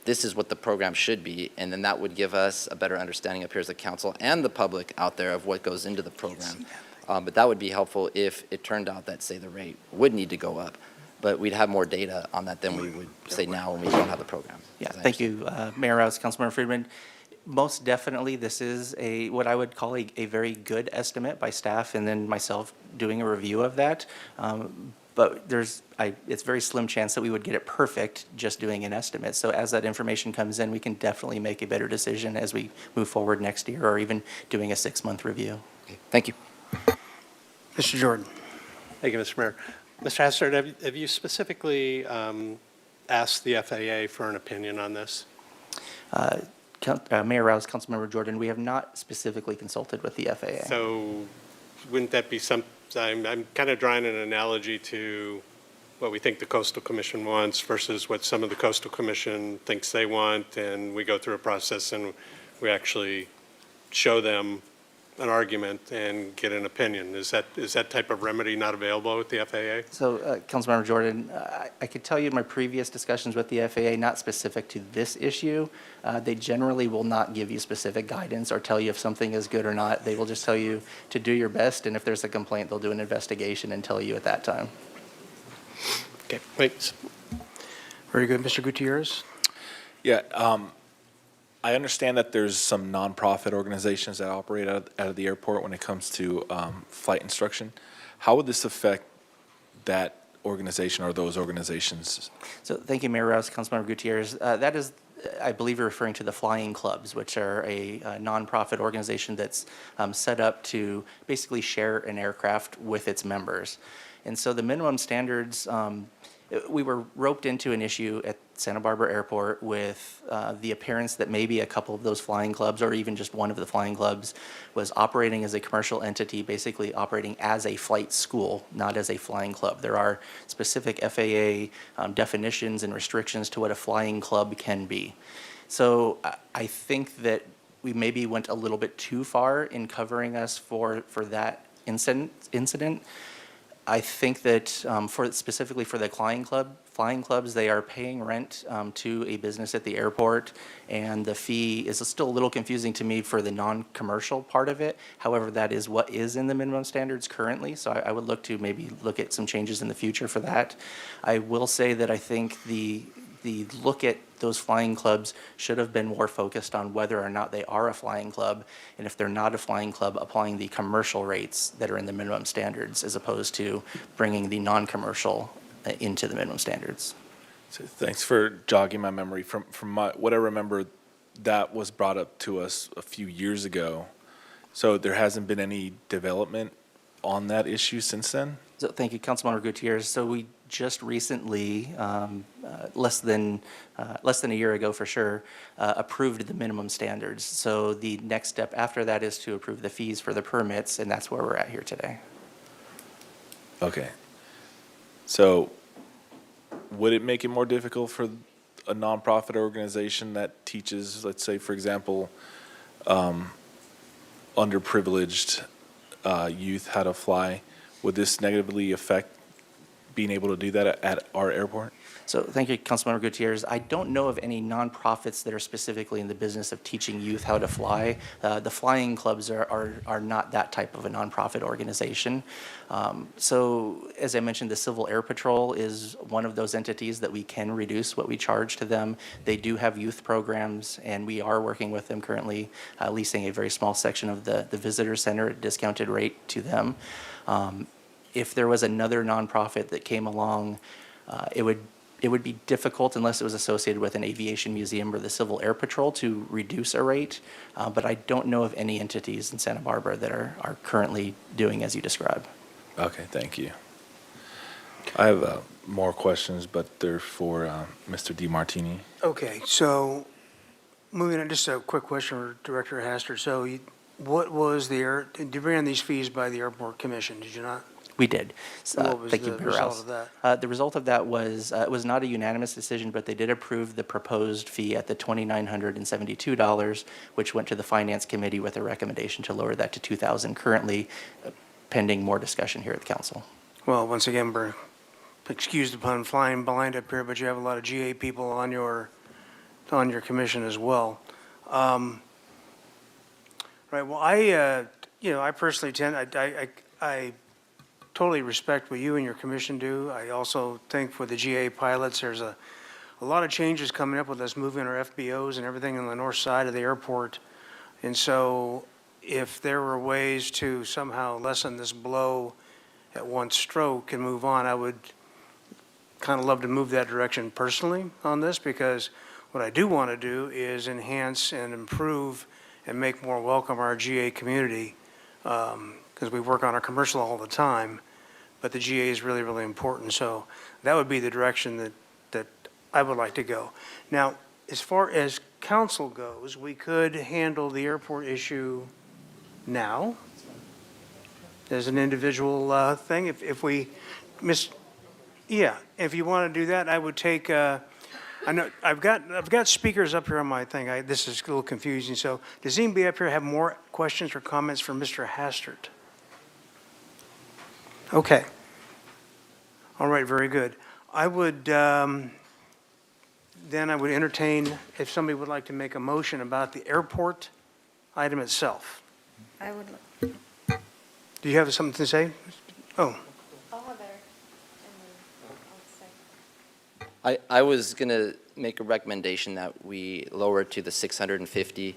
this is what the program should be, and then that would give us a better understanding up here as a council and the public out there of what goes into the program. But that would be helpful if it turned out that, say, the rate would need to go up, but we'd have more data on that than we would say now when we don't have the program. Yeah, thank you, Mayor Rouse, Councilmember Friedman. Most definitely, this is what I would call a very good estimate by staff and then myself doing a review of that. But it's very slim chance that we would get it perfect just doing an estimate. So as that information comes in, we can definitely make a better decision as we move forward next year or even doing a 6-month review. Okay, thank you. Mr. Jordan. Thank you, Mr. Mayor. Mr. Hastert, have you specifically asked the FAA for an opinion on this? Mayor Rouse, Councilmember Jordan, we have not specifically consulted with the FAA. So wouldn't that be I'm kind of drawing an analogy to what we think the Coastal Commission wants versus what some of the Coastal Commission thinks they want, and we go through a process and we actually show them an argument and get an opinion. Is that type of remedy not available with the FAA? So, Councilmember Jordan, I could tell you my previous discussions with the FAA, not specific to this issue, they generally will not give you specific guidance or tell you if something is good or not. They will just tell you to do your best, and if there's a complaint, they'll do an investigation and tell you at that time. Okay, thanks. Very good. Mr. Gutierrez? Yeah, I understand that there's some nonprofit organizations that operate out of the airport when it comes to flight instruction. How would this affect that organization or those organizations? So thank you, Mayor Rouse, Councilmember Gutierrez. That is, I believe you're referring to the flying clubs, which are a nonprofit organization that's set up to basically share an aircraft with its members. And so the minimum standards, we were roped into an issue at Santa Barbara Airport with the appearance that maybe a couple of those flying clubs, or even just one of the flying clubs, was operating as a commercial entity, basically operating as a flight school, not as a flying club. There are specific FAA definitions and restrictions to what a flying club can be. So I think that we maybe went a little bit too far in covering us for that incident. I think that specifically for the flying clubs, they are paying rent to a business at the airport, and the fee is still a little confusing to me for the non-commercial part of it. However, that is what is in the minimum standards currently, so I would look to maybe look at some changes in the future for that. I will say that I think the look at those flying clubs should have been more focused on whether or not they are a flying club, and if they're not a flying club, applying the commercial rates that are in the minimum standards as opposed to bringing the non-commercial into the minimum standards. So thanks for jogging my memory. From what I remember, that was brought up to us a few years ago. So there hasn't been any development on that issue since then? So thank you, Councilmember Gutierrez. So we just recently, less than a year ago for sure, approved the minimum standards. So the next step after that is to approve the fees for the permits, and that's where we're at here today. Okay. So would it make it more difficult for a nonprofit organization that teaches, let's say, for example, underprivileged youth how to fly? Would this negatively affect being able to do that at our airport? So thank you, Councilmember Gutierrez. I don't know of any nonprofits that are specifically in the business of teaching youth how to fly. The flying clubs are not that type of a nonprofit organization. So as I mentioned, the Civil Air Patrol is one of those entities that we can reduce what we charge to them. They do have youth programs, and we are working with them currently, leasing a very small section of the visitor center at a discounted rate to them. If there was another nonprofit that came along, it would be difficult unless it was associated with an aviation museum or the Civil Air Patrol to reduce a rate, but I don't know of any entities in Santa Barbara that are currently doing as you describe. Okay, thank you. I have more questions, but they're for Mr. DiMartini. Okay, so moving on, just a quick question for Director Hastert. So what was did you bring in these fees by the Airport Commission, did you not? We did. What was Thank you, the Mayor result Rouse. of that? The result of that was, it was not a unanimous decision, but they did approve the proposed fee at the $2,972, which went to the Finance Committee with a recommendation to lower that to $2,000, currently pending more discussion here at the council. Well, once again, we're excused upon flying blind up here, but you have a lot of GA people on your commission as well. Right, well, I personally I totally respect what you and your commission do. I also think for the GA pilots, there's a lot of changes coming up with us moving our FBOs and everything on the north side of the airport. And so if there were ways to somehow lessen this blow at one stroke and move on, I would kind of love to move that direction personally on this, because what I do want to do is enhance and improve and make more welcome our GA community, because we work on our commercial all the time, but the GA is really, really important. So that would be the direction that I would like to go. Now, as far as council goes, we could handle the airport issue now as an individual thing. If we yeah, if you want to do that, I would take, I know I've got speakers up here on my thing. This is a little confusing. So does anybody up here have more questions or comments for Mr. Hastert? Okay. All right, very good. I would, then I would entertain if somebody would like to make a motion about the airport item itself. I would. Do you have something to say? Oh. I was going to make a recommendation that we lower it to the 650.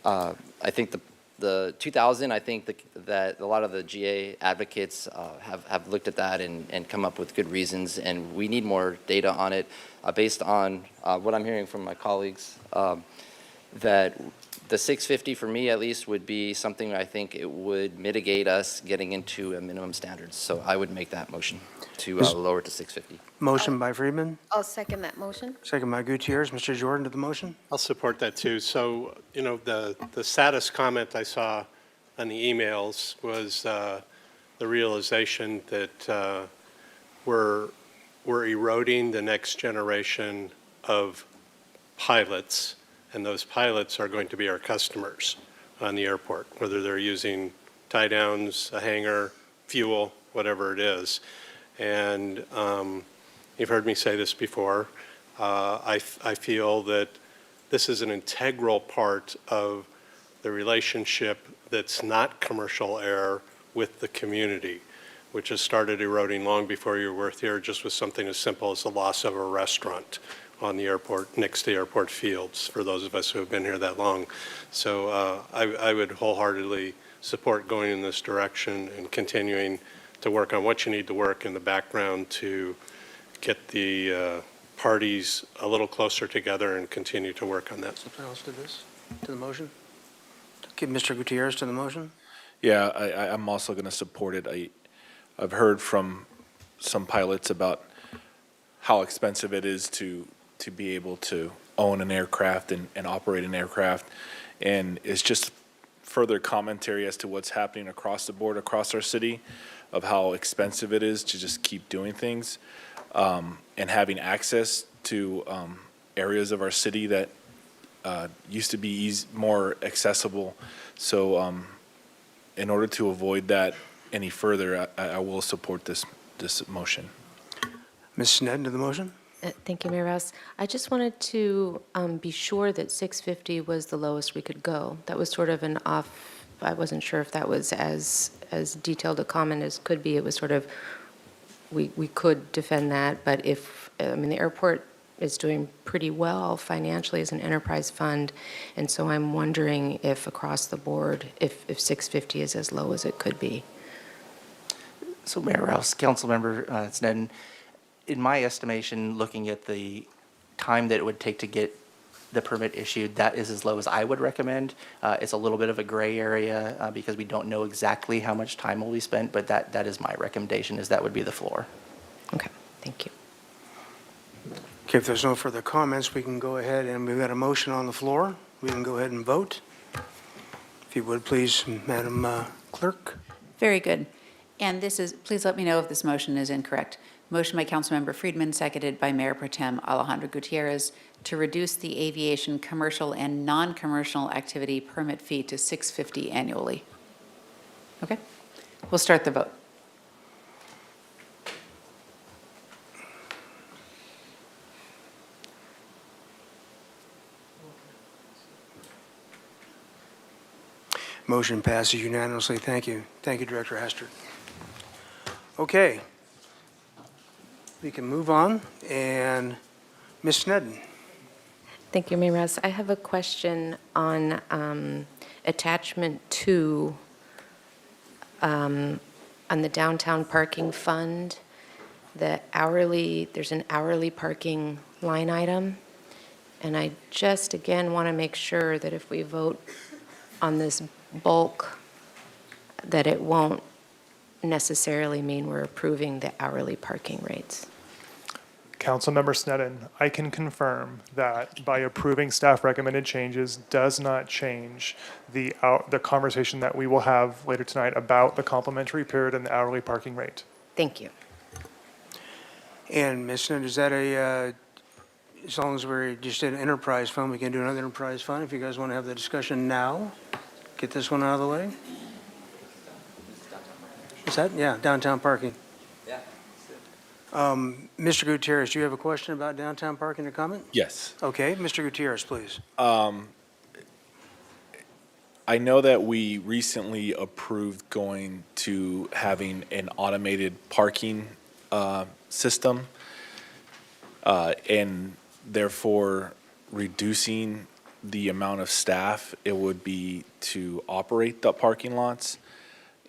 I think the 2,000, I think that a lot of the GA advocates have looked at that and come up with good reasons, and we need more data on it based on what I'm hearing from my colleagues, that the 650 for me at least would be something I think it would mitigate us getting into a minimum standards. So I would make that motion to lower to 650. Motion by Friedman, I'll second that motion. second by Gutierrez. Mr. Jordan to the motion? I'll support that too. So, the saddest comment I saw on the emails was the realization that we're eroding the next generation of pilots, and those pilots are going to be our customers on the airport, whether they're using tie downs, a hangar, fuel, whatever it is. And you've heard me say this before. I feel that this is an integral part of the relationship that's not commercial air with the community, which has started eroding long before you were here, just with something as simple as the loss of a restaurant on the airport, next to the airport fields, for those of us who have been here that long. So I would wholeheartedly support going in this direction and continuing to work on what you need to work in the background to get the parties a little closer together and continue to work on that. Something else to this, to the motion? Give Mr. Gutierrez to the motion? Yeah, I'm also going to support it. I've heard from some pilots about how expensive it is to be able to own an aircraft and operate an aircraft. And it's just further commentary as to what's happening across the board, across our city, of how expensive it is to just keep doing things. And having access to areas of our city that used to be more accessible. So in order to avoid that any further, I will support this motion. Ms. Sneddon to the motion? Thank you, Mayor Rouse. I just wanted to be sure that 650 was the lowest we could go. That was sort of an off, I wasn't sure if that was as detailed a comment as could be. It was sort of, we could defend that, but if, I mean, the airport is doing pretty well financially as an enterprise fund, and so I'm wondering if across the board, if 650 is as low as it could be. So Mayor Rouse, Councilmember Sneddon, in my estimation, looking at the time that it would take to get the permit issued, that is as low as I would recommend. It's a little bit of a gray area because we don't know exactly how much time will be spent, but that is my recommendation, is that would be the floor. Okay, thank you. Okay, if there's no further comments, we can go ahead, and we've got a motion on the floor. We can go ahead and vote. If you would, please, Madam Clerk. Very good. And this is, please let me know if this motion is incorrect. Motion by Councilmember Friedman, seconded by Mayor Pro Tem Alejandro Gutierrez, to reduce the aviation commercial and non-commercial activity permit fee to $650 annually. Okay? We'll start the vote. Motion passes unanimously. Thank you. Thank you, Director Hastert. Okay. We can move on. And Ms. Sneddon. Thank you, Mayor Rouse. I have a question on attachment 2 on the downtown parking fund. There's an hourly parking line item. And I just, again, want to make sure that if we vote on this bulk, that it won't necessarily mean we're approving the hourly parking rates. Councilmember Sneddon, I can confirm that by approving staff recommended changes does not change the conversation that we will have later tonight about the complimentary period and the hourly parking rate. Thank you. And Ms. Sneddon, is that as long as we're just in enterprise fund, we can do another enterprise fund? If you guys want to have the discussion now, get this one out of the way. Is that? Yeah, downtown parking. Yeah. Mr. Gutierrez, do you have a question about downtown parking or comment? Yes. Okay, Mr. Gutierrez, please. I know that we recently approved going to having an automated parking system and therefore reducing the amount of staff it would be to operate the parking lots.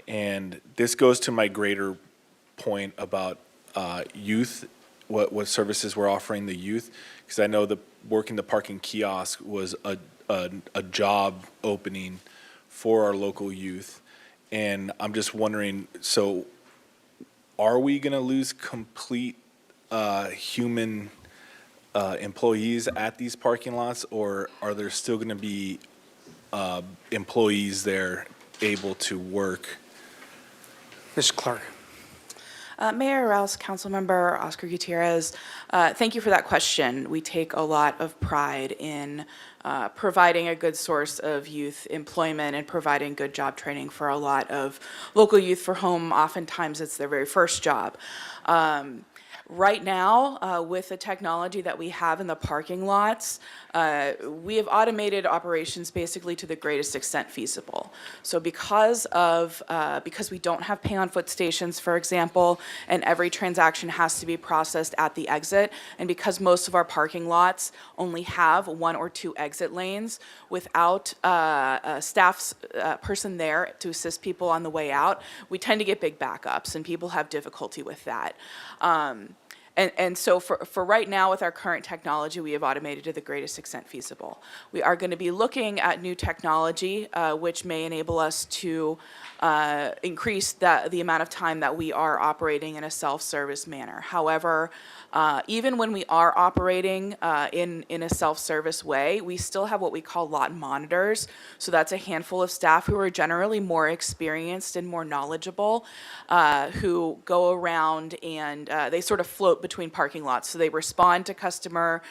And this goes to my greater point about youth, what services we're offering the youth, because I know the working the parking kiosk was a job opening for our local youth. And I'm just wondering, so are we going to lose complete human employees at these parking lots, or are there still going to be employees there able to work? Ms. Clark. Mayor Rouse, Councilmember Oscar Gutierrez, thank you for that question. We take a lot of pride in providing a good source of youth employment and providing good job training for a lot of local youth for whom oftentimes it's their very first job. Right now, with the technology that we have in the parking lots, we have automated operations basically to the greatest extent feasible. So because we don't have pay on foot stations, for example, and every transaction has to be processed at the exit, and because most of our parking lots only have 1 or 2 exit lanes without a staff's person there to assist people on the way out, we tend to get big backups, and people have difficulty with that. And so for right now, with our current technology, we have automated to the greatest extent feasible. We are going to be looking at new technology, which may enable us to increase the amount of time that we are operating in a self-service manner. However, even when we are operating in a self-service way, we still have what we call lot monitors. So that's a handful of staff who are generally more experienced and more knowledgeable, who go around and they sort of float between parking lots. So they respond to customer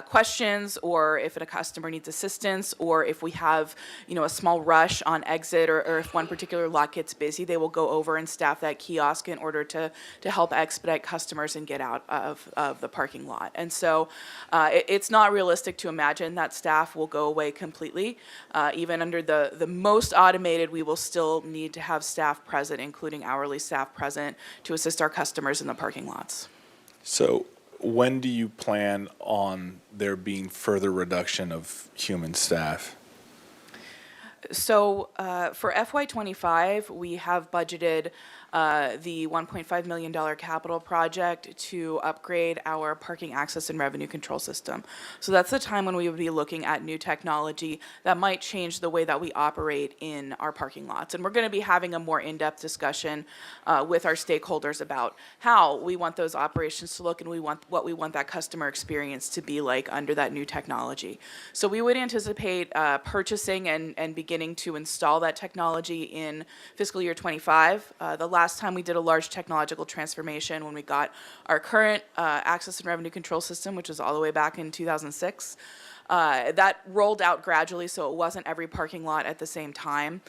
questions, or if a customer needs assistance, or if we have, a small rush on exit, or if one particular lot gets busy, they will go over and staff that kiosk in order to help expedite customers and get out of the parking lot. And so it's not realistic to imagine that staff will go away completely. Even under the most automated, we will still need to have staff present, including hourly staff present, to assist our customers in the parking lots. So when do you plan on there being further reduction of human staff? So for FY25, we have budgeted the $1.5 million capital project to upgrade our parking access and revenue control system. So that's the time when we would be looking at new technology that might change the way that we operate in our parking lots. And we're going to be having a more in-depth discussion with our stakeholders about how we want those operations to look, and what we want that customer experience to be like under that new technology. So we would anticipate purchasing and beginning to install that technology in fiscal year 25. The last time we did a large technological transformation, when we got our current access and revenue control system, which was all the way back in 2006, that rolled out gradually, so it wasn't every parking lot at the same time.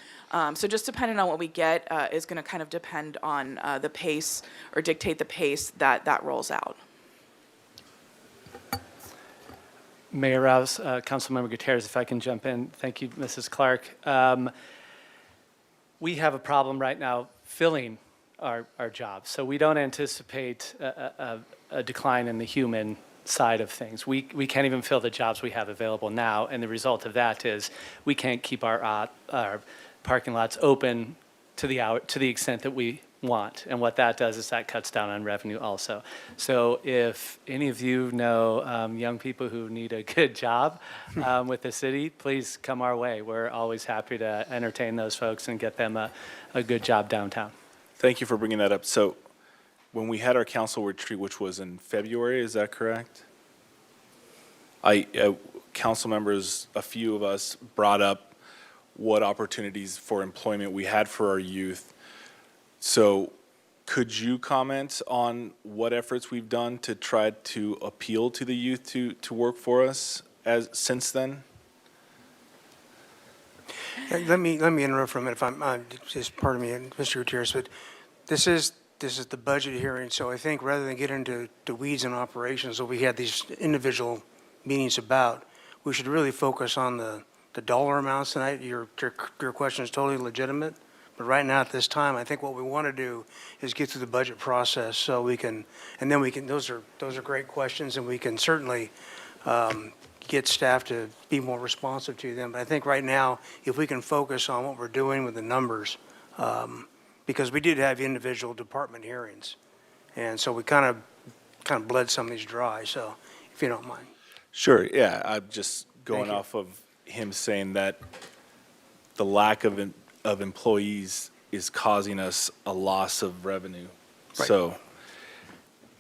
So just depending on what we get is going to kind of depend on the pace, or dictate the pace that rolls out. Mayor Rouse, Councilmember Gutierrez, if I can jump in. Thank you, Mrs. Clark. We have a problem right now filling our jobs, so we don't anticipate a decline in the human side of things. We can't even fill the jobs we have available now, and the result of that is we can't keep our parking lots open to the extent that we want. And what that does is that cuts down on revenue also. So if any of you know young people who need a good job with the city, please come our way. We're always happy to entertain those folks and get them a good job downtown. Thank you for bringing that up. So when we had our council retreat, which was in February, is that correct? Council members, a few of us brought up what opportunities for employment we had for our youth. So could you comment on what efforts we've done to try to appeal to the youth to work for us since then? Let me interrupt for a minute, if I'm, just pardon me, Mr. Gutierrez, but this is the budget hearing, so I think rather than get into the weeds and operations that we had these individual meetings about, we should really focus on the dollar amounts tonight. Your question is totally legitimate, but right now at this time, I think what we want to do is get through the budget process so we can, and then we can, those are great questions, and we can certainly get staff to be more responsive to them. But I think right now, if we can focus on what we're doing with the numbers, because we did have individual department hearings, and so we kind of bled some of these dry. So, if you don't mind. Sure. Yeah, I'm just going off of him saying that the lack of employees is causing us a loss of revenue. Right. So,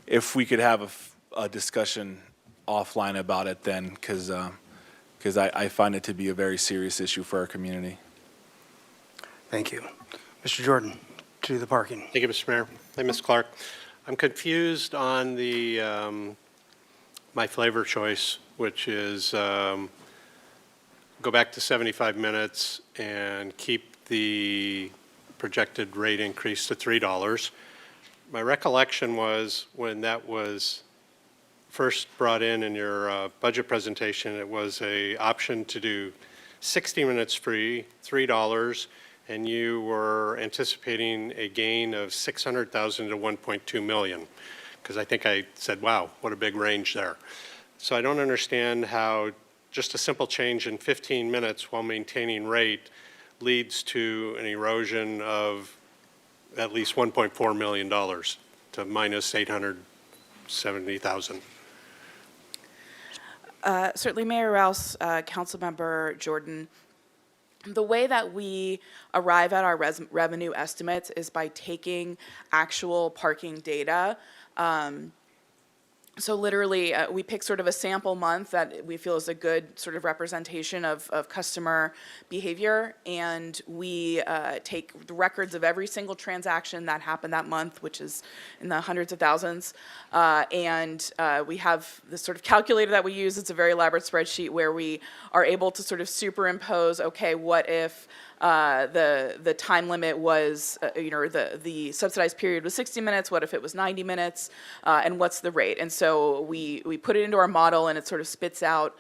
if we could have a discussion offline about it then, because I find it to be a very serious issue for our community. Thank you. Mr. Jordan, to the parking. Thank you, Mr. Mayor. Hey, Ms. Clark. I'm confused on the my flavor choice, which is go back to 75 minutes and keep the projected rate increase to $3. My recollection was when that was first brought in your budget presentation, it was a option to do 60 minutes free, $3, and you were anticipating a gain of 600,000 to 1.2 million, because I think I said, wow, what a big range there. So I don't understand how just a simple change in 15 minutes while maintaining rate leads to an erosion of at least $1.4 million to minus $70,000. Certainly, Mayor Rouse, Councilmember Jordan. The way that we arrive at our revenue estimates is by taking actual parking data. So literally, we pick sort of a sample month that we feel is a good sort of representation of customer behavior, and we take the records of every single transaction that happened that month, which is in the hundreds of thousands, and we have this sort of calculator that we use. It's a very elaborate spreadsheet where we are able to sort of superimpose, okay, what if the time limit was, the subsidized period was 60 minutes, what if it was 90 minutes, and what's the rate? And so we put it into our model, and it sort of spits out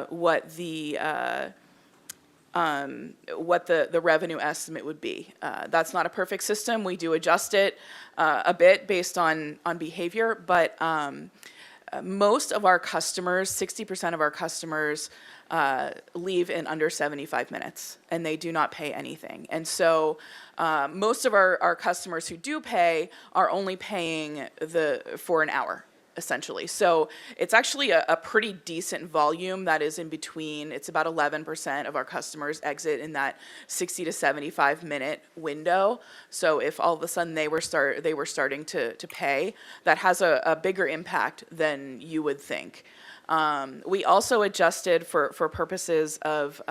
what the revenue estimate would be. That's not a perfect system. We do adjust it a bit based on behavior, but most of our customers, 60% of our customers, leave in under 75 minutes, and they do not pay anything. And so most of our customers who do pay are only paying for an hour, essentially. So it's actually a pretty decent volume that is in between. It's about 11% of our customers exit in that 60 to 75 minute window. So if all of a sudden they were starting to pay, that has a bigger impact than you would think. We also adjusted for purposes of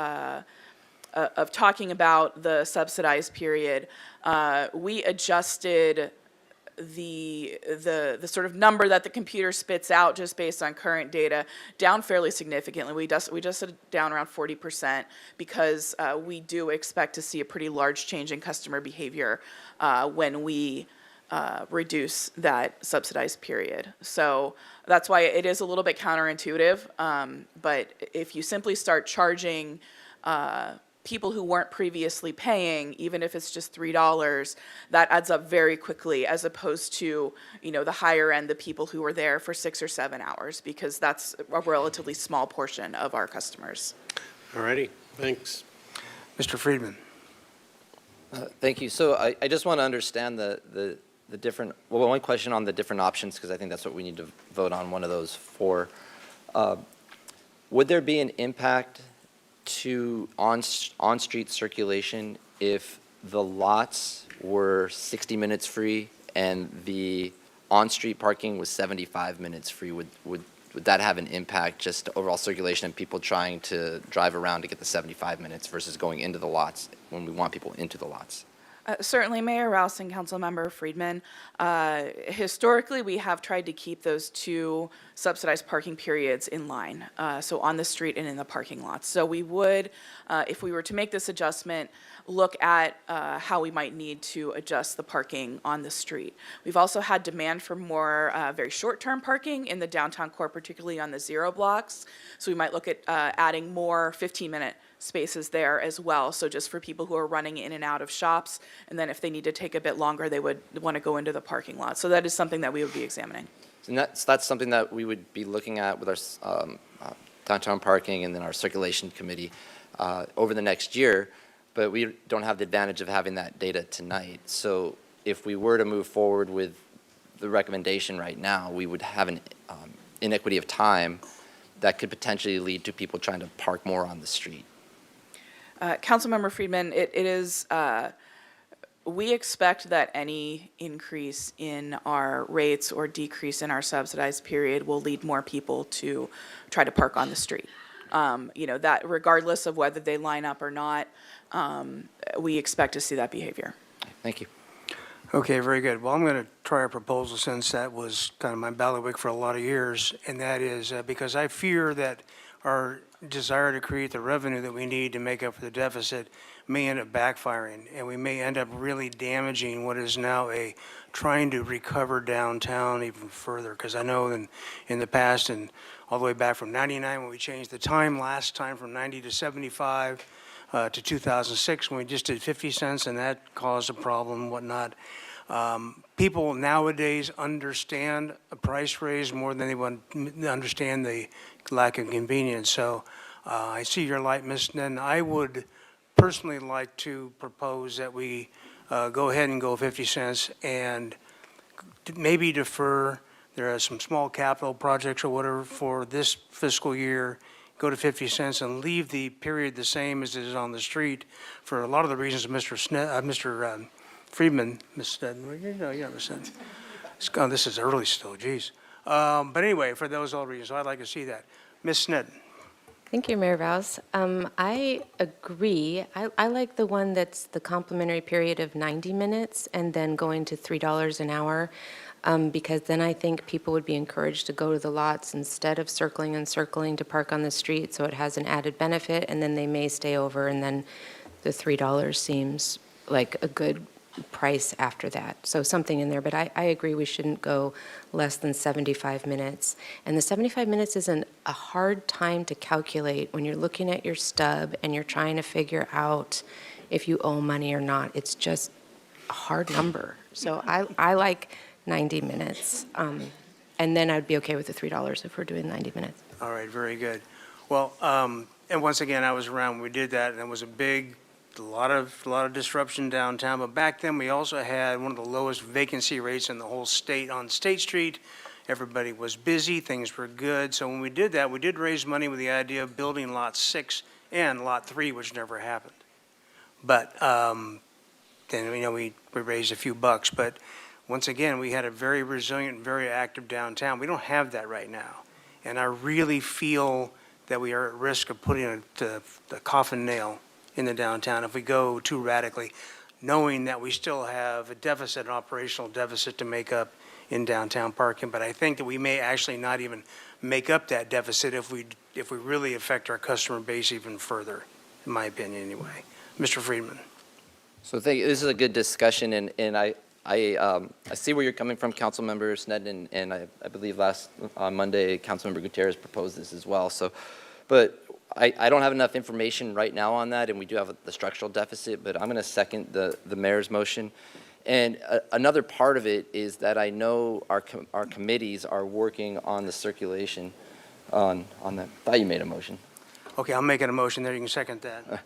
talking about the subsidized period. We adjusted the sort of number that the computer spits out just based on current data down fairly significantly. We adjusted down around 40% because we do expect to see a pretty large change in customer behavior when we reduce that subsidized period. So that's why it is a little bit counterintuitive. But if you simply start charging people who weren't previously paying, even if it's just $3, that adds up very quickly, as opposed to, the higher end, the people who were there for 6 or 7 hours, because that's a relatively small portion of our customers. All righty, thanks. Mr. Friedman. Thank you. So I just want to understand the different, well, one question on the different options, because I think that's what we need to vote on, one of those four. Would there be an impact to on-street circulation if the lots were 60 minutes free and the on-street parking was 75 minutes free? Would that have an impact just to overall circulation and people trying to drive around to get the 75 minutes versus going into the lots when we want people into the lots? Certainly, Mayor Rouse and Councilmember Friedman. Historically, we have tried to keep those two subsidized parking periods in line, so on the street and in the parking lots. So we would, if we were to make this adjustment, look at how we might need to adjust the parking on the street. We've also had demand for more very short-term parking in the downtown core, particularly on the zero blocks. So we might look at adding more 15-minute spaces there as well. So just for people who are running in and out of shops, and then if they need to take a bit longer, they would want to go into the parking lot. So that is something that we would be examining. And that's something that we would be looking at with our downtown parking and then our circulation committee over the next year, but we don't have the advantage of having that data tonight. So if we were to move forward with the recommendation right now, we would have an inequity of time that could potentially lead to people trying to park more on the street. Councilmember Friedman, it is, we expect that any increase in our rates or decrease in our subsidized period will lead more people to try to park on the street. That regardless of whether they line up or not, we expect to see that behavior. Thank you. Okay, very good. Well, I'm going to try a proposal, since that was kind of my bailiwick for a lot of years, and that is because I fear that our desire to create the revenue that we need to make up for the deficit may end up backfiring, and we may end up really damaging what is now trying to recover downtown even further. Because I know in the past, and all the way back from 99 when we changed the time last time from 90 to 75, to 2006 when we just did 50 cents, and that caused a problem and whatnot. People nowadays understand a price raise more than they understand the lack of convenience. So I see your light, Ms. Nen. I would personally like to propose that we go ahead and go 50 cents and maybe defer there are some small capital projects or whatever for this fiscal year, go to 50 cents and leave the period the same as it is on the street for a lot of the reasons Mr. Friedman, Ms. Sneddon, you understand. This is early still, geez. But anyway, for those all reasons, so I'd like to see that. Ms. Sneddon. Thank you, Mayor Rouse. I agree. I like the one that's the complimentary period of 90 minutes and then going to $3 an hour, because then I think people would be encouraged to go to the lots instead of circling and circling to park on the street, so it has an added benefit, and then they may stay over, and then the $3 seems like a good price after that. So something in there, but I agree we shouldn't go less than 75 minutes. And the 75 minutes isn't a hard time to calculate when you're looking at your stub and you're trying to figure out if you owe money or not. It's just a hard number. So I like 90 minutes. And then I'd be okay with the $3 if we're doing 90 minutes. All right, very good. Well, and once again, I was around when we did that, and it was a lot of disruption downtown. But back then, we also had one of the lowest vacancy rates in the whole state on State Street. Everybody was busy, things were good. So when we did that, we did raise money with the idea of building Lot 6 and Lot 3, which never happened. But then, we raised a few bucks. But once again, we had a very resilient, very active downtown. We don't have that right now. And I really feel that we are at risk of putting the coffin nail in the downtown if we go too radically, knowing that we still have a deficit, an operational deficit to make up in downtown parking. But I think that we may actually not even make up that deficit if we really affect our customer base even further, in my opinion anyway. Mr. Friedman. So this is a good discussion, and I see where you're coming from, Councilmember Sneddon, and I believe on Monday, Councilmember Gutierrez proposed this as well. So, but I don't have enough information right now on that, and we do have the structural deficit, but I'm going to second the mayor's motion. And another part of it is that I know our committees are working on the circulation on that. I thought you made a motion. Okay, I'm making a motion there. You can second that.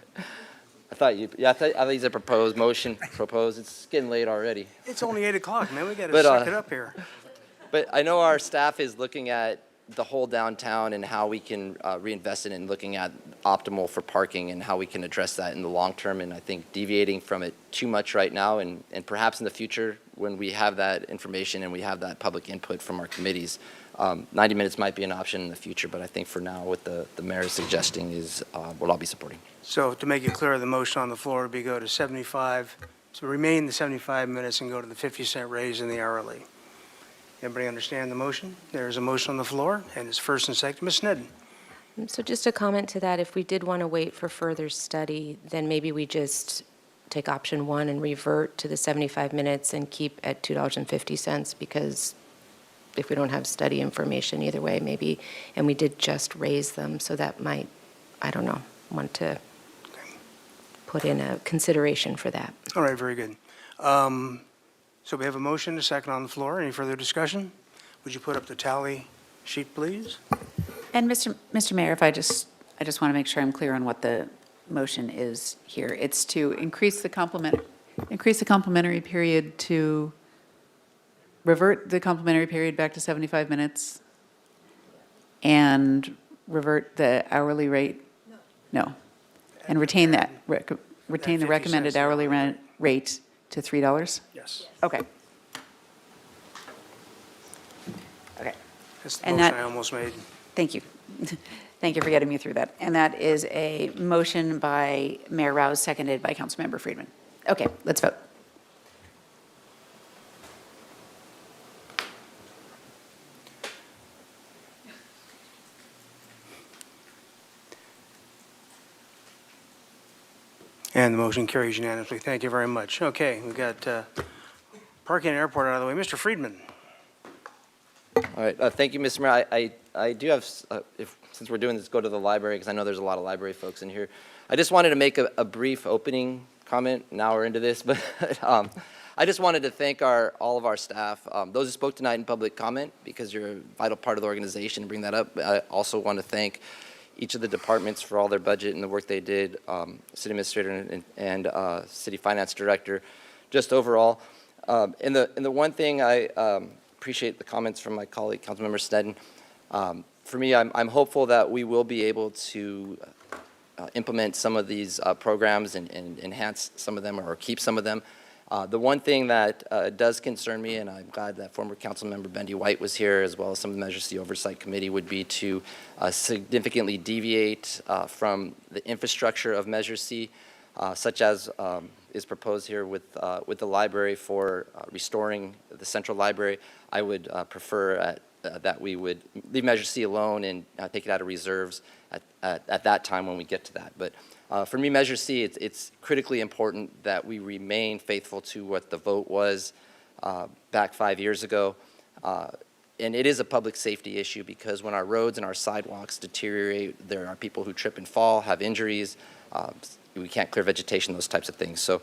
I thought you said a proposed motion. It's getting late already. It's only 8 o'clock, man. We got to suck it up here. But I know our staff is looking at the whole downtown and how we can reinvest it in looking at optimal for parking and how we can address that in the long term. And I think deviating from it too much right now and perhaps in the future when we have that information and we have that public input from our committees, 90 minutes might be an option in the future. But I think for now what the mayor is suggesting is what I'll be supporting. So to make it clear, the motion on the floor would be go to 75, to remain the 75 minutes and go to the 50-cent raise in the hourly. Everybody understand the motion? There is a motion on the floor, and it's first and second. Ms. Sneddon. So just a comment to that, if we did want to wait for further study, then maybe we just take option 1 and revert to the 75 minutes and keep at $2.50, because if we don't have study information either way, maybe, and we did just raise them, so that might, I don't know, want to put in a consideration for that. All right, very good. So we have a motion, a second on the floor. Any further discussion? Would you put up the tally sheet, please? And Mr. Mayor, if I just want to make sure I'm clear on what the motion is here. It's to increase the complementary period to revert the complementary period back to 75 minutes and revert the hourly rate? No. And retain the recommended hourly rate to $3? Yes. Okay. Okay. That's the And motion that- I almost made. Thank you. Thank you for getting me through that. And that is a motion by Mayor Rouse, seconded by Councilmember Friedman. Okay, let's vote. And the motion carries unanimously. Thank you very much. Okay, we've got parking and airport out of the way. Mr. Friedman. All right, thank you, Mr. Mayor. I do have, since we're doing this, go to the library, because I know there's a lot of library folks in here. I just wanted to make a brief opening comment. Now we're into this, but I just wanted to thank all of our staff, those who spoke tonight in public comment, because you're a vital part of the organization, bring that up. I also want to thank each of the departments for all their budget and the work they did, city administrator and city finance director, just overall. And the one thing appreciate the comments from my colleague, Councilmember Sneddon. For me, I'm hopeful that we will be able to implement some of these programs and enhance some of them or keep some of them. The one thing that does concern me, and I'm glad that former Councilmember Bendy White was here, as well as some of the Measure C Oversight Committee, would be to significantly deviate from the infrastructure of Measure C, such as is proposed here with the library for restoring the central library. I would prefer that we would leave Measure C alone and take it out of reserves at that time when we get to that. But for me, Measure C, it's critically important that we remain faithful to what the vote was back 5 years ago. And it is a public safety issue because when our roads and our sidewalks deteriorate, there are people who trip and fall, have injuries. We can't clear vegetation, those types of things. So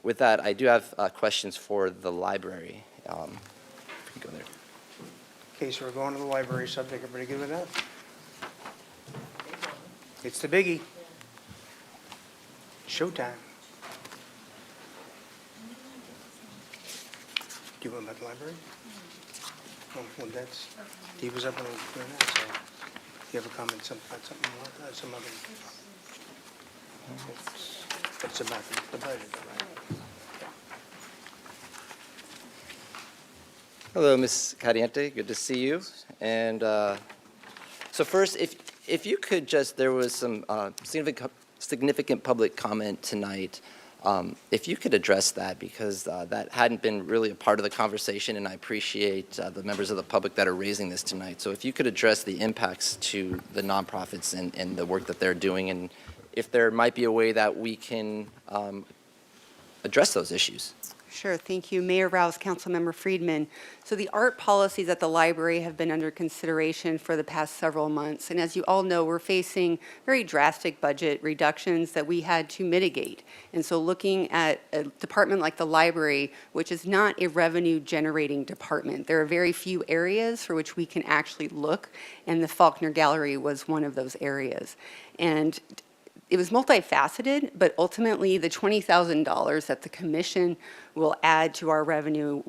with that, I do have questions for the library. If we can go there. Okay, so we're going to the library subject. Everybody good with that? It's the biggie. Showtime. Do you want about the library? Oh, well, that's, he was up and doing that, so you have a comment about something more, some other? It's about the budget, right? Hello, Ms. Cariente, good to see you. And so first, if you could just, there was some significant public comment tonight. If you could address that, because that hadn't been really a part of the conversation, and I appreciate the members of the public that are raising this tonight. So if you could address the impacts to the nonprofits and the work that they're doing, and if there might be a way that we can address those issues. Sure, thank you. Mayor Rouse, Councilmember Friedman. So the art policies at the library have been under consideration for the past several months. And as you all know, we're facing very drastic budget reductions that we had to mitigate. And so looking at a department like the library, which is not a revenue generating department, there are very few areas for which we can actually look. And the Faulkner Gallery was one of those areas. And it was multifaceted, but ultimately the $20,000 that the commission will add to our revenue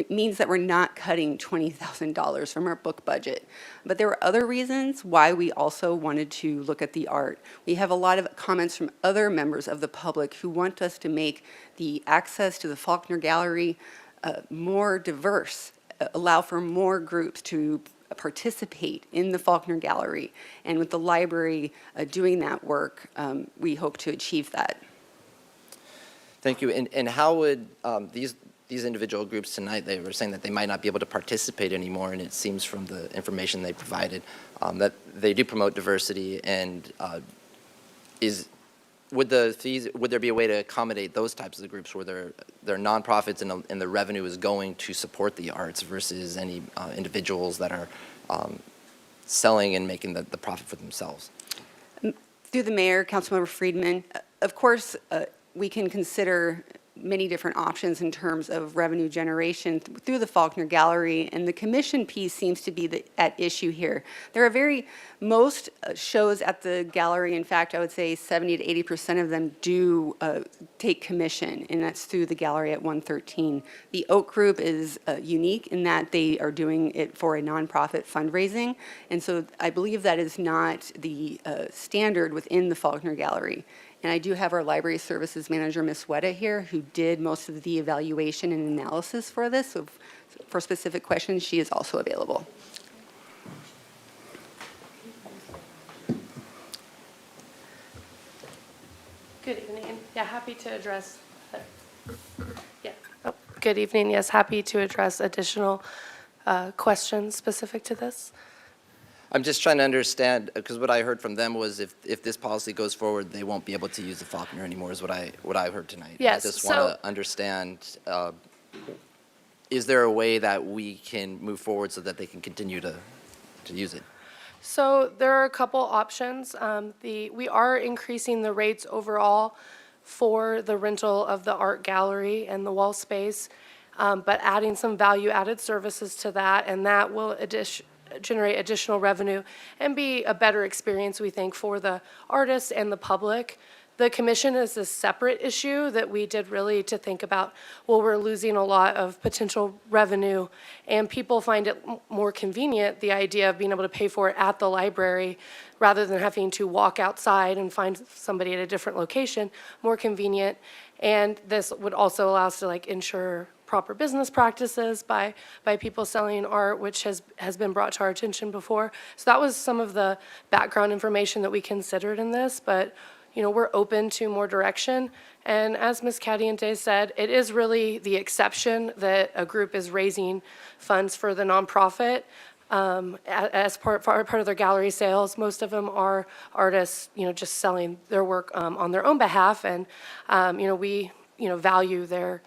means that we're not cutting $20,000 from our book budget. But there were other reasons why we also wanted to look at the art. We have a lot of comments from other members of the public who want us to make the access to the Faulkner Gallery more diverse, allow for more groups to participate in the Faulkner Gallery. And with the library doing that work, we hope to achieve that. Thank you. And how would these individual groups tonight, they were saying that they might not be able to participate anymore, and it seems from the information they provided that they do promote diversity, and would there be a way to accommodate those types of groups where they're nonprofits and the revenue is going to support the arts versus any individuals that are selling and making the profit for themselves? Through the mayor, Councilmember Friedman, of course, we can consider many different options in terms of revenue generation through the Faulkner Gallery, and the commission piece seems to be at issue here. There are most shows at the gallery, in fact, I would say 70 to 80% of them do take commission, and that's through the gallery at 113. The Oak Group is unique in that they are doing it for a nonprofit fundraising, and so I believe that is not the standard within the Faulkner Gallery. And I do have our library services manager, Ms. Weta, here, who did most of the evaluation and analysis for this. So for specific questions, she is also available. Good evening. Yeah, happy to address. Yeah. Oh, good evening. Yes, happy to address additional questions specific to this. I'm just trying to understand, because what I heard from them was if this policy goes forward, they won't be able to use the Faulkner anymore, is what I heard tonight. Yes. I just want to understand, is there a way that we can move forward so that they can continue to use it? So there are a couple options. We are increasing the rates overall for the rental of the art gallery and the wall space, but adding some value-added services to that, and that will generate additional revenue and be a better experience, we think, for the artists and the public. The commission is a separate issue that we did really to think about, well, we're losing a lot of potential revenue, and people find it more convenient, the idea of being able to pay for it at the library rather than having to walk outside and find somebody at a different location, more convenient. And this would also allow us to like ensure proper business practices by people selling art, which has been brought to our attention before. So that was some of the background information that we considered in this, but you know, we're open to more direction. And as Ms. Cadiente said, it is really the exception that a group is raising funds for the nonprofit as part of their gallery sales. Most of them are artists, you know, just selling their work on their own behalf, and you know, we value their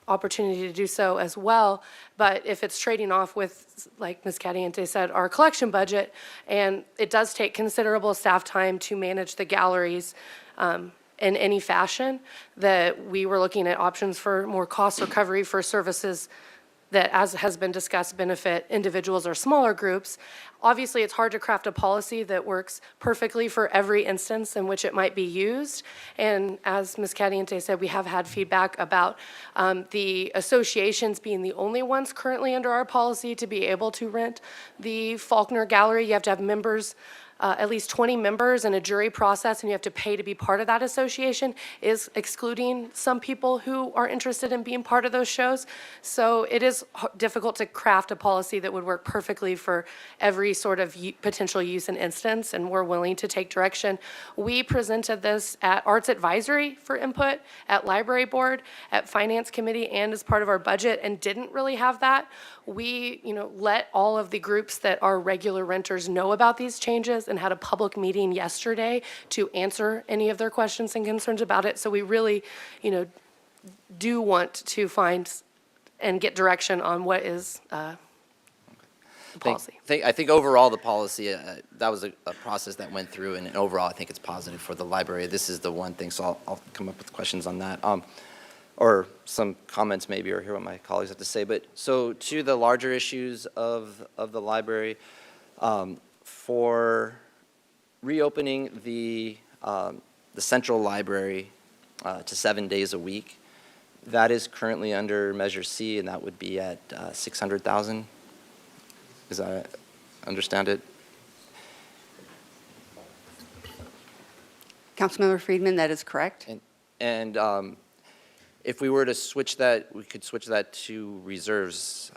opportunity to do so as well. But if it's trading off with, like Ms. Cadiente said, our collection budget, and it does take considerable staff time to manage the galleries in any fashion, that we were looking at options for more cost recovery for services that, as has been discussed, benefit individuals or smaller groups. Obviously, it's hard to craft a policy that works perfectly for every instance in which it might be used. And as Ms. Cadiente said, we have had feedback about the associations being the only ones currently under our policy to be able to rent the Faulkner Gallery. You have to have members, at least 20 members, and a jury process, and you have to pay to be part of that association, is excluding some people who are interested in being part of those shows. So it is difficult to craft a policy that would work perfectly for every sort of potential use and instance, and we're willing to take direction. We presented this at Arts Advisory for input, at Library Board, at Finance Committee, and as part of our budget, and didn't really have that. We, let all of the groups that are regular renters know about these changes and had a public meeting yesterday to answer any of their questions and concerns about it. So we really, do want to find and get direction on what is the policy. I think overall the policy, that was a process that went through, and overall I think it's positive for the library. This is the one thing, so I'll come up with questions on that. Or some comments maybe, or hear what my colleagues have to say. But so to the larger issues of the library, for reopening the central library to 7 days a week, that is currently under Measure C, and that would be at 600,000. As I understand it. Councilmember Friedman, that is correct. And if we were to switch that, we could switch that to reserves.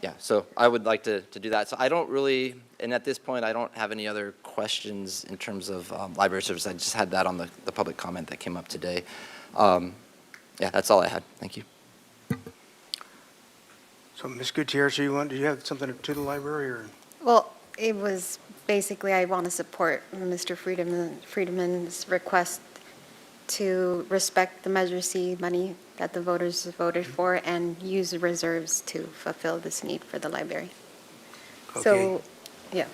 Yeah, so I would like to do that. So I don't really, and at this point, I don't have any other questions in terms of library service. I just had that on the public comment that came up today. Yeah, that's all I had. Thank you. So Ms. Gutierrez, do you have something to the library, or? Well, it was basically, I want to support Mr. Friedman's request to respect the Measure C money that the voters voted for and use the reserves to fulfill this need for the library. Okay. So, yeah.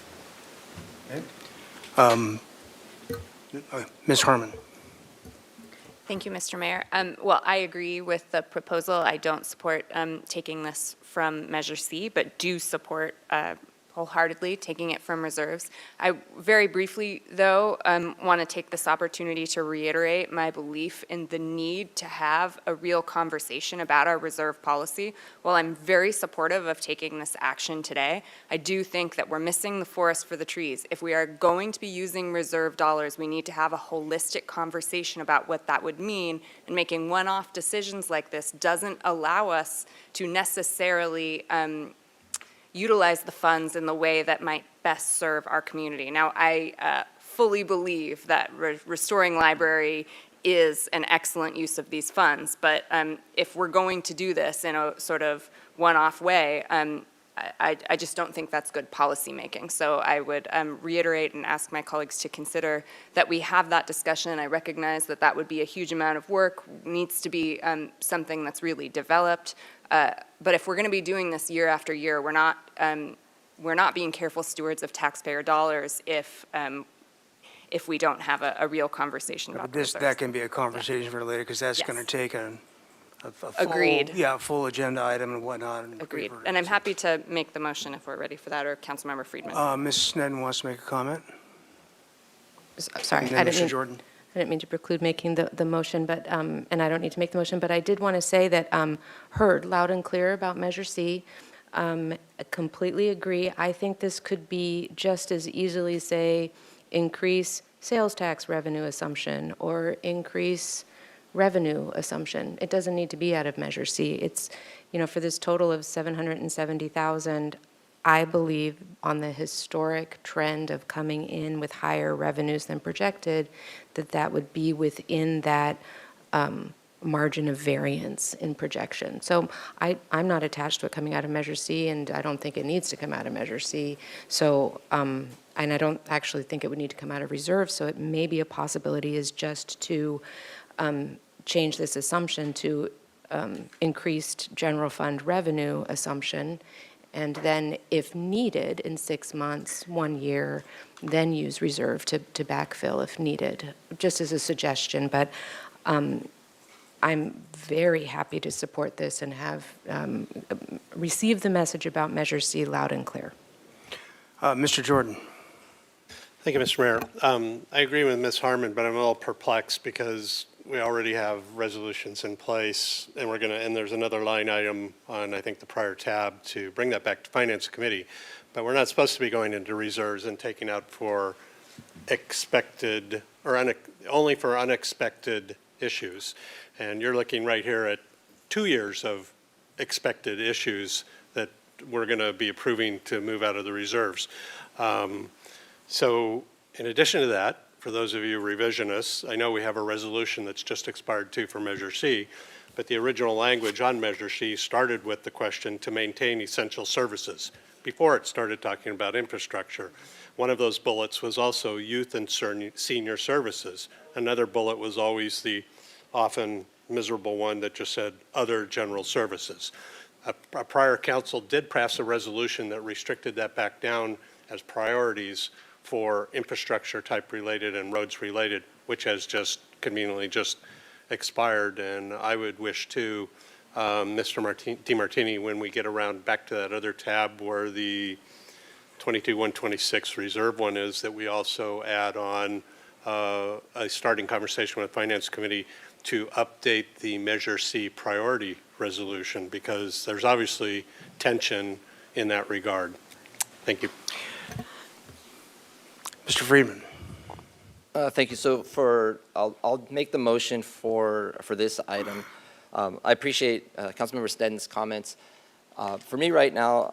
Ms. Harmon. Thank you, Mr. Mayor. Well, I agree with the proposal. I don't support taking this from Measure C, but do support wholeheartedly taking it from reserves. I very briefly, though, want to take this opportunity to reiterate my belief in the need to have a real conversation about our reserve policy. While I'm very supportive of taking this action today, I do think that we're missing the forest for the trees. If we are going to be using reserve dollars, we need to have a holistic conversation about what that would mean, and making one-off decisions like this doesn't allow us to necessarily utilize the funds in the way that might best serve our community. Now, I fully believe that restoring library is an excellent use of these funds, but if we're going to do this in a sort of one-off way, I just don't think that's good policy making. So I would reiterate and ask my colleagues to consider that we have that discussion. I recognize that that would be a huge amount of work, needs to be something that's really developed. But if we're going to be doing this year after year, we're not being careful stewards of taxpayer dollars if we don't have a real conversation about this. That can be a conversation for later, because that's going to take a full, Agreed. Full agenda item and whatnot. Agreed. And I'm happy to make the motion if we're ready for that, or Councilmember Friedman. Ms. Sneddon wants to make a comment. sorry, And then Mr. Jordan. I didn't mean to preclude making the motion, but, and I don't need to make the motion, but I did want to say that heard loud and clear about Measure C. I completely agree. I think this could be just as easily, say, increase sales tax revenue assumption or increase revenue assumption. It doesn't need to be out of Measure C. It's, for this total of 770,000, I believe on the historic trend of coming in with higher revenues than projected, that would be within that margin of variance in projection. So I'm not attached to it coming out of Measure C, and I don't think it needs to come out of Measure C. So, and I don't actually think it would need to come out of reserve, so it may be a possibility is just to change this assumption to increased general fund revenue assumption, and then if needed in 6 months, 1 year, then use reserve to backfill if needed, just as a suggestion. But I'm very happy to support this and have received the message about Measure C loud and clear. Mr. Jordan. Thank you, Mr. Mayor. I agree with Ms. Harmon, but I'm a little perplexed because we already have resolutions in place, and and there's another line item on, I think, the prior tab to bring that back to Finance Committee. But we're not supposed to be going into reserves and taking out for expected, or only for unexpected issues. And you're looking right here at 2 years of expected issues that we're going to be approving to move out of the reserves. So in addition to that, for those of you revisionists, I know we have a resolution that's just expired too for Measure C, but the original language on Measure C started with the question to maintain essential services before it started talking about infrastructure. One of those bullets was also youth and senior services. Another bullet was always the often miserable one that just said other general services. A prior council did pass a resolution that restricted that back down as priorities for infrastructure type related and roads related, which has just conveniently just expired. And I would wish to, Mr. DiMartini, when we get around back to that other tab where the 22-126 reserve one is, that we also add on a starting conversation with Finance Committee to update the Measure C priority resolution, because there's obviously tension in that regard. Thank you. Mr. Friedman. Thank you. So I'll make the motion for this item. I appreciate Councilmember Sneddon's comments. For me right now,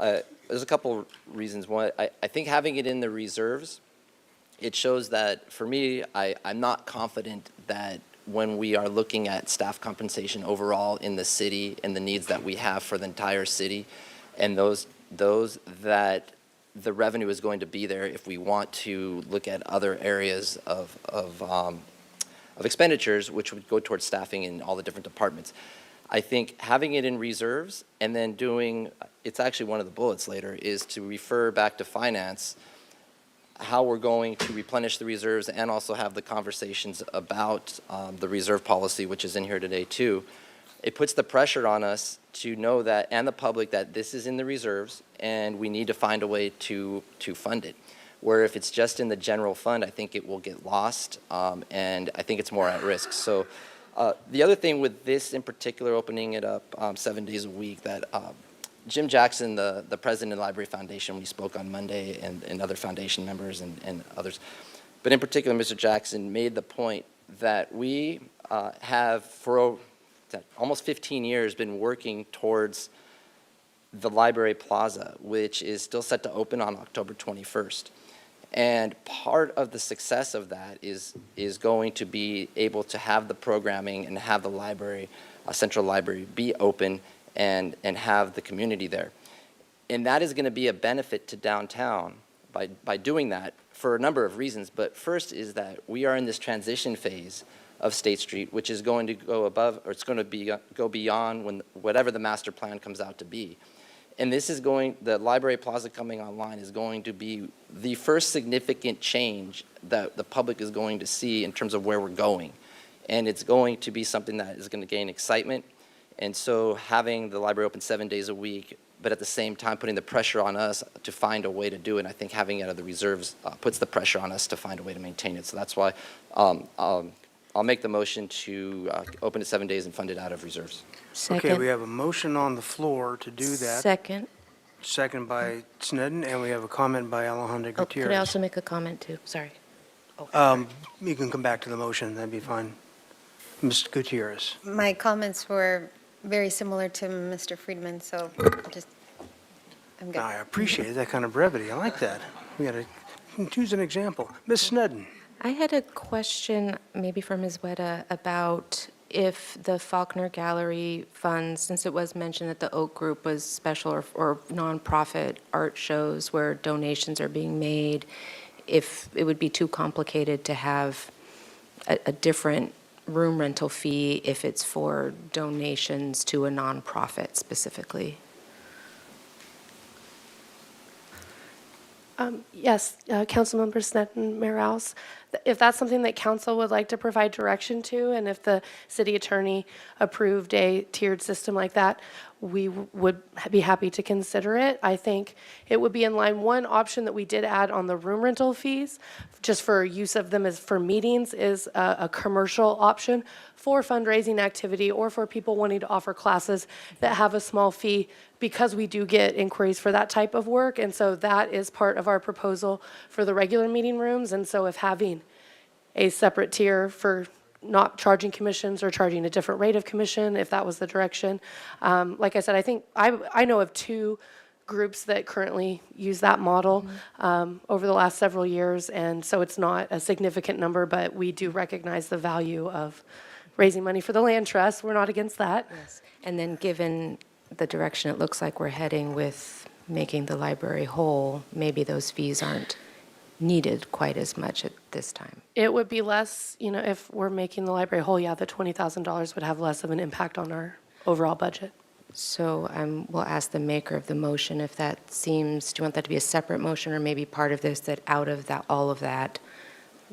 there's a couple reasons. One, I think having it in the reserves, it shows that for me, I'm not confident that when we are looking at staff compensation overall in the city and the needs that we have for the entire city, and those that the revenue is going to be there if we want to look at other areas of expenditures, which would go towards staffing in all the different departments. I think having it in reserves and then doing, it's actually one of the bullets later, is to refer back to finance how we're going to replenish the reserves and also have the conversations about the reserve policy, which is in here today too. It puts the pressure on us to know that, and the public, that this is in the reserves and we need to find a way to fund it. Where if it's just in the general fund, I think it will get lost, and I think it's more at risk. So the other thing with this in particular, opening it up 7 days a week, that Jim Jackson, the president of the Library Foundation, we spoke on Monday, and other foundation members and others, but in particular, Mr. Jackson made the point that we have for almost 15 years been working towards the Library Plaza, which is still set to open on October 21st. And part of the success of that is going to be able to have the programming and have the library, central library, be open and have the community there. And that is going to be a benefit to downtown by doing that for a number of reasons. But first is that we are in this transition phase of State Street, which is going to go above, or it's going to go beyond whatever the master plan comes out to be. And this is the Library Plaza coming online is going to be the first significant change that the public is going to see in terms of where we're going. And it's going to be something that is going to gain excitement. And so having the library open 7 days a week, but at the same time, putting the pressure on us to find a way to do it. And I think having it out of the reserves puts the pressure on us to find a way to maintain it. So that's why I'll make the motion to open it 7 days and fund it out of reserves. Okay, Second. we have a motion on the floor to do that. Second. Second by Sneddon, and we have a comment by Alejandra Oh, could I Gutierrez. also make a comment too? Sorry. You can come back to the motion, that'd be fine. Ms. Gutierrez. My comments were very similar to Mr. Friedman, so I'm good. I appreciate that kind of brevity, I like that. We gotta choose an example. Ms. Sneddon. I had a question, maybe for Ms. Weta, about if the Faulkner Gallery funds, since it was mentioned that the Oak Group was special or nonprofit art shows where donations are being made, if it would be too complicated to have a different room rental fee if it's for donations to a nonprofit specifically. Yes, Councilmember Sneddon, Mayor Rouse. If that's something that council would like to provide direction to, and if the city attorney approved a tiered system like that, we would be happy to consider it. I think it would be in line. One option that we did add on the room rental fees, just for use of them as for meetings, is a commercial option for fundraising activity or for people wanting to offer classes that have a small fee, because we do get inquiries for that type of work. And so that is part of our proposal for the regular meeting rooms. And so if having a separate tier for not charging commissions or charging a different rate of commission, if that was the direction. Like I said, I think I know of 2 groups that currently use that model over the last several years. And so it's not a significant number, but we do recognize the value of raising money for the land trust. We're not against that. Yes. And then given the direction it looks like we're heading with making the library whole, maybe those fees aren't needed quite as much at this time. It would be less, if we're making the library whole, yeah, the $20,000 would have less of an impact on our overall budget. So we'll ask the maker of the motion if that seems, do you want that to be a separate motion or maybe part of this, that out of that, all of that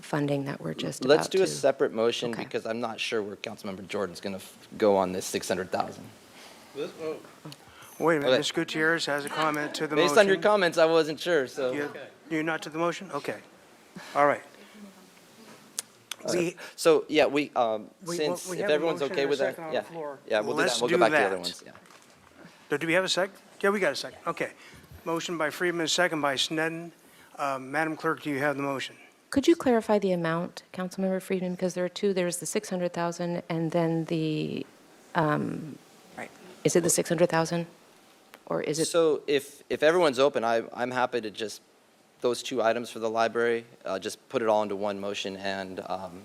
funding that we're just Let's about do to? a separate motion Okay. because I'm not sure where Councilmember Jordan's going to go on this 600,000. Wait a minute, Okay. Ms. Gutierrez has a comment to the motion. Based on your comments, I wasn't sure, so. You're not to the motion? Okay. All right. So, yeah, we We since, have if a everyone's motion okay and a with that, second on the yeah. floor. Yeah, we'll do Let's that. We'll do go back to the that. other ones, yeah. Do we have a second? Yeah, we got a second. Okay. Motion by Friedman, second by Sneddon. Madam Clerk, do you have the motion? Could you clarify the amount, Councilmember Friedman, because there are 2, there's the 600,000 and then the, is it the 600,000? Or is it? So if everyone's open, I'm happy to just, those 2 items for the library, just put it all into one motion and,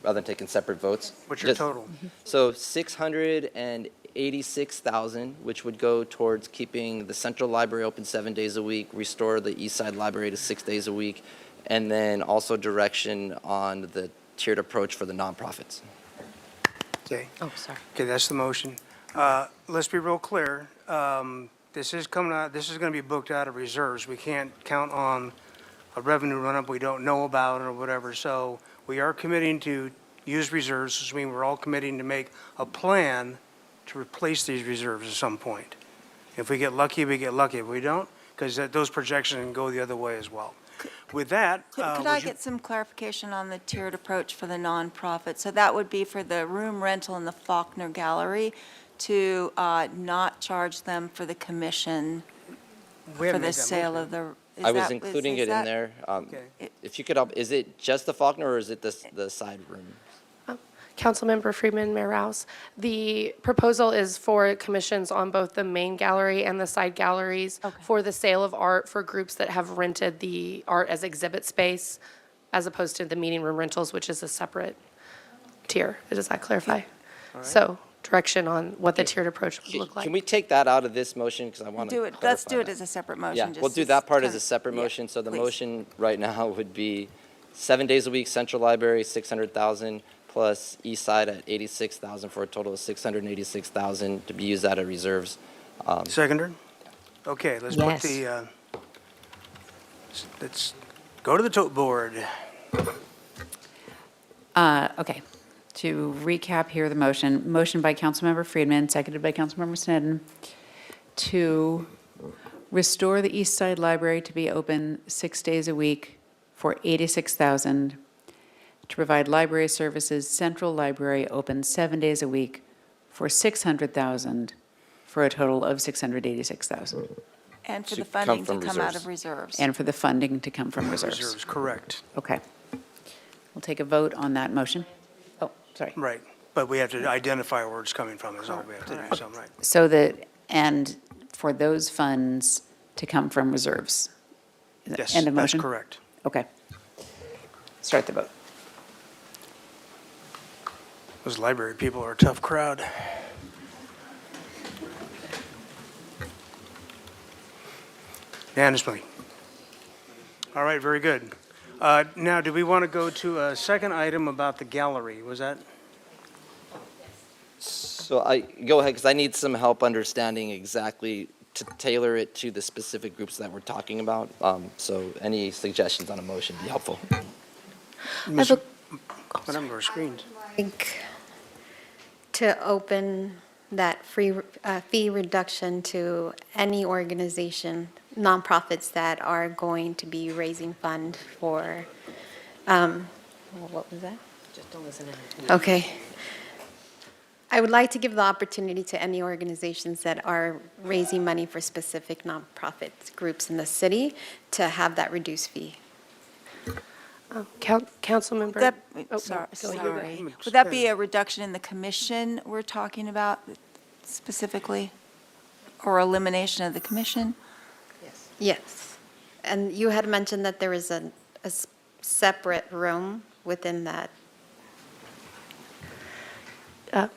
rather than taking separate votes. What's your total? So 686,000, which would go towards keeping the Central Library open 7 days a week, restore the East Side Library to 6 days a week, and then also direction on the tiered approach for the nonprofits. Okay. Oh, sorry. Okay, that's the motion. Let's be real clear. This is coming out, this is going to be booked out of reserves. We can't count on a revenue run-up we don't know about or whatever. So we are committing to use reserves, which means we're all committing to make a plan to replace these reserves at some point. If we get lucky, we get lucky. If we don't, because those projections can go the other way as well. With that, Could I get some clarification on the tiered approach for the nonprofit? So that would be for the room rental in the Faulkner Gallery to not charge them for the commission We haven't for the made that sale motion. of the. I was including it in there. If you could help, is it just the Faulkner or is it the side room? Councilmember Friedman, Mayor Rouse. The proposal is for commissions on both the main gallery and the side galleries for the sale of art for groups that have rented the art as exhibit space, as opposed to the meeting room rentals, which is a separate tier. Does that clarify? So direction on what the tiered approach would look like. Can we take that out of this motion, because I want to Do it, let's do it as a separate motion. Yeah, just we'll do as that part as kind a of- separate yeah, motion. So the please. motion right now would be 7 days a week, Central Library, 600,000, plus East Side at 86,000 for a total of 686,000 to be used out of reserves. Seconder? Okay, let's put Yes. the, let's go to the tote board. Okay. To recap here, the motion by Councilmember Friedman, seconded by Councilmember Sneddon, to Restore the East Side Library to be open 6 days a week for $86,000. To provide library services, Central Library open 7 days a week for $600,000, for a total of $686,000. And for To the come funding to from come out reserves. of reserves. And for the funding to come from reserves. Reserves, correct. Okay. We'll take a vote on that motion. Oh, sorry. Right, but we have to identify where it's coming from, is all we have to do, so, right. So that, and for those funds to come from reserves. Is that Yes, end of that's motion? correct. Okay. Start the vote. Those library people are a tough crowd. Unanimously. All right, very good. Now, do we want to go to a second item about the gallery? Was that? So go ahead, because I need some help understanding exactly to tailor it to the specific groups that we're talking about. So any suggestions on a motion would be helpful. Ms. What number of screens? Like to open that fee reduction to any organization, nonprofits that are going to be raising fund for, what was that? Just don't listen to him. Okay. I would like to give the opportunity to any organizations that are raising money for specific nonprofit groups in the city to have that reduced fee. Councilmember. Would that, Oh, sorry, go ahead. sorry. Would that be a reduction in the commission we're talking about specifically? Or elimination of the commission? Yes. And you had mentioned that there is a separate room within that.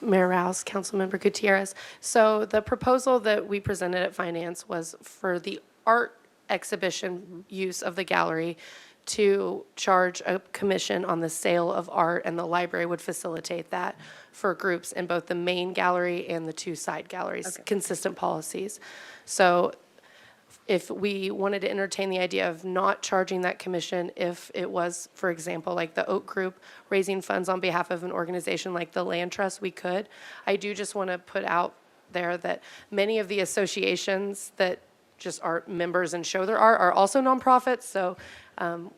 Mayor Rouse, Councilmember Gutierrez. So the proposal that we presented at Finance was for the art exhibition use of the gallery to charge a commission on the sale of art, and the library would facilitate that for groups in both the main gallery and the two side galleries, consistent policies. So if we wanted to entertain the idea of not charging that commission, if it was, for example, like the Oak Group raising funds on behalf of an organization like the Land Trust, we could. I do just want to put out there that many of the associations that just are members and show their art are also nonprofits, so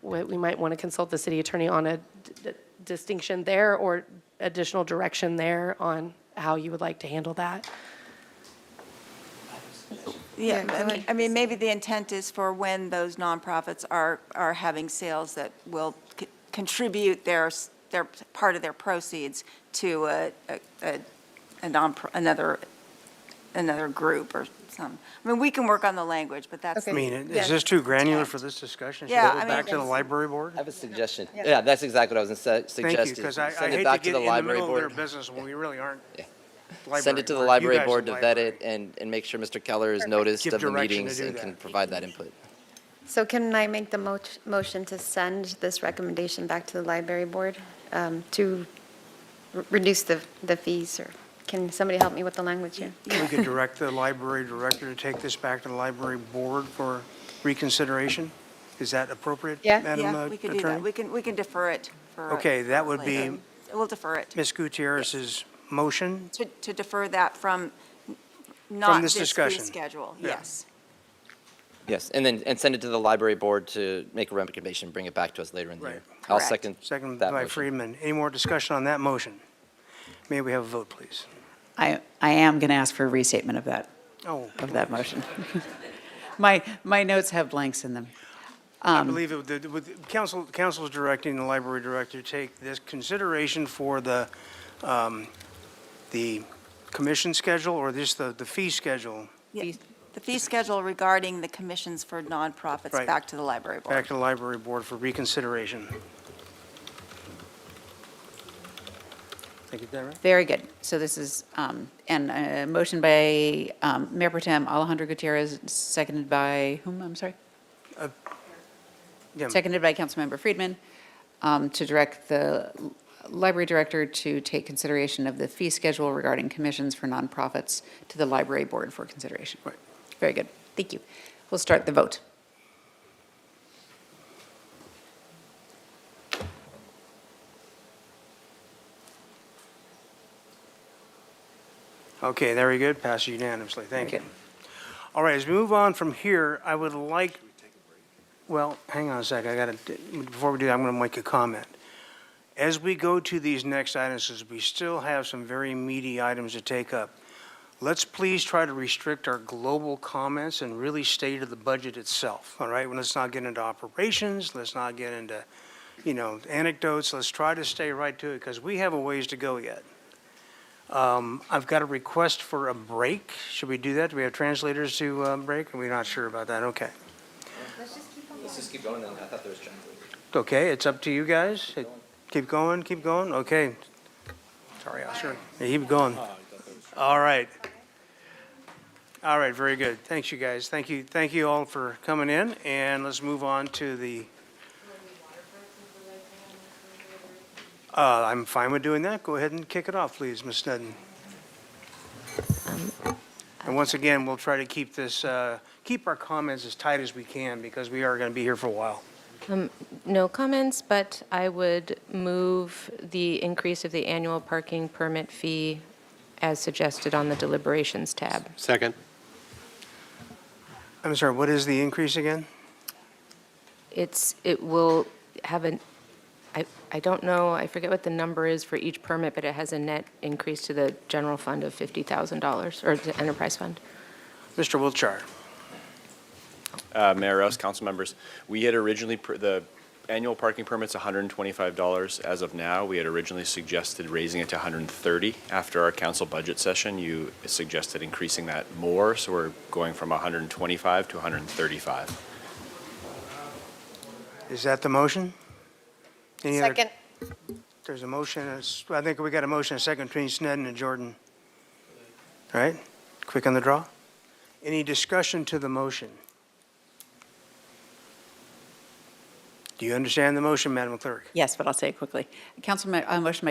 we might want to consult the city attorney on a distinction there or additional direction there on how you would like to handle that. Yeah, I mean, maybe the intent is for when those nonprofits are having sales that will contribute their part of their proceeds to another group or some. I mean, we can work on the language, but that's. I mean, is this too granular for this discussion? Should Yeah, we I go mean, back to the library board? I have a suggestion. Yeah, that's exactly what I was going to suggest. Thank you, because I Send it hate back to to get the in the library middle of their board. business when we really aren't. Send it to the board. You library guys board are to vet library. it and make sure Mr. Keller is noticed Give of the direction to meetings do and that. can provide that input. So can I make the motion to send this recommendation back to the library board to reduce the fees? Or can somebody help me with the language here? We could direct the library director to take this back to the library board for reconsideration? Is that appropriate, Madam Yeah, we could do that. Attorney? We can defer it for. Okay, that would be later. We'll defer it. Ms. Gutierrez's motion. To defer that from not this this fee discussion. schedule, Yeah. yes. Yes, and send it to the library board to make a recommendation, bring it back to us later in the year. I'll Correct. second Second that by motion. Friedman. Any more discussion on that motion? May we have a vote, please? I am going to ask for a restatement of that, Oh, of that motion. My notes have blanks in them. I believe council's directing the library director to take this consideration for the commission schedule or just the fee schedule Yeah, the fee schedule regarding the commissions for nonprofits Right. back to the library board. back to the library board for reconsideration. Did I get that right? Very good. So this is, and a motion by Mayor Pro Tem Alejandro Gutierrez, seconded by whom, I'm sorry? Yeah. Seconded by Councilmember Friedman, to direct the library director to take consideration of the fee schedule regarding commissions for nonprofits to the library board for consideration. Right. Very good. Thank you. We'll start the vote. Okay, very good. Passes unanimously. Thank you. Very All right, as we move on from here, I would like, well, hang on a sec, before we do that, I'm going to make a comment. As we go to these next items, as we still have some very meaty items to take up, let's please try to restrict our global comments and really stay to the budget itself, all right? Let's not get into operations, let's not get into, anecdotes, let's try to stay right to it, because we have a ways to go yet. I've got a request for a break. Should we do that? Do we have translators to break? We're not sure about that, okay. Let's just keep going then. I thought there was translators. Okay, it's up to you guys. Keep going, okay. Sorry, Oscar. Yeah, keep going. All right. All right, very good. Thanks, you guys. Thank you all for coming in, and let's move on to the, I'm fine with doing that. Go ahead and kick it off, please, Ms. Sneddon. And once again, we'll try to keep this, keep our comments as tight as we can, because we are going to be here for a while. No comments, but I would move the increase of the annual parking permit fee as suggested on the deliberations tab. Second. I'm sorry, what is the increase again? It will have I don't know, I forget what the number is for each permit, but it has a net increase to the general fund of $50,000, or the enterprise fund. Mr. Wiltshire. Mayor Rouse, council members, we had originally, the annual parking permit's $125 as of now. We had originally suggested raising it to $130. After our council budget session, you suggested increasing that more, so we're going from $125 to $135. Is that the motion? Any other- Second. There's a motion, I think we got a motion, a second between Sneddon and Jordan. All right, quick on the draw. Any discussion to the motion? Do you understand the motion, Madam Clerk? Yes, but I'll say it quickly. Motion by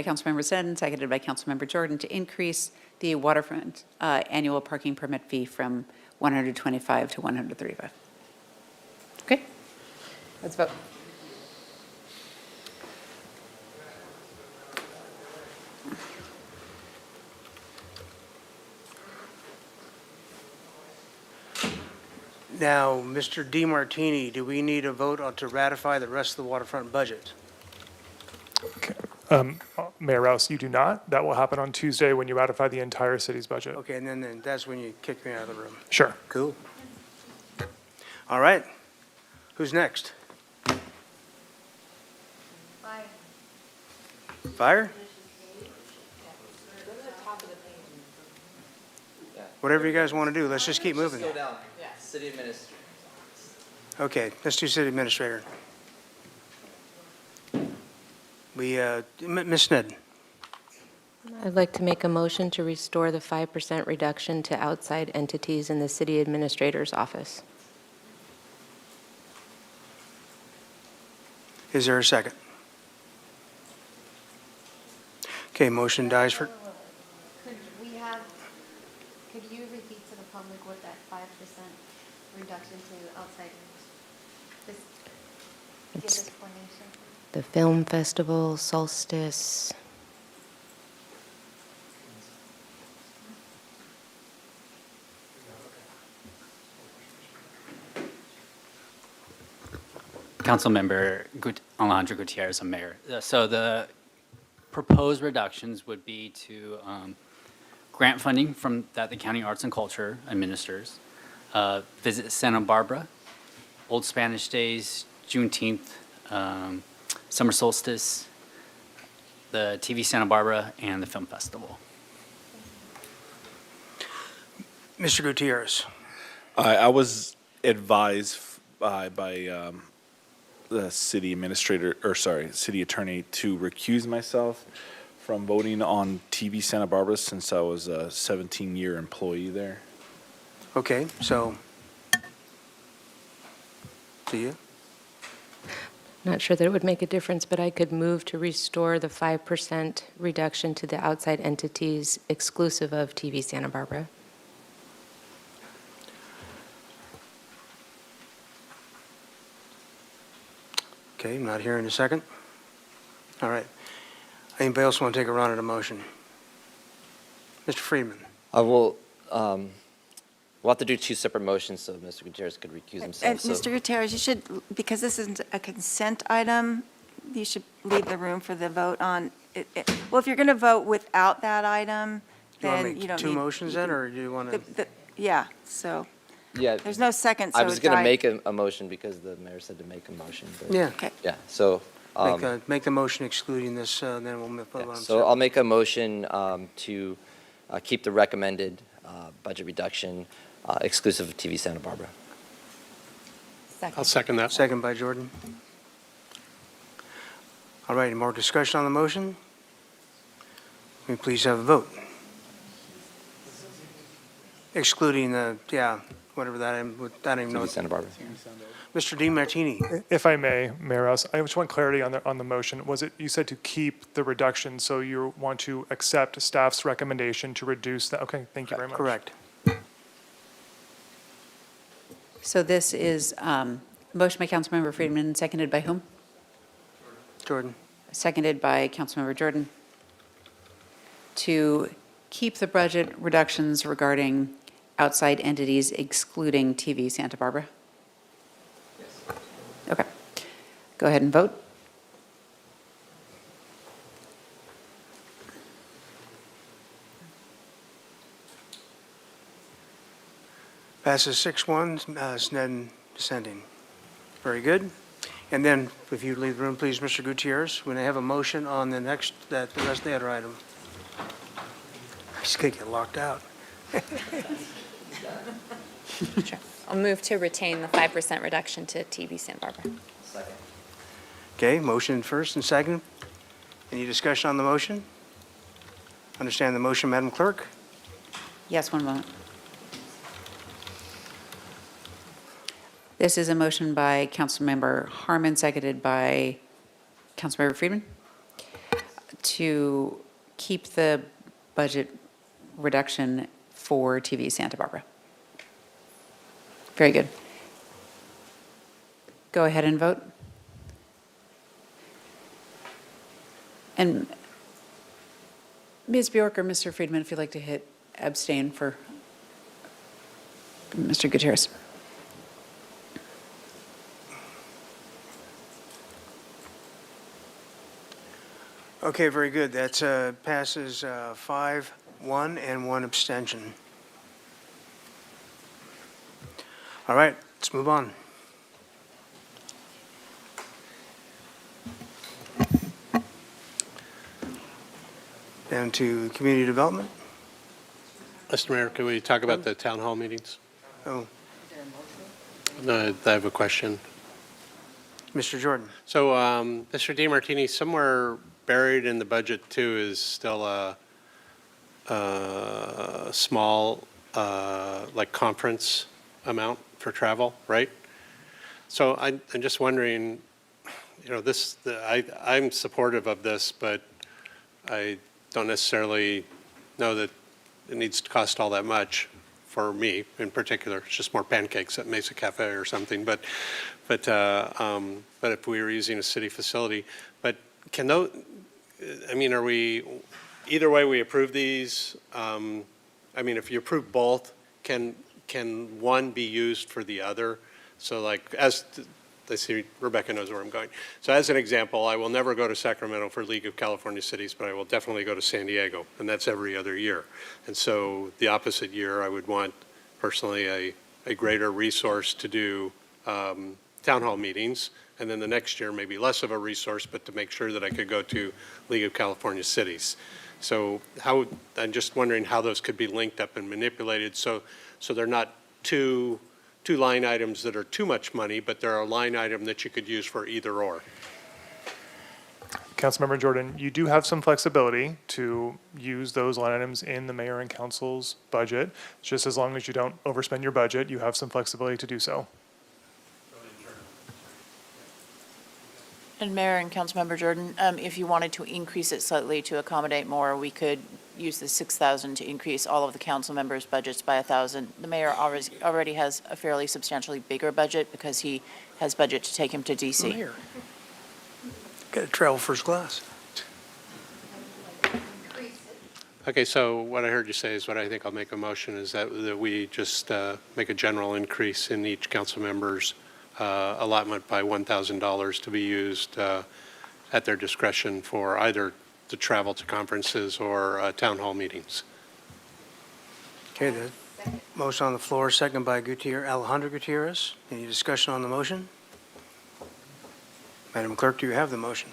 Councilmember Sneddon, seconded by Councilmember Jordan to increase the waterfront annual parking permit fee from $125 to $135. Okay, let's vote. Now, Mr. DeMartini, do we need a vote to ratify the rest of the waterfront budget? Mayor Rouse, you do not. That will happen on Tuesday when you ratify the entire city's budget. Okay, and then that's when you kick me out of the room. Sure. Cool. All right. Who's next? Fire? Whatever you guys want to do, let's just keep moving. Go down. City administrator. Okay, let's do city administrator. Ms. Sneddon. I'd like to make a motion to restore the 5% reduction to outside entities in the city administrator's office. Is there a second? Okay, motion dies for, Could you repeat to the public what that 5% reduction to outside, just give It's explanation? the film festival, Solstice. Councilmember Alejandro Gutierrez, I'm mayor. So the proposed reductions would be to grant funding from that the County Arts and Culture administers, Visit Santa Barbara, Old Spanish Days, Juneteenth, Summer Solstice, the TV Santa Barbara, and the Film Festival. Mr. Gutierrez. I was advised by the city administrator, city attorney, to recuse myself from voting on TV Santa Barbara since I was a 17-year employee there. Okay, so, to you? Not sure that it would make a difference, but I could move to restore the 5% reduction to the outside entities exclusive of TV Santa Barbara. Okay, I'm not hearing a second. All right. Anybody else want to take a run at a motion? Mr. Friedman. I will We'll have to do two separate motions, so Mr. Gutierrez could recuse himself. And Mr. Gutierrez, you should, because this isn't a consent item, you should leave the room for the vote on it. Well, if you're going to vote without that item, Do you want then to you make don't two need. motions then, or do you want to? Yeah, so Yeah. there's no second, so I was going to die. make a motion because the mayor said to make a motion. but- Yeah. Okay. Yeah, so. Make the motion excluding this, then we'll move Yeah, on. So I'll make a motion to keep the recommended budget reduction exclusive of TV Santa Barbara. I'll second that. Second by Jordan. All right, any more discussion on the motion? May we please have a vote? Excluding the, whatever that, I don't even know. TV Santa Barbara. Mr. DiMartini. If I may, Mayor Rouse, I just want clarity on the motion. Was it, you said to keep the reduction, so you want to accept staff's recommendation to reduce that? Okay, thank you very much. Correct. So this is motion by Councilmember Friedman, seconded by whom? Jordan. Seconded by Councilmember Jordan, to keep the budget reductions regarding outside entities excluding TV Santa Barbara? Yes. Okay. Go ahead and vote. Passes 6-1, Sneddon dissenting. Very good. And then, if you leave the room, please, Mr. Gutierrez, when I have a motion on the next, the rest of the other item. I just can't get locked out. Sure. I'll move to retain the 5% reduction to TV Santa Barbara. Okay, motion first and second. Any discussion on the motion? Understand the motion, Madam Clerk? Yes, one moment. This is a motion by Councilmember Harmon, seconded by Councilmember Friedman, to keep the budget reduction for TV Santa Barbara. Very good. Go ahead and vote. And Ms. Bjork or Mr. Friedman, if you'd like to hit abstain for Mr. Gutierrez. Okay, very good. That passes 5-1 and 1 abstention. All right, let's move on. Down to community development. Mr. Mayor, can we talk about the town hall meetings? Oh, No, I have a question. Mr. Jordan. So, Mr. DiMartini, somewhere buried in the budget too is still a small, like conference amount for travel, right? So I'm just wondering, I'm supportive of this, but I don't necessarily know that it needs to cost all that much for me in particular. It's just more pancakes at Mesa Cafe or something, but if we were using a city facility, but can those, are we, either way we approve these, if you approve both, can one be used for the other? So like, I see Rebecca knows where I'm going. So as an example, I will never go to Sacramento for League of California Cities, but I will definitely go to San Diego, and that's every other year. And so the opposite year, I would want personally a greater resource to do town hall meetings, and then the next year maybe less of a resource, but to make sure that I could go to League of California Cities. So I'm just wondering how those could be linked up and manipulated so they're not two line items that are too much money, but they're a line item that you could use for either or. Councilmember Jordan, you do have some flexibility to use those line items in the mayor and council's budget. Just as long as you don't overspend your budget, you have some flexibility to do so. And Mayor and Councilmember Jordan, if you wanted to increase it slightly to accommodate more, we could use the 6,000 to increase all of the council members' budgets by 1,000. The mayor already has a fairly substantially bigger budget because he has budget to take him to DC. Mayor. Got to travel first class. Okay, so what I heard you say is what I think I'll make a motion is that we just make a general increase in each council member's allotment by $1,000 to be used at their discretion for either the travel to conferences or town hall meetings. Okay, the motion on the floor, second by Alejandro Gutierrez. Any discussion on the motion? Madam Clerk, do you have the motion?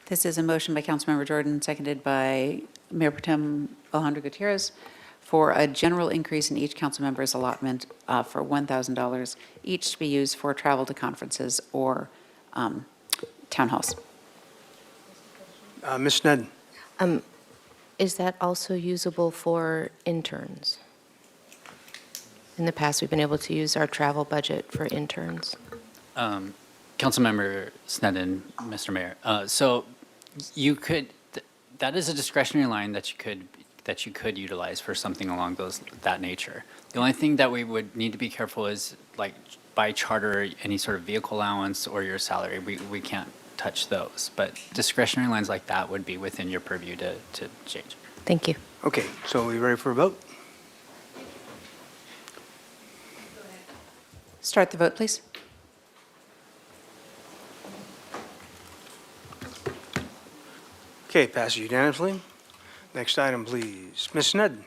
This is a motion by Councilmember Jordan, seconded by Mayor Pro Tem Alejandro Gutierrez, for a general increase in each council member's allotment for $1,000, each to be used for travel to conferences or town halls. Ms. Sneddon? Is that also usable for interns? In the past, we've been able to use our travel budget for interns. Councilmember Sneddon, Mr. Mayor. So you could, that is a discretionary line that you could utilize for something along that nature. The only thing that we would need to be careful is, like, by charter, any sort of vehicle allowance or your salary, we can't touch those. But discretionary lines like that would be within your purview to change. Thank you. Okay, so are we ready for a vote? Start the vote, please. Okay, passes unanimously. Next item, please. Ms. Sneddon?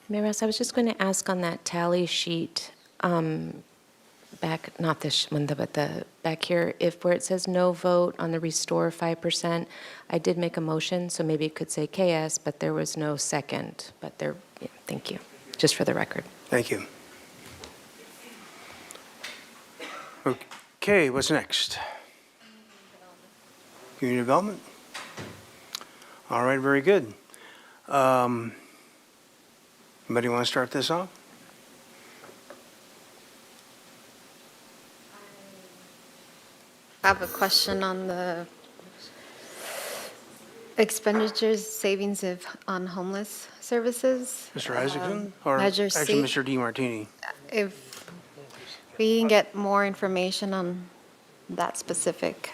Mayor Rouse, I was just going to ask on that tally sheet, back, not this one, but the back here, if where it says no vote on the restore 5%, I did make a motion, so maybe it could say KS, but there was no second. But there, yeah, thank you, just for the record. Thank you. Okay, what's next? Community development? All right, very good. Anybody want to start this off? I have a question on the expenditures, savings on homeless services. Mr. Isaacson? Or Measure actually, C. Mr. DiMartini? If we can get more information on that specific.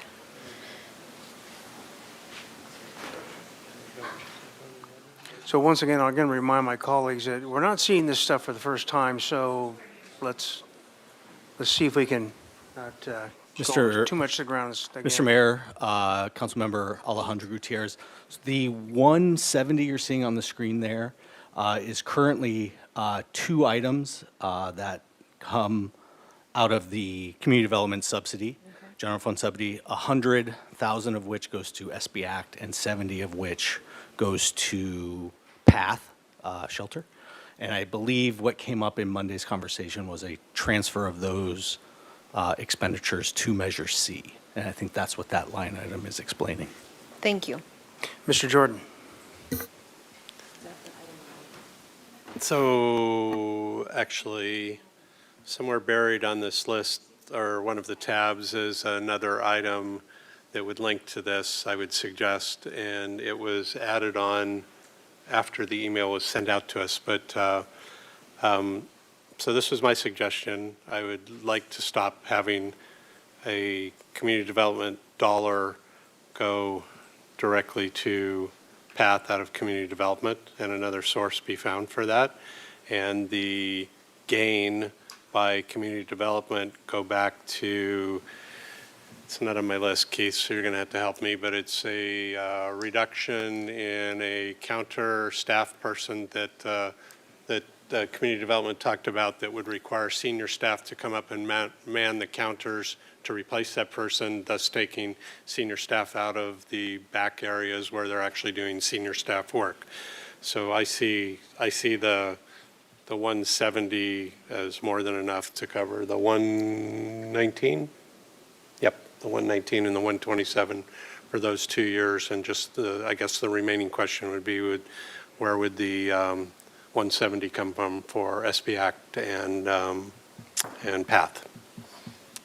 So once again, I'll again remind my colleagues that we're not seeing this stuff for the first time, so let's see if we can not go too much to the ground. Mr. Mayor, Councilmember Alejandro Gutierrez, the 170 you're seeing on the screen there is currently two items that come out of the community development subsidy, general fund subsidy, 100,000 of which goes to SB Act and 70 of which goes to PATH shelter. And I believe what came up in Monday's conversation was a transfer of those expenditures to Measure C. And I think that's what that line item is explaining. Thank you. Mr. Jordan? So actually, somewhere buried on this list or one of the tabs is another item that would link to this, I would suggest, and it was added on after the email was sent out to us. But so this was my suggestion. I would like to stop having a community development dollar go directly to PATH out of community development and another source be found for that. And the gain by community development go back to, it's not on my list, Keith, so you're going to have to help me, but it's a reduction in a counter staff person that community development talked about that would require senior staff to come up and man the counters to replace that person, thus taking senior staff out of the back areas where they're actually doing senior staff work. So I see the 170 as more than enough to cover the 119. Yep, the 119 and the 127 for those 2 years. And just I guess the remaining question would be, where would the 170 come from for SB Act and PATH?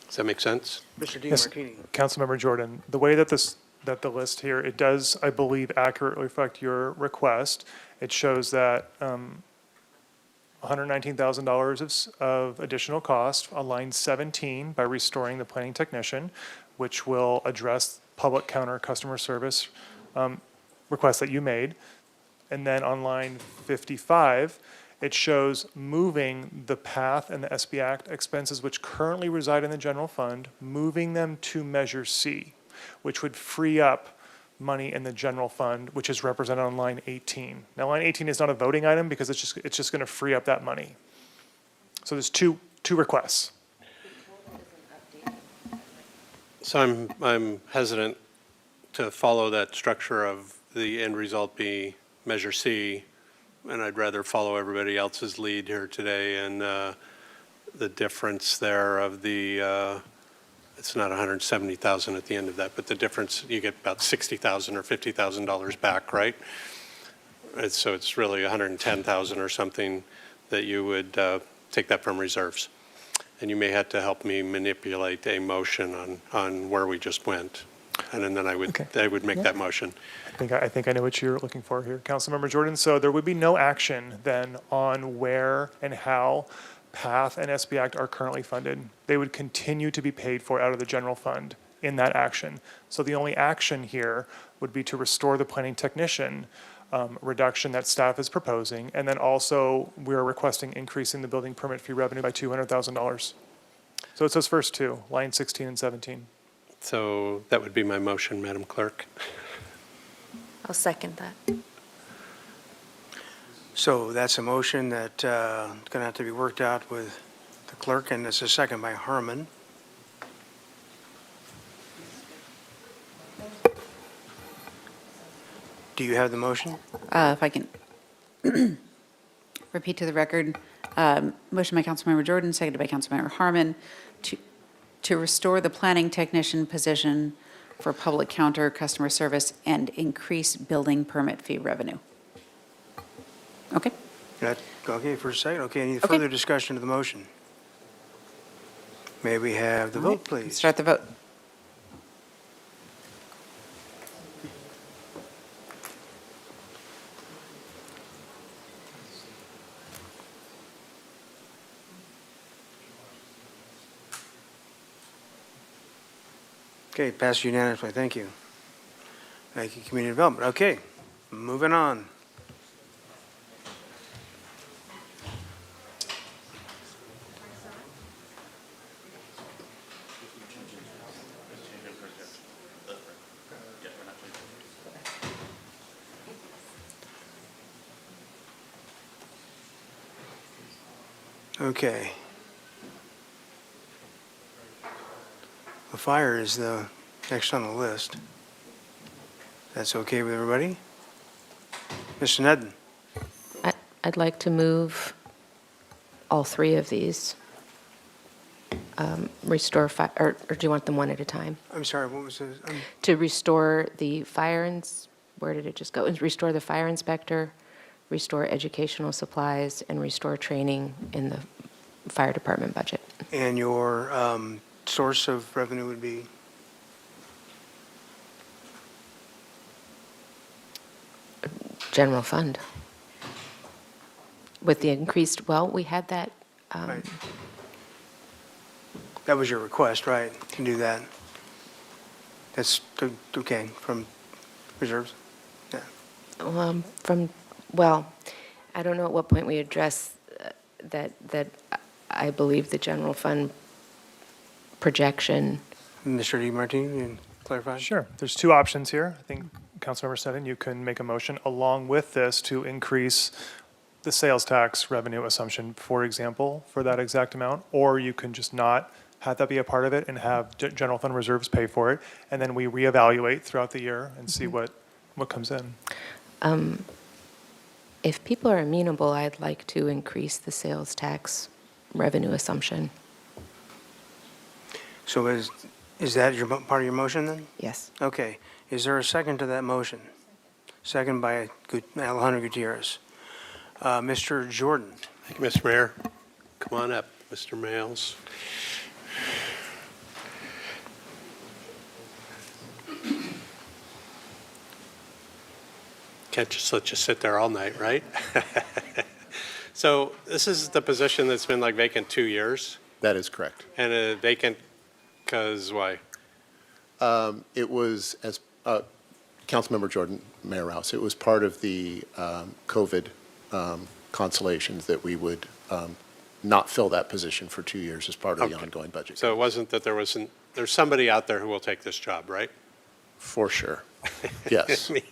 Does that make sense? Mr. Yes, DiMartini? Councilmember Jordan, the way that the list here, it does, I believe, accurately reflect your request. It shows that $119,000 of additional cost on line 17 by restoring the planning technician, which will address public counter customer service request that you made. And then on line 55, it shows moving the PATH and the SB Act expenses which currently reside in the general fund, moving them to Measure C, which would free up money in the general fund, which is represented on line 18. Now, line 18 is not a voting item because it's just going to free up that money. So there's two requests. So I'm hesitant to follow that structure of the end result be Measure C, and I'd rather follow everybody else's lead here today, and the difference there of the, it's not 170,000 at the end of that, but the difference, you get about 60,000 or $50,000 back, right? So it's really 110,000 or something that you would take that from reserves. And you may have to help me manipulate a motion on where we just went. And then I would make that motion. I think I know what you're looking for here, Councilmember Jordan. So there would be no action then on where and how PATH and SB Act are currently funded. They would continue to be paid for out of the general fund in that action. So the only action here would be to restore the planning technician reduction that staff is proposing. And then also we're requesting increasing the building permit fee revenue by $200,000. So it's those first two, line 16 and 17. So that would be my motion, Madam Clerk. I'll second that. So that's a motion that's going to have to be worked out with the clerk, and it's a second by Harmon. Do you have the motion? If I can repeat to the record, motion by Councilmember Jordan, seconded by Councilmember Harmon, to restore the planning technician position for public counter customer service and increase building permit fee revenue. Okay? Okay, for a second. Okay, any Okay. further discussion of the motion? May we have the vote, please? Start the vote. Okay, passed unanimously. Thank you. Thank you, Community Development. Okay, moving on. Okay. The fire is the next on the list. That's okay with everybody? Mr. Nedden? I'd like to move all three of these. Restore fire, or do you want them one at a time? I'm sorry, what was this? To restore the where did it just go? Restore the fire inspector, restore educational supplies, and restore training in the fire department budget. And your source of revenue would be? General fund. With the increased, well, we had that. Right. That was your request, right? To do that? That's okay, from reserves? Yeah. I don't know at what point we address that I believe the general fund projection. Mr. DiMartini, you can clarify? Sure. There's two options here. I think, Councilmember Sneddon, you can make a motion along with this to increase the sales tax revenue assumption, for example, for that exact amount, or you can just not have that be a part of it and have general fund reserves pay for it, and then we reevaluate throughout the year and see what comes in. If people are amenable, I'd like to increase the sales tax revenue assumption. So is that part of your motion then? Yes. Okay. Is there a second to that motion? Second by Alejandro Gutierrez. Mr. Jordan. Thank you, Mr. Mayor. Come on up, Mr. Males. Can't just let you sit there all night, right? So this is the position that's been like vacant 2 years? That is correct. And vacant because why? It was, as Councilmember Jordan, Mayor Rouse, it was part of the COVID consolations that we would not fill that position for 2 years as part of the Okay. ongoing budget. So it wasn't that there's somebody out there who will take this job, right? For sure. Yes. Me.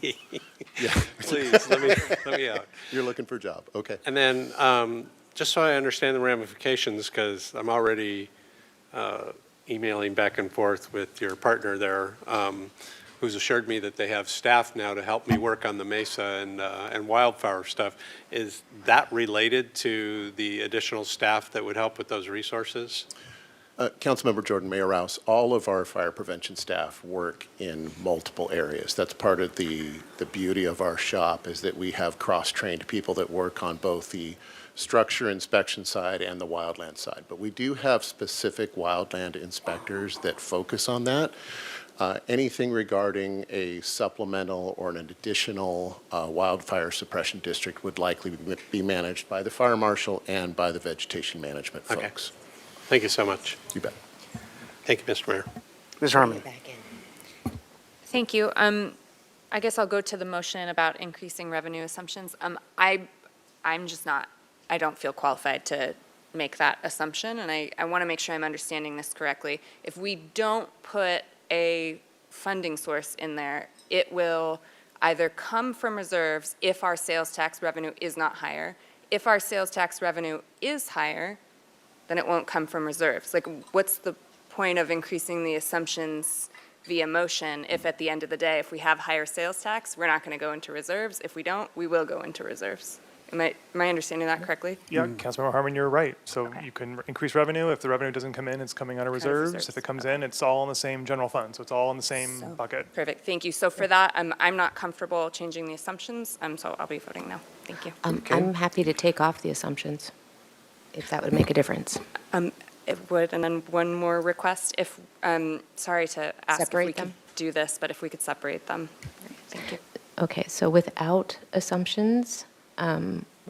Yeah. Please, let me out. You're looking for a job, okay. And then, just so I understand the ramifications, because I'm already emailing back and forth with your partner there, who's assured me that they have staff now to help me work on the Mesa and wildfire stuff. Is that related to the additional staff that would help with those resources? Councilmember Jordan, Mayor Rouse, all of our fire prevention staff work in multiple areas. That's part of the beauty of our shop, is that we have cross-trained people that work on both the structure inspection side and the wildland side. But we do have specific wildland inspectors that focus on that. Anything regarding a supplemental or an additional wildfire suppression district would likely be managed by the fire marshal and by the vegetation management Okay. folks. Thank you so much. You bet. Thank you, Mr. Mayor. Ms. Harmon. Thank you. I guess I'll go to the motion about increasing revenue assumptions. I'm just not, I don't feel qualified to make that assumption, and I want to make sure I'm understanding this correctly. If we don't put a funding source in there, it will either come from reserves if our sales tax revenue is not higher. If our sales tax revenue is higher, then it won't come from reserves. Like, what's the point of increasing the assumptions via motion if at the end of the day, if we have higher sales tax, we're not going to go into reserves? If we don't, we will go into reserves. Am I understanding that correctly? Yeah, Councilmember Harmon, you're right. So you can increase revenue. If the revenue doesn't come in, it's coming out of reserves. If it comes in, it's all in the same general fund. So it's all in the same bucket. Perfect, thank you. So for that, I'm not comfortable changing the assumptions, so I'll be voting no. Thank you. I'm happy to take off the assumptions, if that would make a difference. It would, and then one more request, if, sorry to ask if Separate we could them? do this, but if we could separate them. Thank you. Okay, so without assumptions,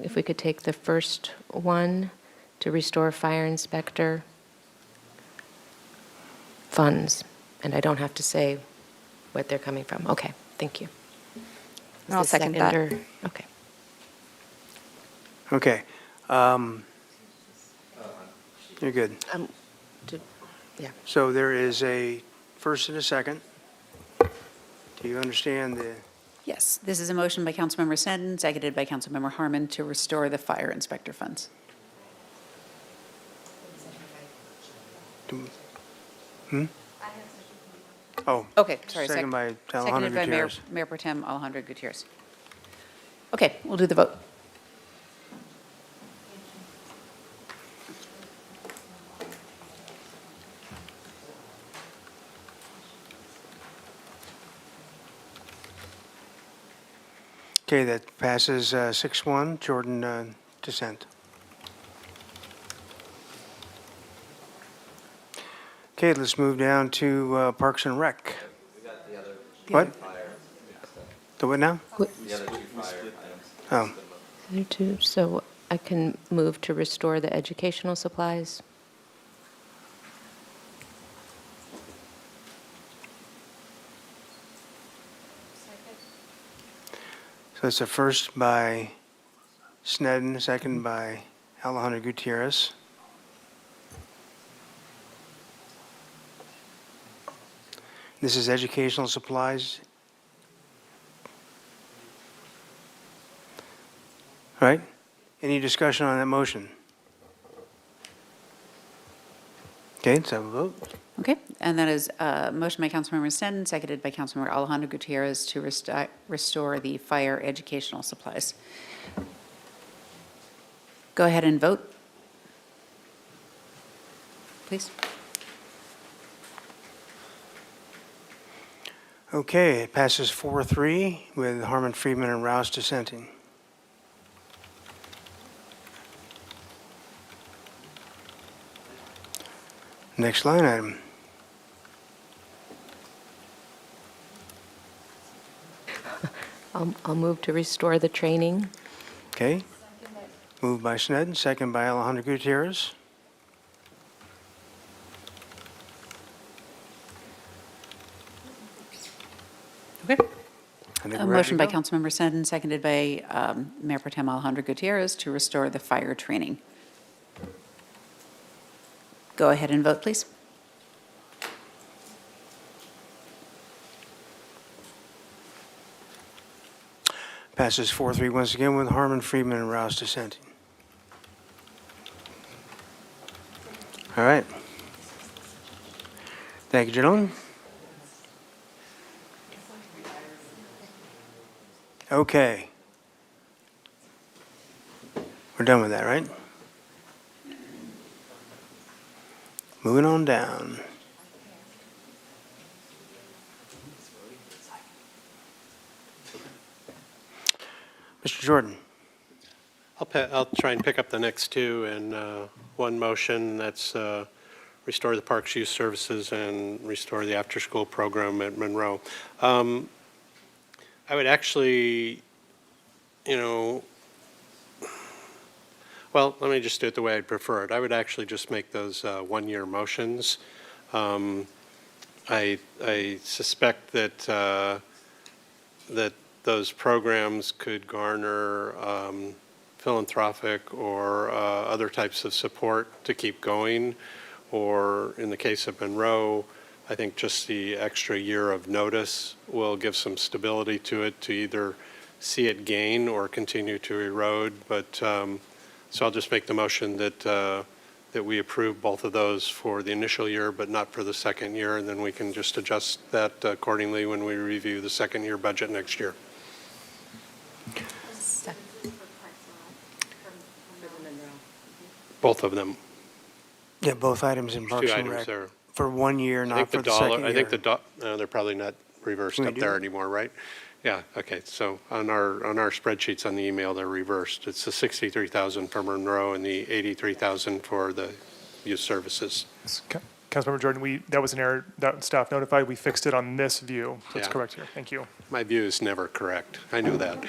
if we could take the first one to restore fire inspector funds, and I don't have to say what they're coming from. Okay, thank you. Is I'll the second that. Okay. Okay. You're good. Yeah. So there is a first and a second. Do you understand the, Yes, this is a motion by Councilmember Snedden, seconded by Councilmember Harmon to restore the fire inspector funds. oh. Okay, sorry. Second by Alejandro Seconded by Mayor Gutierrez. Mayor Pro Tem Alejandro Gutierrez. Okay, we'll do the vote. Okay, that passes 6-1. Jordan dissent. Okay, let's move down to Parks and Rec. What? The what now? The other two fire items. Oh, Other two, so I can move to restore the educational supplies. so it's a first by Snedden, a second by Alejandro Gutierrez. This is educational supplies. Right? Any discussion on that motion? Okay, let's have a vote. Okay, and that is a motion by Councilmember Snedden, seconded by Councilmember Alejandro Gutierrez to restore the fire educational supplies. Go ahead and vote, please. Okay, it passes 4-3 with Harmon, Friedman, and Rouse dissenting. Next line item. I'll move to restore the training. Okay. Moved by Snedden, second by Alejandro Gutierrez. Okay. think A we're ready to motion by go. Councilmember Senden, seconded by Mayor Pro Tem Alejandro Gutierrez to restore the fire training. Go ahead and vote, please. Passes 4-3 once again with Harmon, Friedman, and Rouse dissenting. All right. Thank you, gentlemen. Okay. We're done with that, right? Moving on down. Mr. Jordan. I'll try and pick up the next two in one motion. That's restore the Parks Youth Services and restore the after-school program at Monroe. I would actually, well, let me just do it the way I'd prefer it. I would actually just make those one-year motions. I suspect that that those programs could garner philanthropic or other types of support to keep going. Or in the case of Monroe, I think just the extra year of notice will give some stability to it to either see it gain or continue to erode. But so I'll just make the motion that that we approve both of those for the initial year, but not for the second year, and then we can just adjust that accordingly when we review the second year budget next year. Both of them. Yeah, both items in Two Parks and items Rec. there. For 1 year, I not think for the the second dollar, year. I think they're probably not reversed Can we up do there that? anymore, right? Yeah, okay, so on our spreadsheets on the email, they're reversed. It's the 63,000 for Monroe and the 83,000 for the youth services. Councilmember Jordan, that was an error that staff notified. We fixed it on this view. So it's Yeah. correct here. Thank you. My view is never correct. I knew that.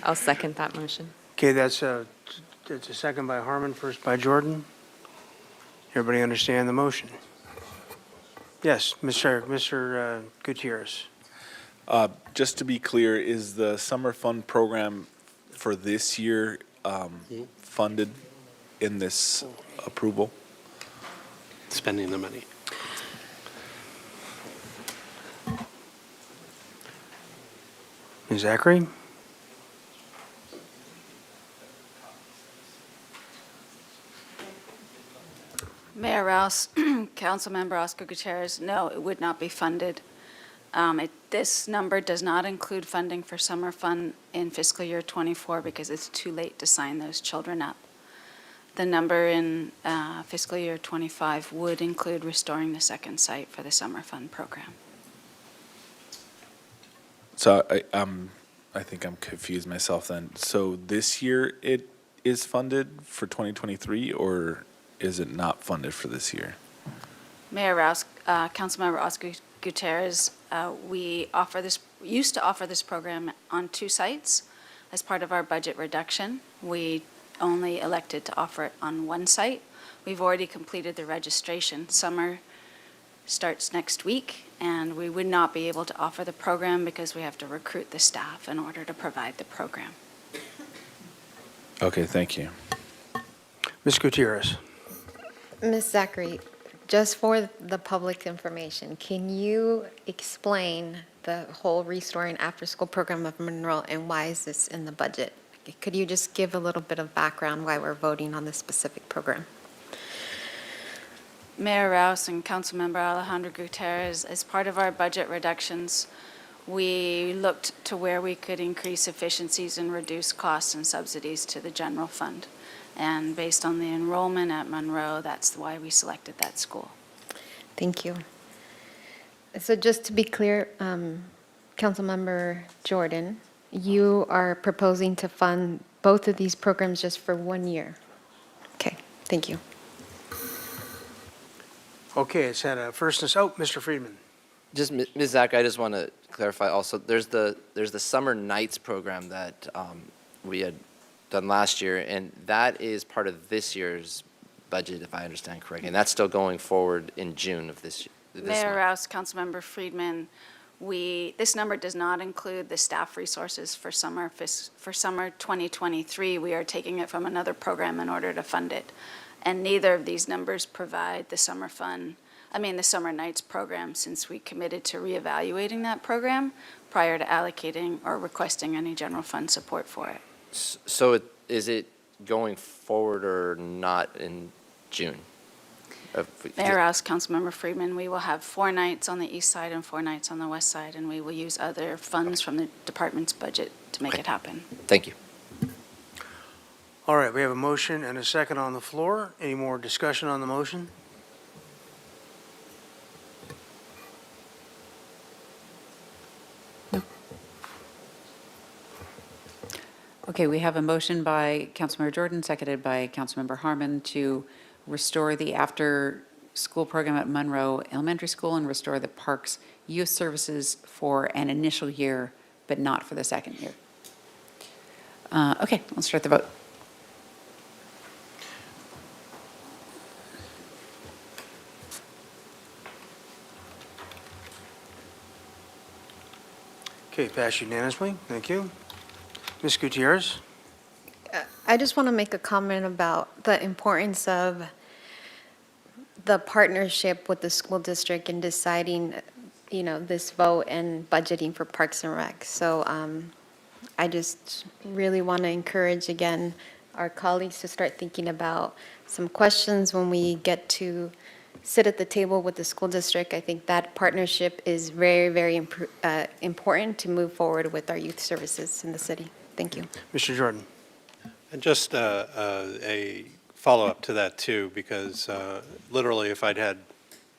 I'll second that motion. Okay, that's a second by Harmon, first by Jordan. Everybody understand the motion? Yes, Mr. Gutierrez. Just to be clear, is the summer fund program for this year funded in this approval? Spending the money. Ms. Zachary? Mayor Rouse, Councilmember Oscar Gutierrez, no, it would not be funded. This number does not include funding for summer fun in fiscal year '24 because it's too late to sign those children up. The number in fiscal year '25 would include restoring the second site for the summer fun program. So I think I'm confused myself then. So this year it is funded for 2023, or is it not funded for this year? Mayor Rouse, Councilmember Oscar Gutierrez, we used to offer this program on 2 sites. As part of our budget reduction, we only elected to offer it on 1 site. We've already completed the registration. Summer starts next week, and we would not be able to offer the program because we have to recruit the staff in order to provide the program. Okay, thank you. Ms. Gutierrez. Ms. Zachary, just for the public information, can you explain the whole Restoring After School program of Monroe and why is this in the budget? Could you just give a little bit of background why we're voting on this specific program? Mayor Rouse and Councilmember Alejandro Gutierrez, as part of our budget reductions, we looked to where we could increase efficiencies and reduce costs and subsidies to the general fund. And based on the enrollment at Monroe, that's why we selected that school. Thank you. So just to be clear, Councilmember Jordan, you are proposing to fund both of these programs just for 1 year? Okay, thank you. Okay, it's had a first and, Mr. Friedman. Just, Ms. Zach, I just want to clarify also, there's the summer nights program that we had done last year, and that is part of this year's budget, if I understand correctly, and that's still going forward in June of this Mayor month. Rouse, Councilmember Friedman, This number does not include the staff resources for summer 2023. We are taking it from another program in order to fund it. And neither of these numbers provide the summer nights program, since we committed to reevaluating that program prior to allocating or requesting any general fund support for it. So is it going forward or not in June? Mayor Rouse, Councilmember Friedman, we will have 4 nights on the east side and 4 nights on the west side, and we will use other funds from the department's budget to make it happen. Thank you. All right, we have a motion and a second on the floor. Any more discussion on the motion? Okay, we have a motion by Councilmember Jordan, seconded by Councilmember Harmon, to restore the after-school program at Monroe Elementary School and restore the park's youth services for an initial year, but not for the second year. Okay, let's start the vote. Okay, passed unanimously. Thank you. Ms. Gutierrez? I just want to make a comment about the importance of the partnership with the school district in deciding, this vote and budgeting for Parks and Rec. So I just really want to encourage, again, our colleagues to start thinking about some questions when we get to sit at the table with the school district. I think that partnership is very, very important to move forward with our youth services in the city. Thank you. Mr. Jordan? And just a follow-up to that, too, because literally if I'd had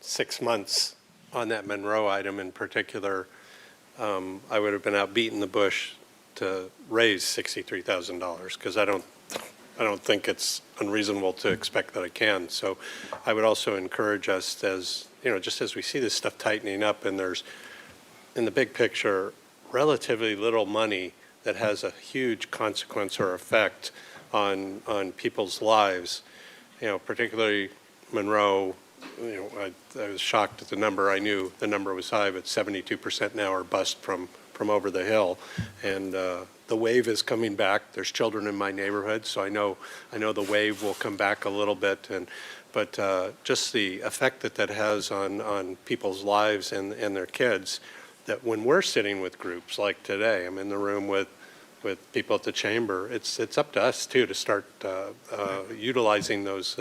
6 months on that Monroe item in particular, I would have been out beating the bush to raise $63,000, because I don't think it's unreasonable to expect that I can. So I would also encourage us, as just as we see this stuff tightening up, and there's, in the big picture, relatively little money that has a huge consequence or effect on people's lives, particularly Monroe. I was shocked at the number. I knew the number was high, but 72% now are bused from over the hill, and the wave is coming back. There's children in my neighborhood, so I know the wave will come back a little bit, but just the effect that has on people's lives and their kids. That when we're sitting with groups like today, I'm in the room with people at the chamber, it's up to us too to start utilizing those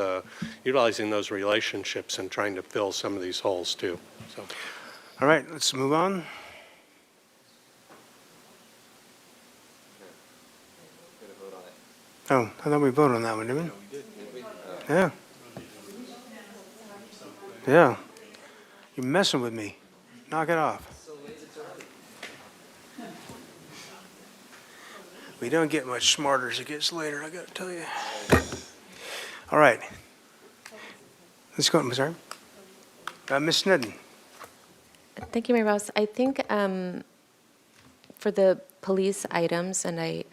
relationships and trying to fill some of these holes too. So, All right, let's move on. Oh, I thought we voted on that one, didn't we? Yeah. Yeah. You're messing with me. Knock it off. We don't get much smarter as it gets later, I got to tell you. All right. Let's go, I'm sorry. Ms. Snedden. Thank you, Mayor Rouse. I think for the police items, and I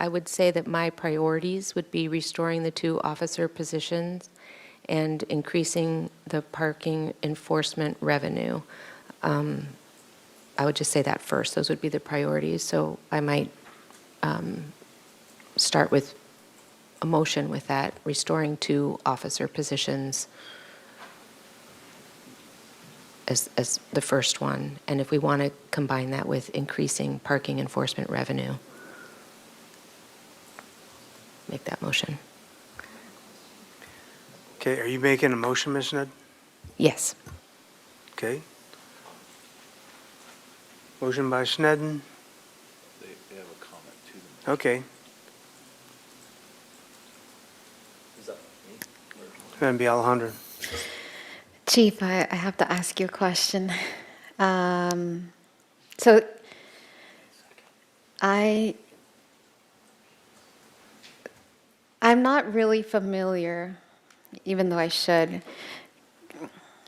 would say that my priorities would be restoring the 2 officer positions and increasing the parking enforcement revenue. I would just say that first. Those would be the priorities. So I might start with a motion with that, restoring 2 officer positions as the first one. And if we want to combine that with increasing parking enforcement revenue, make that motion. Okay, are you making a motion, Ms. Snedden? Yes. Okay. Motion by Snedden. They have a comment too. Okay. Is that me? Going to be Alejandro. Chief, I have to ask you a question. So I'm not really familiar, even though I should.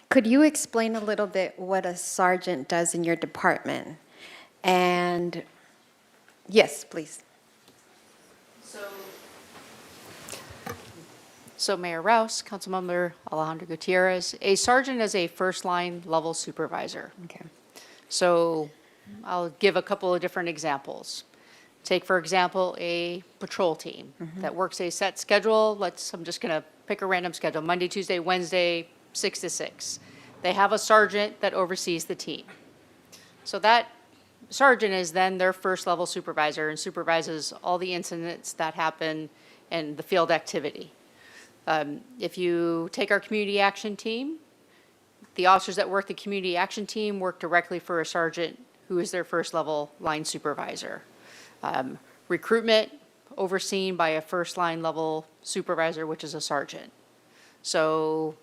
Could you explain a little bit what a sergeant does in your department? And yes, please. So Mayor Rouse, Councilmember Alejandro Gutierrez, a sergeant is a first-line level supervisor. Okay. So I'll give a couple of different examples. Take, for example, a patrol team that works a set schedule. I'm just going to pick a random schedule, Monday, Tuesday, Wednesday, 6 to 6. They have a sergeant that oversees the team. So that sergeant is then their first level supervisor and supervises all the incidents that happen in the field activity. If you take our community action team, the officers that work the community action team work directly for a sergeant who is their first level line supervisor. Recruitment overseen by a first line level supervisor, which is a sergeant. So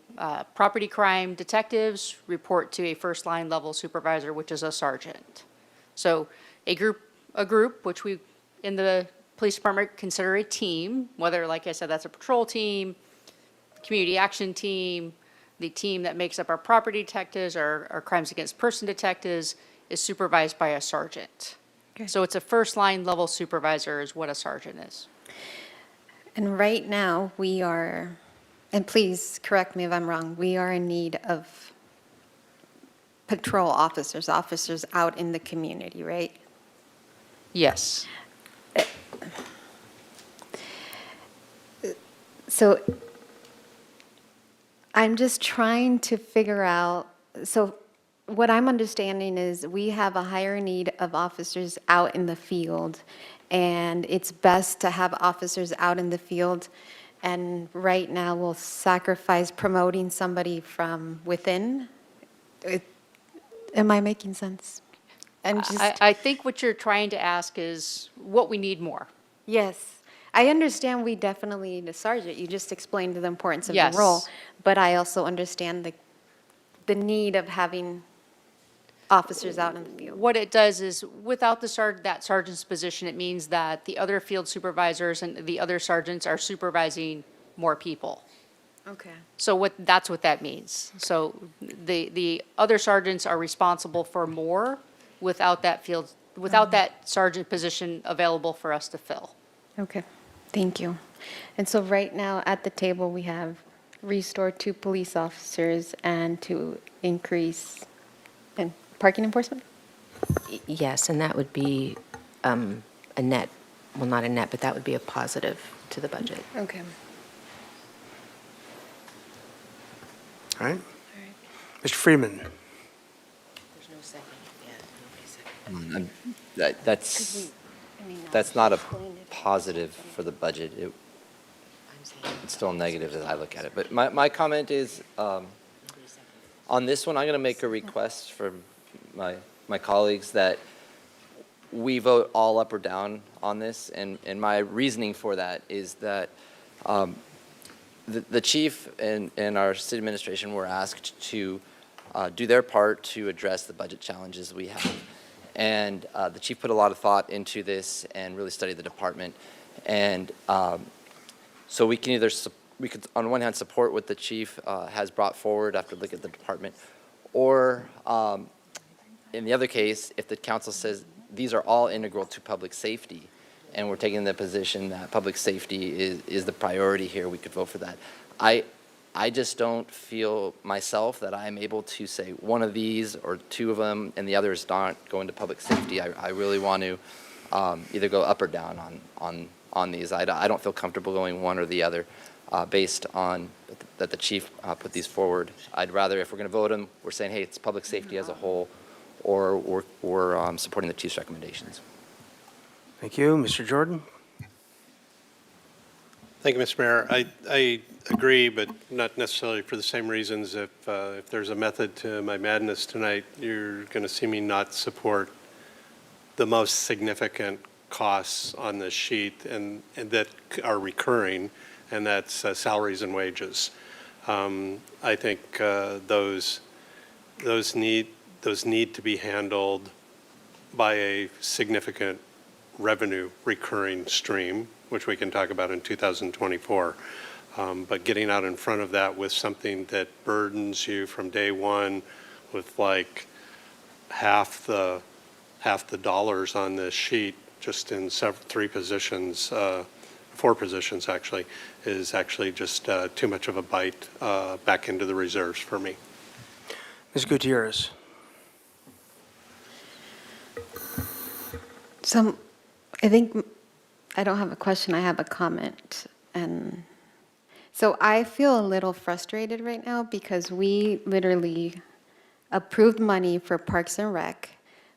property crime detectives report to a first line level supervisor, which is a sergeant. So a group, which we in the police department consider a team, whether, like I said, that's a patrol team, community action team, the team that makes up our property detectives, our crimes against person detectives, is supervised by a sergeant. So it's a first line level supervisor is what a sergeant is. And right now, we are, and please correct me if I'm wrong, we are in need of patrol officers out in the community, right? Yes. So I'm just trying to figure out, so what I'm understanding is we have a higher need of officers out in the field, and it's best to have officers out in the field. And right now, we'll sacrifice promoting somebody from within. Am I making sense? I think what you're trying to ask is what we need more. Yes. I understand we definitely need a sergeant. You just explained the importance of Yes. the role. But I also understand the need of having officers out in the field. What it does is, without that sergeant's position, it means that the other field supervisors and the other sergeants are supervising more people. Okay. So that's what that means. So the other sergeants are responsible for more without that sergeant position available for us to fill. Okay, thank you. And so right now, at the table, we have restore 2 police officers and to increase in parking enforcement? Yes, and that would be a net, well, not a net, but that would be a positive to the budget. Okay. All right? Mr. Freeman? There's no second. Yeah, That's not a positive for the budget. It's still negative as I look at it. But my comment is, on this one, I'm going to make a request from my colleagues that we vote all up or down on this. And my reasoning for that is that the chief and our city administration were asked to do their part to address the budget challenges we have. And the chief put a lot of thought into this and really studied the department. And so we can we could, on one hand, support what the chief has brought forward after looking at the department, or in the other case, if the council says these are all integral to public safety, and we're taking the position that public safety is the priority here, we could vote for that. I just don't feel myself that I'm able to say one of these or 2 of them and the others not go into public safety. I really want to either go up or down on these. I don't feel comfortable going one or the other based on that the chief put these forward. I'd rather, if we're going to vote them, we're saying, hey, it's public safety as a whole, or we're supporting the chief's recommendations. Thank you. Mr. Jordan? Thank you, Mr. Mayor. I agree, but not necessarily for the same reasons. If there's a method to my madness tonight, you're going to see me not support the most significant costs on this sheet and that are recurring, and that's salaries and wages. I think those need to be handled by a significant revenue recurring stream, which we can talk about in 2024. But getting out in front of that with something that burdens you from day one with like half the dollars on this sheet just in 4 positions actually, is actually just too much of a bite back into the reserves for me. Ms. Gutierrez? So I think I don't have a question, I have a comment. And so I feel a little frustrated right now because we literally approved money for Parks and Rec,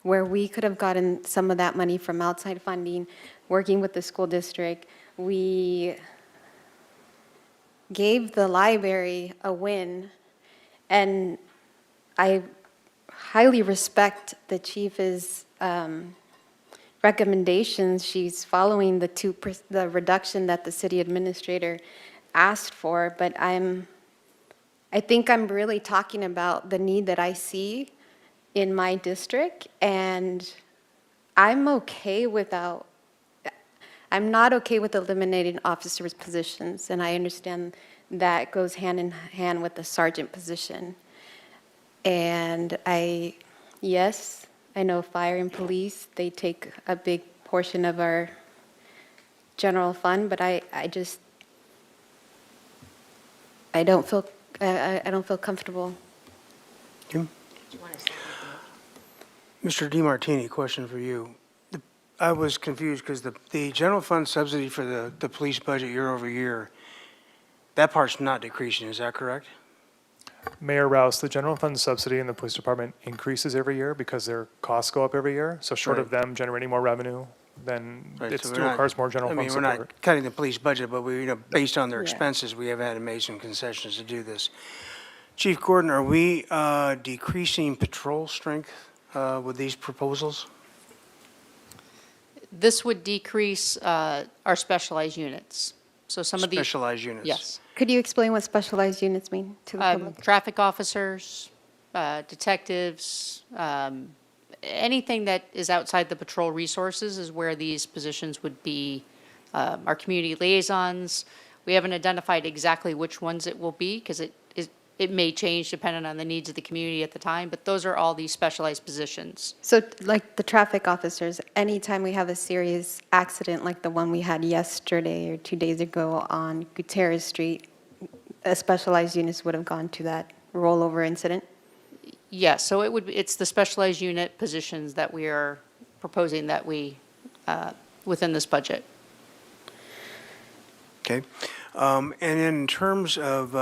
where we could have gotten some of that money from outside funding, working with the school district. We gave the library a win, and I highly respect the chief's recommendations. She's following the reduction that the city administrator asked for, but I think I'm really talking about the need that I see in my district, and I'm not okay with eliminating officers' positions, and I understand that goes hand in hand with the sergeant position. And yes, I know fire and police, they take a big portion of our general fund, but I don't feel comfortable. Mr. DiMartini, question for you. I was confused because the general fund subsidy for the police budget year over year, that part's not decreasing, is that correct? Mayor Rouse, the general fund subsidy in the police department increases every year because their costs go up every year. So short of them generating more revenue, then Right, it so still requires more general fund we're support. not cutting the police budget, but we, based on their Yeah. expenses, we have had to make some concessions to do this. Chief Gordon, are we decreasing patrol strength with these proposals? This would decrease our specialized units. So some of the. Specialized units? Yes. Could you explain what specialized units mean to the public? Traffic officers, detectives, anything that is outside the patrol resources is where these positions would be. Our community liaisons, we haven't identified exactly which ones it will be because it may change depending on the needs of the community at the time, but those are all these specialized positions. So like the traffic officers, anytime we have a serious accident like the one we had yesterday or 2 days ago on Gutierrez Street, a specialized units would have gone to that rollover incident? Yes, so it's the specialized unit positions that we are proposing that we, within this budget. Okay. And in terms of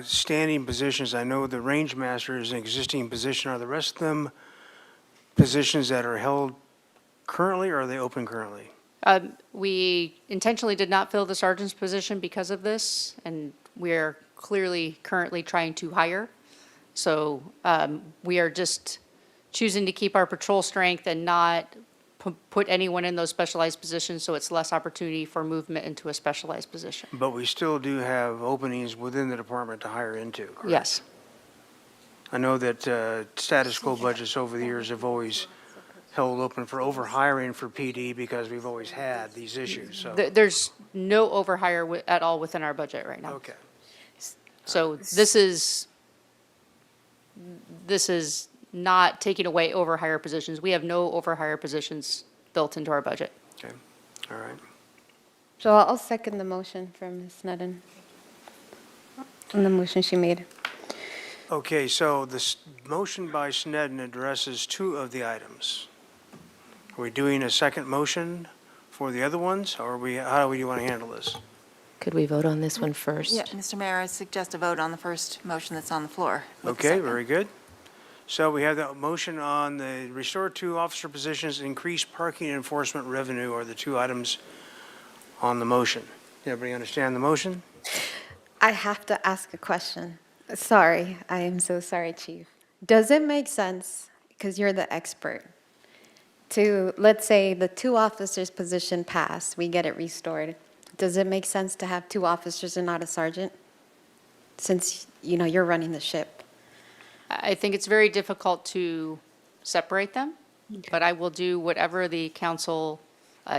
standing positions, I know the range master is an existing position. Are the rest of them positions that are held currently, or are they open currently? We intentionally did not fill the sergeant's position because of this, and we are clearly currently trying to hire. So we are just choosing to keep our patrol strength and not put anyone in those specialized positions, so it's less opportunity for movement into a specialized position. But we still do have openings within the department to hire into, correct? Yes. I know that status quo budgets over the years have always held open for overhiring for PD because we've always had these issues, so. There's no overhire at all within our budget right now. Okay. So this is not taking away overhire positions. We have no overhire positions built into our budget. Okay, all right. So I'll second the motion from Ms. Sneddon, and the motion she made. Okay, so this motion by Sneddon addresses two of the items. Are we doing a second motion for the other ones, or how do you want to handle this? Could we vote on this one first? Yeah, Mr. Mayor, I suggest a vote on the first motion that's on the floor. with the Okay, second. very good. So we have the motion on the restore two officer positions, increase parking enforcement revenue are the two items on the motion. Everybody understand the motion? I have to ask a question. Sorry, I am so sorry, Chief. Does it make sense, because you're the expert, to, let's say, the two officers' position pass, we get it restored. Does it make sense to have two officers and not a sergeant? Since, you're running the ship. I think it's very difficult to separate them, but I will do whatever the council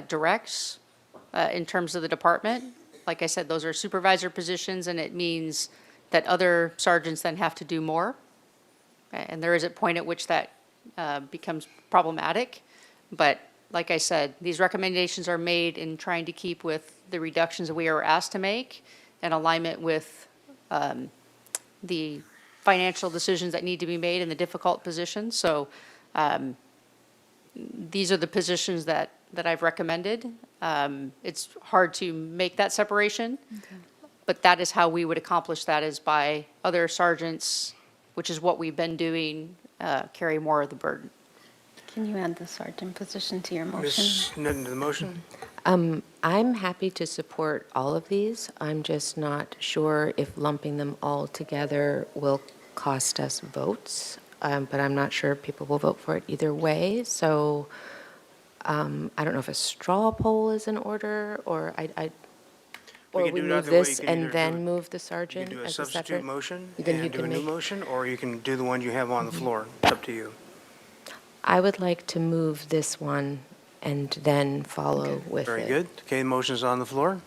directs in terms of the department. Like I said, those are supervisor positions, and it means that other sergeants then have to do more. And there is a point at which that becomes problematic. But like I said, these recommendations are made in trying to keep with the reductions that we are asked to make in alignment with the financial decisions that need to be made in the difficult positions. So these are the positions that that I've recommended. It's hard to make that separation, but that is how we would accomplish that, is by other sergeants, which is what we've been doing, carry more of the burden. Can you add the sergeant position to your motion? Ms. Sneddon to the motion? I'm happy to support all of these. I'm just not sure if lumping them all together will cost us votes, but I'm not sure people will vote for it either way. So I don't know if a straw poll is in order, or or can we do it move either way. You this can either and do then it- move the You sergeant can do a as a substitute separate. motion Then you and do can a new make- motion, or you can do the one you have on the floor. It's up to you. I would like to move this one and then follow with it. Very good. Okay, the motion's on the floor.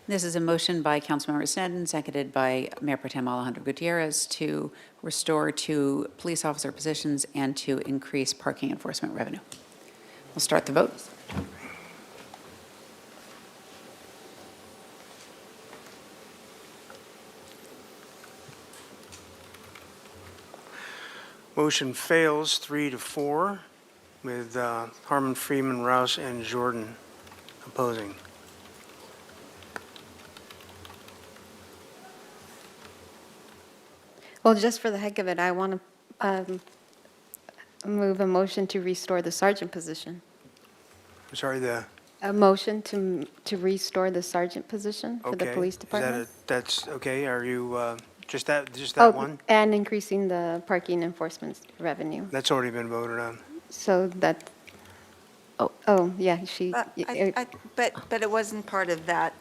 This is a motion by Councilmember Sneddon, seconded by Mayor Pro Tem Alejandro Gutierrez, to restore 2 police officer positions and to increase parking enforcement revenue. We'll start the vote. Motion fails 3-4 with Harmon, Freeman, Rouse, and Jordan opposing. Well, just for the heck of it, I want to move a motion to restore the sergeant position. I'm sorry, A motion to restore the sergeant position for the okay. police Is that department. that's, okay, are you, just that Oh, one? and increasing the parking enforcement revenue. That's already been voted on. So that, oh, yeah, she, But it wasn't part of that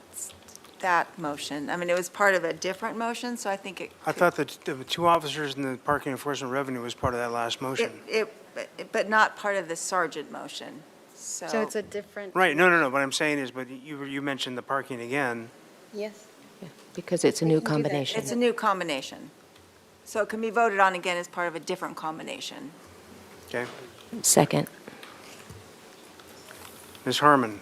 motion. I mean, it was part of a different motion, so I think it. I thought that the 2 officers and the parking enforcement revenue was part of that last motion. But not part of the sergeant motion, so. so it's a different. Right, no, what I'm saying is, but you mentioned the parking again. Yes. Because it's a new We can do that. combination. It's a new combination. So it can be voted on again as part of a different combination. Okay. Second. Ms. Harmon?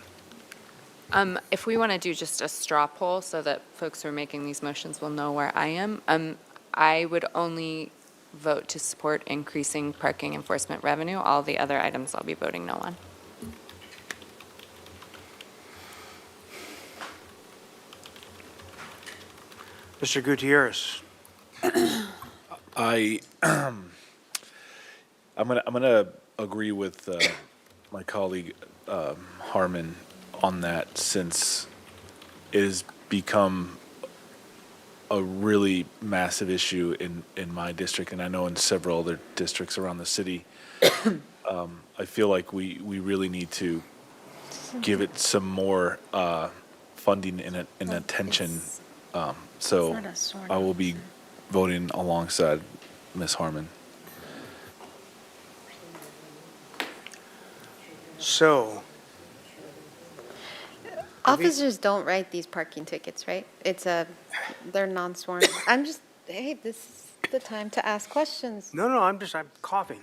If we want to do just a straw poll so that folks who are making these motions will know where I am, I would only vote to support increasing parking enforcement revenue. All the other items I'll be voting no on. Mr. Gutierrez? I'm gonna agree with my colleague Harmon on that, since it has become a really massive issue in my district, and I know in several other districts around the city. I feel like we really need to give it some more funding and attention. So I will be voting alongside Ms. Harmon. So, Officers don't write these parking tickets, right? They're non-sworn. Hey, this is the time to ask questions. no, I'm coughing.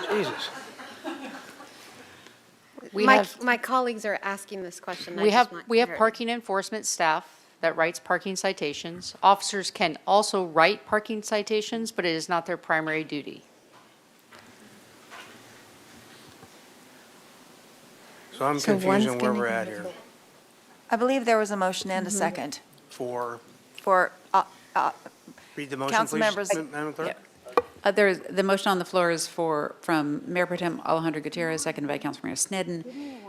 Jesus. My colleagues are asking this question. I We just have, want we have clarity. parking enforcement staff that writes parking citations. Officers can also write parking citations, but it is not their primary duty. So I'm So confused one's on where gonna we're be- at here. I believe there was a motion and a second For, for, read the motion, Council please, members- Madam Clerk? The motion on the floor is from Mayor Pro Tem Alejandro Gutierrez, seconded by Councilmember Sneddon,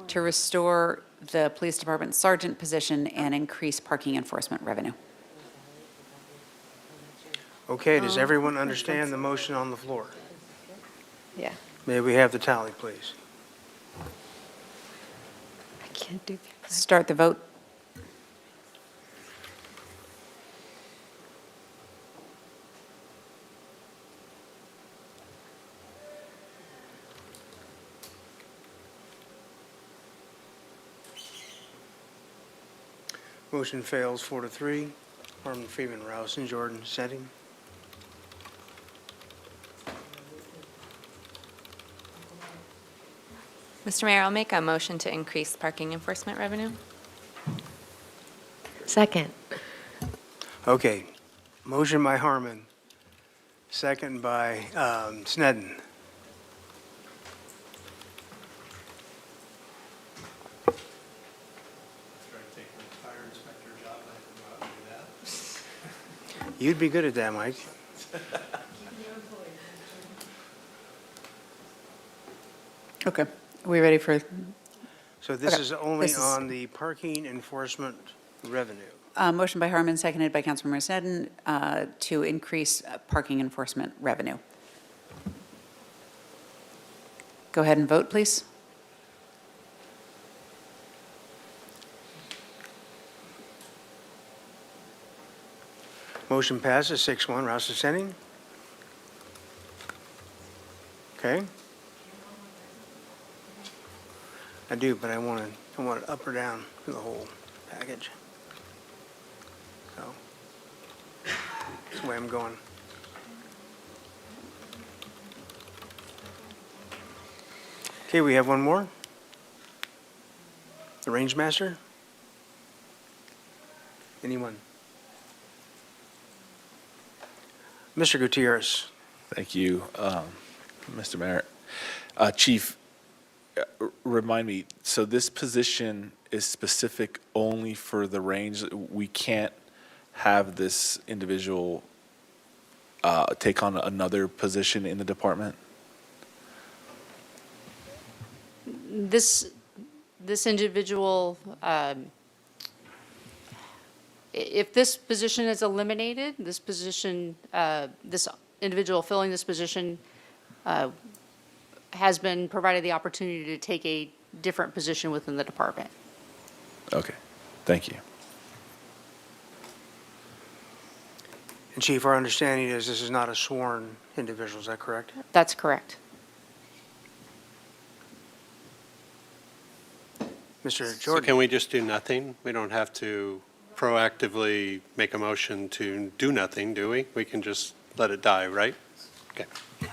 to restore the police department sergeant position and increase parking enforcement revenue. Okay, does everyone understand the motion on the floor? Yeah, May we have the tally, please? I can't do that. Start the vote. Motion fails 4-3. Harmon, Freeman, Rouse, and Jordan dissenting. Mr. Mayor, I'll make a motion to increase parking enforcement revenue. Second. Okay, motion by Harmon, second by Sneddon. You'd be good at that, Mike. Okay, are we ready for? So this Okay, is only this is- on the parking enforcement revenue. Motion by Harmon, seconded by Councilmember Sneddon, to increase parking enforcement revenue. Go ahead and vote, please. Motion passes 6-1. Rouse dissenting? Okay. I do, but I want it up or down for the whole package. So that's the way I'm going. Okay, we have one more. The range master? Anyone? Mr. Gutierrez. Thank you, Mr. Mayor. Chief, remind me, so this position is specific only for the range? We can't have this individual take on another position in the department? This individual, if this position is eliminated, this position, this individual filling this position has been provided the opportunity to take a different position within the department. Okay, thank you. And Chief, our understanding is this is not a sworn individual, is that correct? That's correct. Mr. So Jordan? can we just do nothing? We don't have to proactively make a motion to do nothing, do we? We can just let it die, right? Okay. Is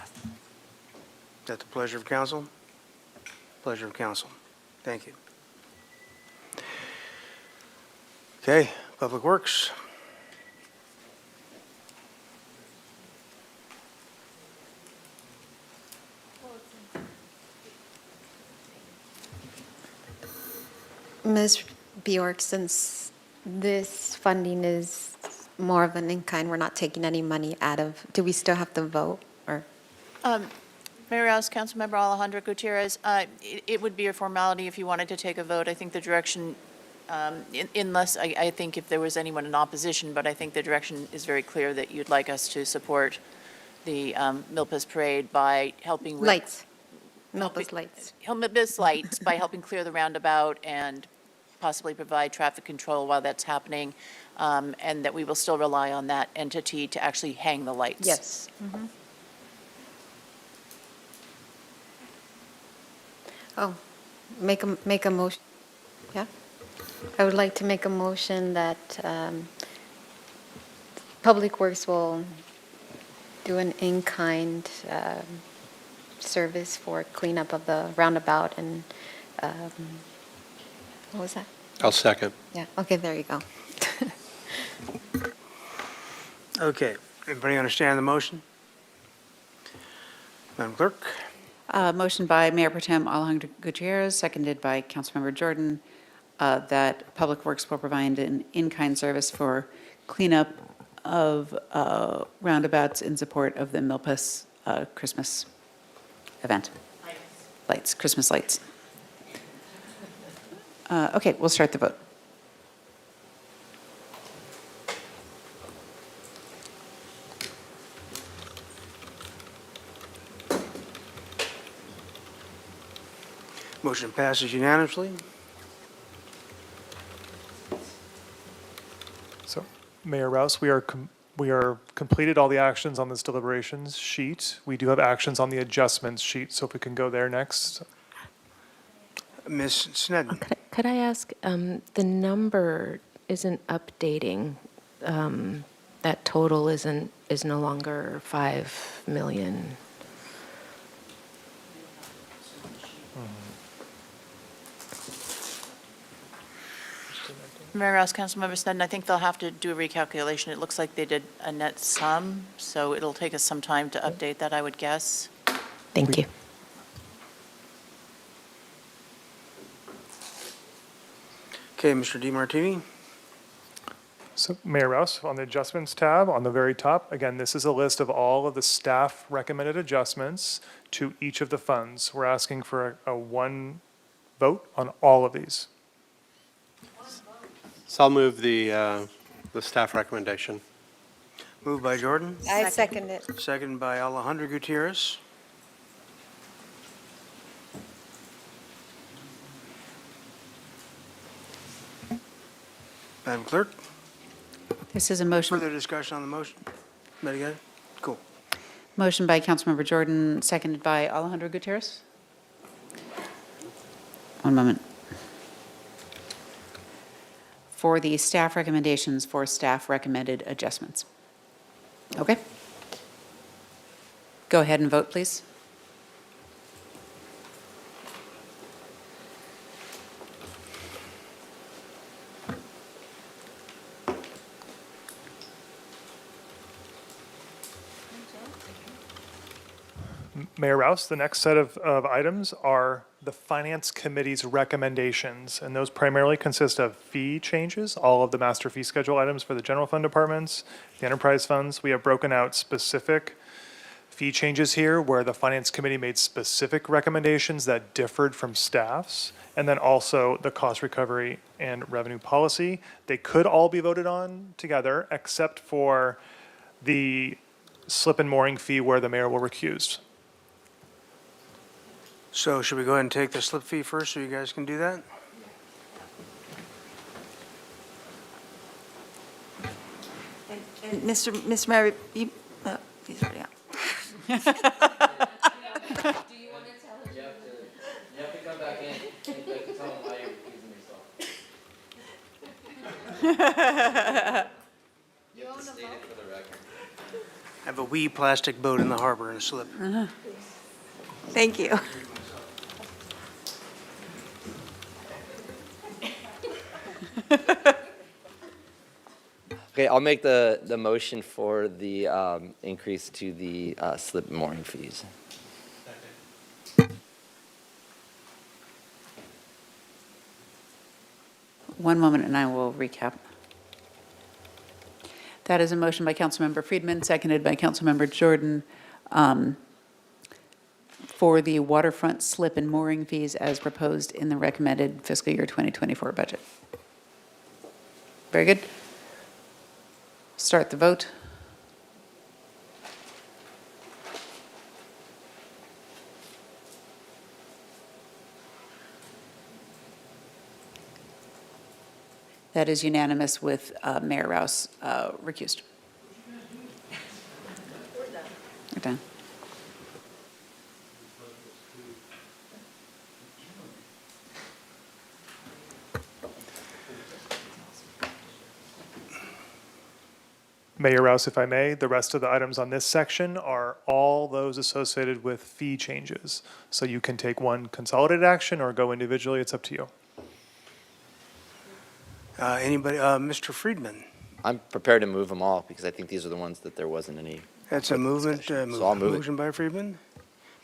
that the pleasure of council? Pleasure of council. Thank you. Okay, Public Works. Ms. Bjork, since this funding is more of an in-kind, we're not taking any money out of, do we still have to vote, or? Mayor Rouse, Councilmember Alejandro Gutierrez, it would be a formality if you wanted to take a vote. I think the direction, unless, I think if there was anyone in opposition, but I think the direction is very clear that you'd like us to support the Milpas Parade by helping. Lights. Milpas lights. Milpas lights by helping clear the roundabout and possibly provide traffic control while that's happening, and that we will still rely on that entity to actually hang the lights. Yes. Mhm. Oh, make a motion, yeah? I would like to make a motion that Public Works will do an in-kind service for cleanup of the roundabout and, what was that? I'll second. Yeah, okay, there you go. Okay, everybody understand the motion? Madam Clerk? Motion by Mayor Pro Tem Alejandro Gutierrez, seconded by Councilmember Jordan, that Public Works will provide an in-kind service for cleanup of roundabouts in support of the Milpas Christmas event. Lights, Christmas lights. Okay, we'll start the vote. Motion passes unanimously. So, Mayor Rouse, we are completed all the actions on this deliberations sheet. We do have actions on the adjustments sheet, so if we can go there next. Ms. Sneddon? Could I ask, the number isn't updating, that total is no longer 5 million. Mayor Rouse, Councilmember Sneddon, I think they'll have to do a recalculation. It looks like they did a net sum, so it'll take us some time to update that, I would guess. Thank you. Okay, Mr. DiMartini? So Mayor Rouse, on the adjustments tab, on the very top, again, this is a list of all of the staff recommended adjustments to each of the funds. We're asking for a one vote on all of these. So I'll move the staff recommendation. Moved by Jordan, I second it. second by Alejandro Gutierrez. Madam Clerk, This is a motion. further discussion on the motion? Ready, got it? Cool. Motion by Councilmember Jordan, seconded by Alejandro Gutierrez. One moment. For the staff recommendations for staff recommended adjustments. Okay. Go ahead and vote, please. Mayor Rouse, the next set of items are the Finance Committee's recommendations, and those primarily consist of fee changes, all of the master fee schedule items for the general fund departments, the enterprise funds. We have broken out specific fee changes here where the Finance Committee made specific recommendations that differed from staff's, and then also the cost recovery and revenue policy. They could all be voted on together, except for the slip and mooring fee where the mayor will recuse. So should we go ahead and take the slip fee first so you guys can do that? And Mr. Mayor, he's already out. You have to come back in. You have to tell them why you're recusing yourself. You have to state it for the record. I have a wee plastic boat in the harbor and a slip. Thank you. Okay, I'll make the motion for the increase to the slip and mooring fees. One moment and I will recap. That is a motion by Councilmember Friedman, seconded by Councilmember Jordan, for the waterfront slip and mooring fees as proposed in the recommended fiscal year 2024 budget. Very good. Start the vote. That is unanimous with Mayor Rouse recused. We're done. Mayor Rouse, if I may, the rest of the items on this section are all those associated with fee changes. So you can take one consolidated action or go individually, it's up to you. Anybody, Mr. Friedman? I'm prepared to move them all because I think these are the ones that there wasn't any. That's a movement, So I'll move it. motion by Friedman.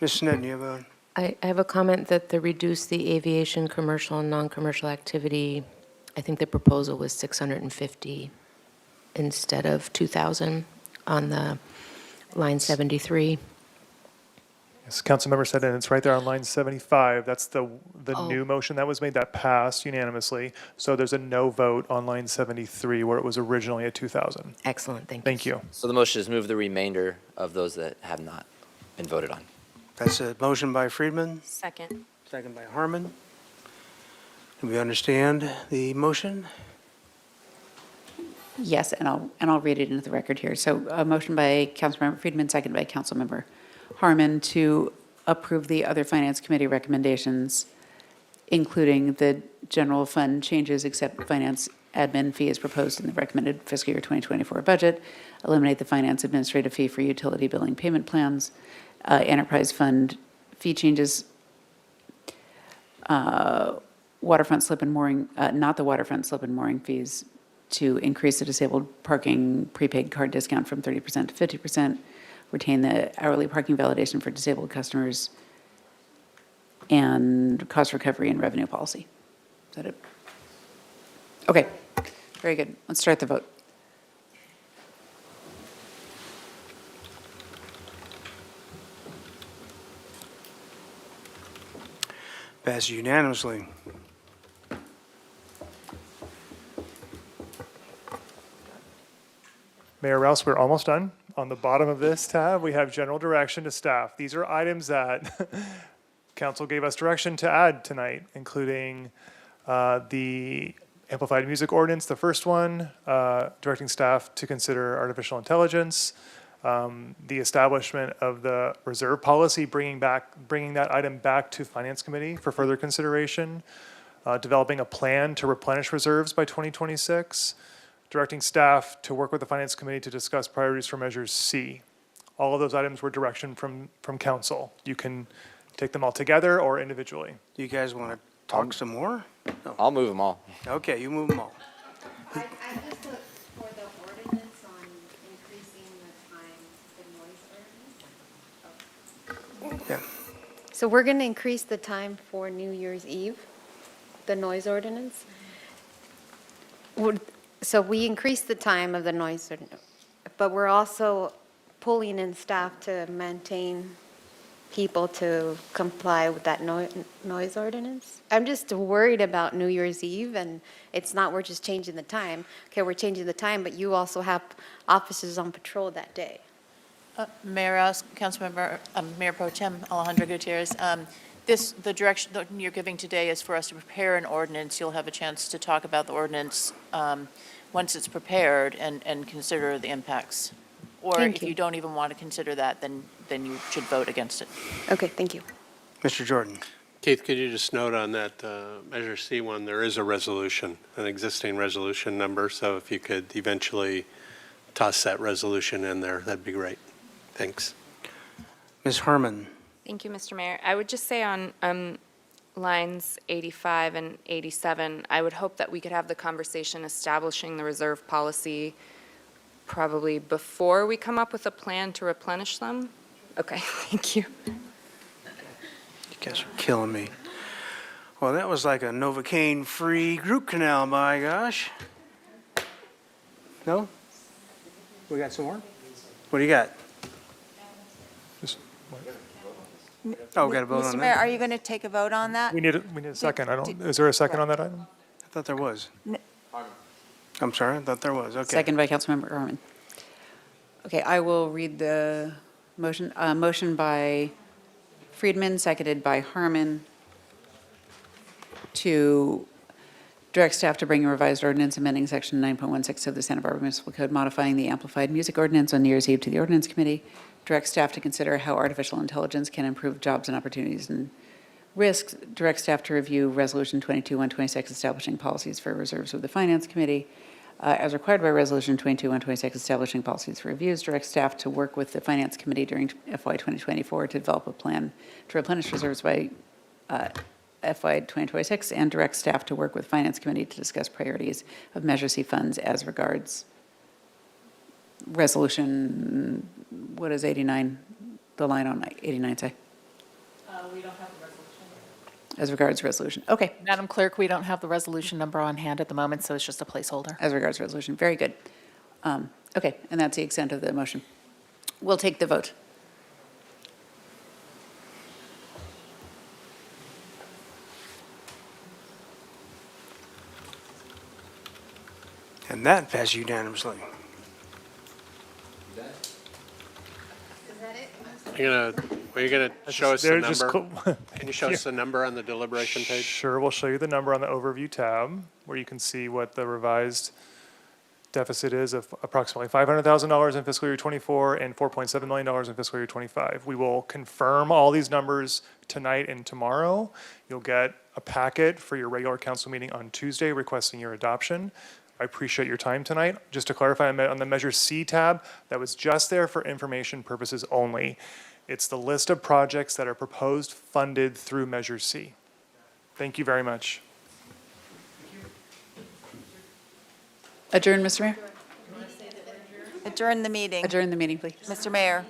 Ms. Sneddon, you have a, I have a comment that the reduce the aviation commercial and non-commercial activity, I think the proposal was 650 instead of 2,000 on the line 73. Yes, Councilmember said, and it's right there on line 75. That's the Oh. new motion that was made that passed unanimously. So there's a no vote on line 73 where it was originally at 2,000. Excellent, thank you. Thank you. So the motion is move the remainder of those that have not been voted on. that's a motion by Friedman, Second. second by Harmon. Do we understand the motion? Yes, and I'll read it into the record here. So a motion by Councilmember Friedman, seconded by Councilmember Harmon to approve the other Finance Committee recommendations, including the general fund changes except finance admin fee as proposed in the recommended fiscal year 2024 budget, eliminate the finance administrative fee for utility billing payment plans, enterprise fund fee changes, waterfront slip and mooring, not the waterfront slip and mooring fees, to increase the disabled parking prepaid card discount from 30% to 50%, retain the hourly parking validation for disabled customers, and cost recovery and revenue policy. Is that it? Okay, very good. Let's start the vote. Passes unanimously. Mayor Rouse, we're almost done. On the bottom of this tab, we have general direction to staff. These are items that council gave us direction to add tonight, including the amplified music ordinance, the first one, directing staff to consider artificial intelligence, the establishment of the reserve policy, bringing that item back to Finance Committee for further consideration, developing a plan to replenish reserves by 2026, directing staff to work with the Finance Committee to discuss priorities for Measures C. All of those items were direction from council. You can take them all together or individually. Do you guys want to talk some more? I'll move them all. Okay, you move them all. I just look for the ordinance on increasing the time, the noise ordinance. Yeah. So we're going to increase the time for New Year's Eve, the noise ordinance. So we increased the time of the noise ordinance, but we're also pulling in staff to maintain people to comply with that noise ordinance. I'm just worried about New Year's Eve, and it's not we're just changing the time. Okay, we're changing the time, but you also have officers on patrol that day. Mayor Rouse, Councilmember, Mayor Pro Tem Alejandro Gutierrez, the direction that you're giving today is for us to prepare an ordinance. You'll have a chance to talk about the ordinance once it's prepared and consider the impacts. Or Thank if you. you don't even want to consider that, then you should vote against it. Okay, thank you. Mr. Jordan. Keith, could you just note on that Measure C one, there is a resolution, an existing resolution number, so if you could eventually toss that resolution in there, that'd be great. Thanks. Ms. Herman. Thank you, Mr. Mayor. I would just say on lines 85 and 87, I would hope that we could have the conversation establishing the reserve policy probably before we come up with a plan to replenish them. Okay, thank you. You guys are killing me. Well, that was like a Novocaine-free root canal, my gosh. No? We got some more? What do you got? Oh, got to vote on Mr. Mayor, that? are you going to take a vote on that? We need a second. Is there a second on that item? I thought there was. I'm sorry, I thought there was, okay. Second by Councilmember Harmon. Okay, I will read the motion. Motion by Friedman, seconded by Harmon, to direct staff to bring a revised ordinance amending Section 9.16 of the Santa Barbara Municipal Code, modifying the amplified music ordinance on New Year's Eve to the Ordinance Committee. Direct staff to consider how artificial intelligence can improve jobs and opportunities and risks. Direct staff to review Resolution 22-126, establishing policies for reserves with the Finance Committee. As required by Resolution 22-126, establishing policies for reviews. Direct staff to work with the Finance Committee during FY 2024 to develop a plan to replenish reserves by FY 2026, and direct staff to work with Finance Committee to discuss priorities of Measure C funds as regards Resolution, what is 89, the line on 89 say? We don't have the resolution. As regards resolution, okay. Madam Clerk, we don't have the resolution number on hand at the moment, so it's just a placeholder. As regards resolution, very good. Okay, and that's the extent of the motion. We'll take the vote. And that passed unanimously. Are you gonna show us the They're just number? Can you show us the number on the deliberation page? Sure, we'll show you the number on the overview tab, where you can see what the revised deficit is of approximately $500,000 in fiscal year '24 and $4.7 million in fiscal year '25. We will confirm all these numbers tonight and tomorrow. You'll get a packet for your regular council meeting on Tuesday requesting your adoption. I appreciate your time tonight. Just to clarify, on the Measure C tab, that was just there for information purposes only. It's the list of projects that are proposed funded through Measure C. Thank you very much. Adjourn, Mr. Mayor? Adjourn the meeting. Adjourn the meeting, please. Mr. Mayor.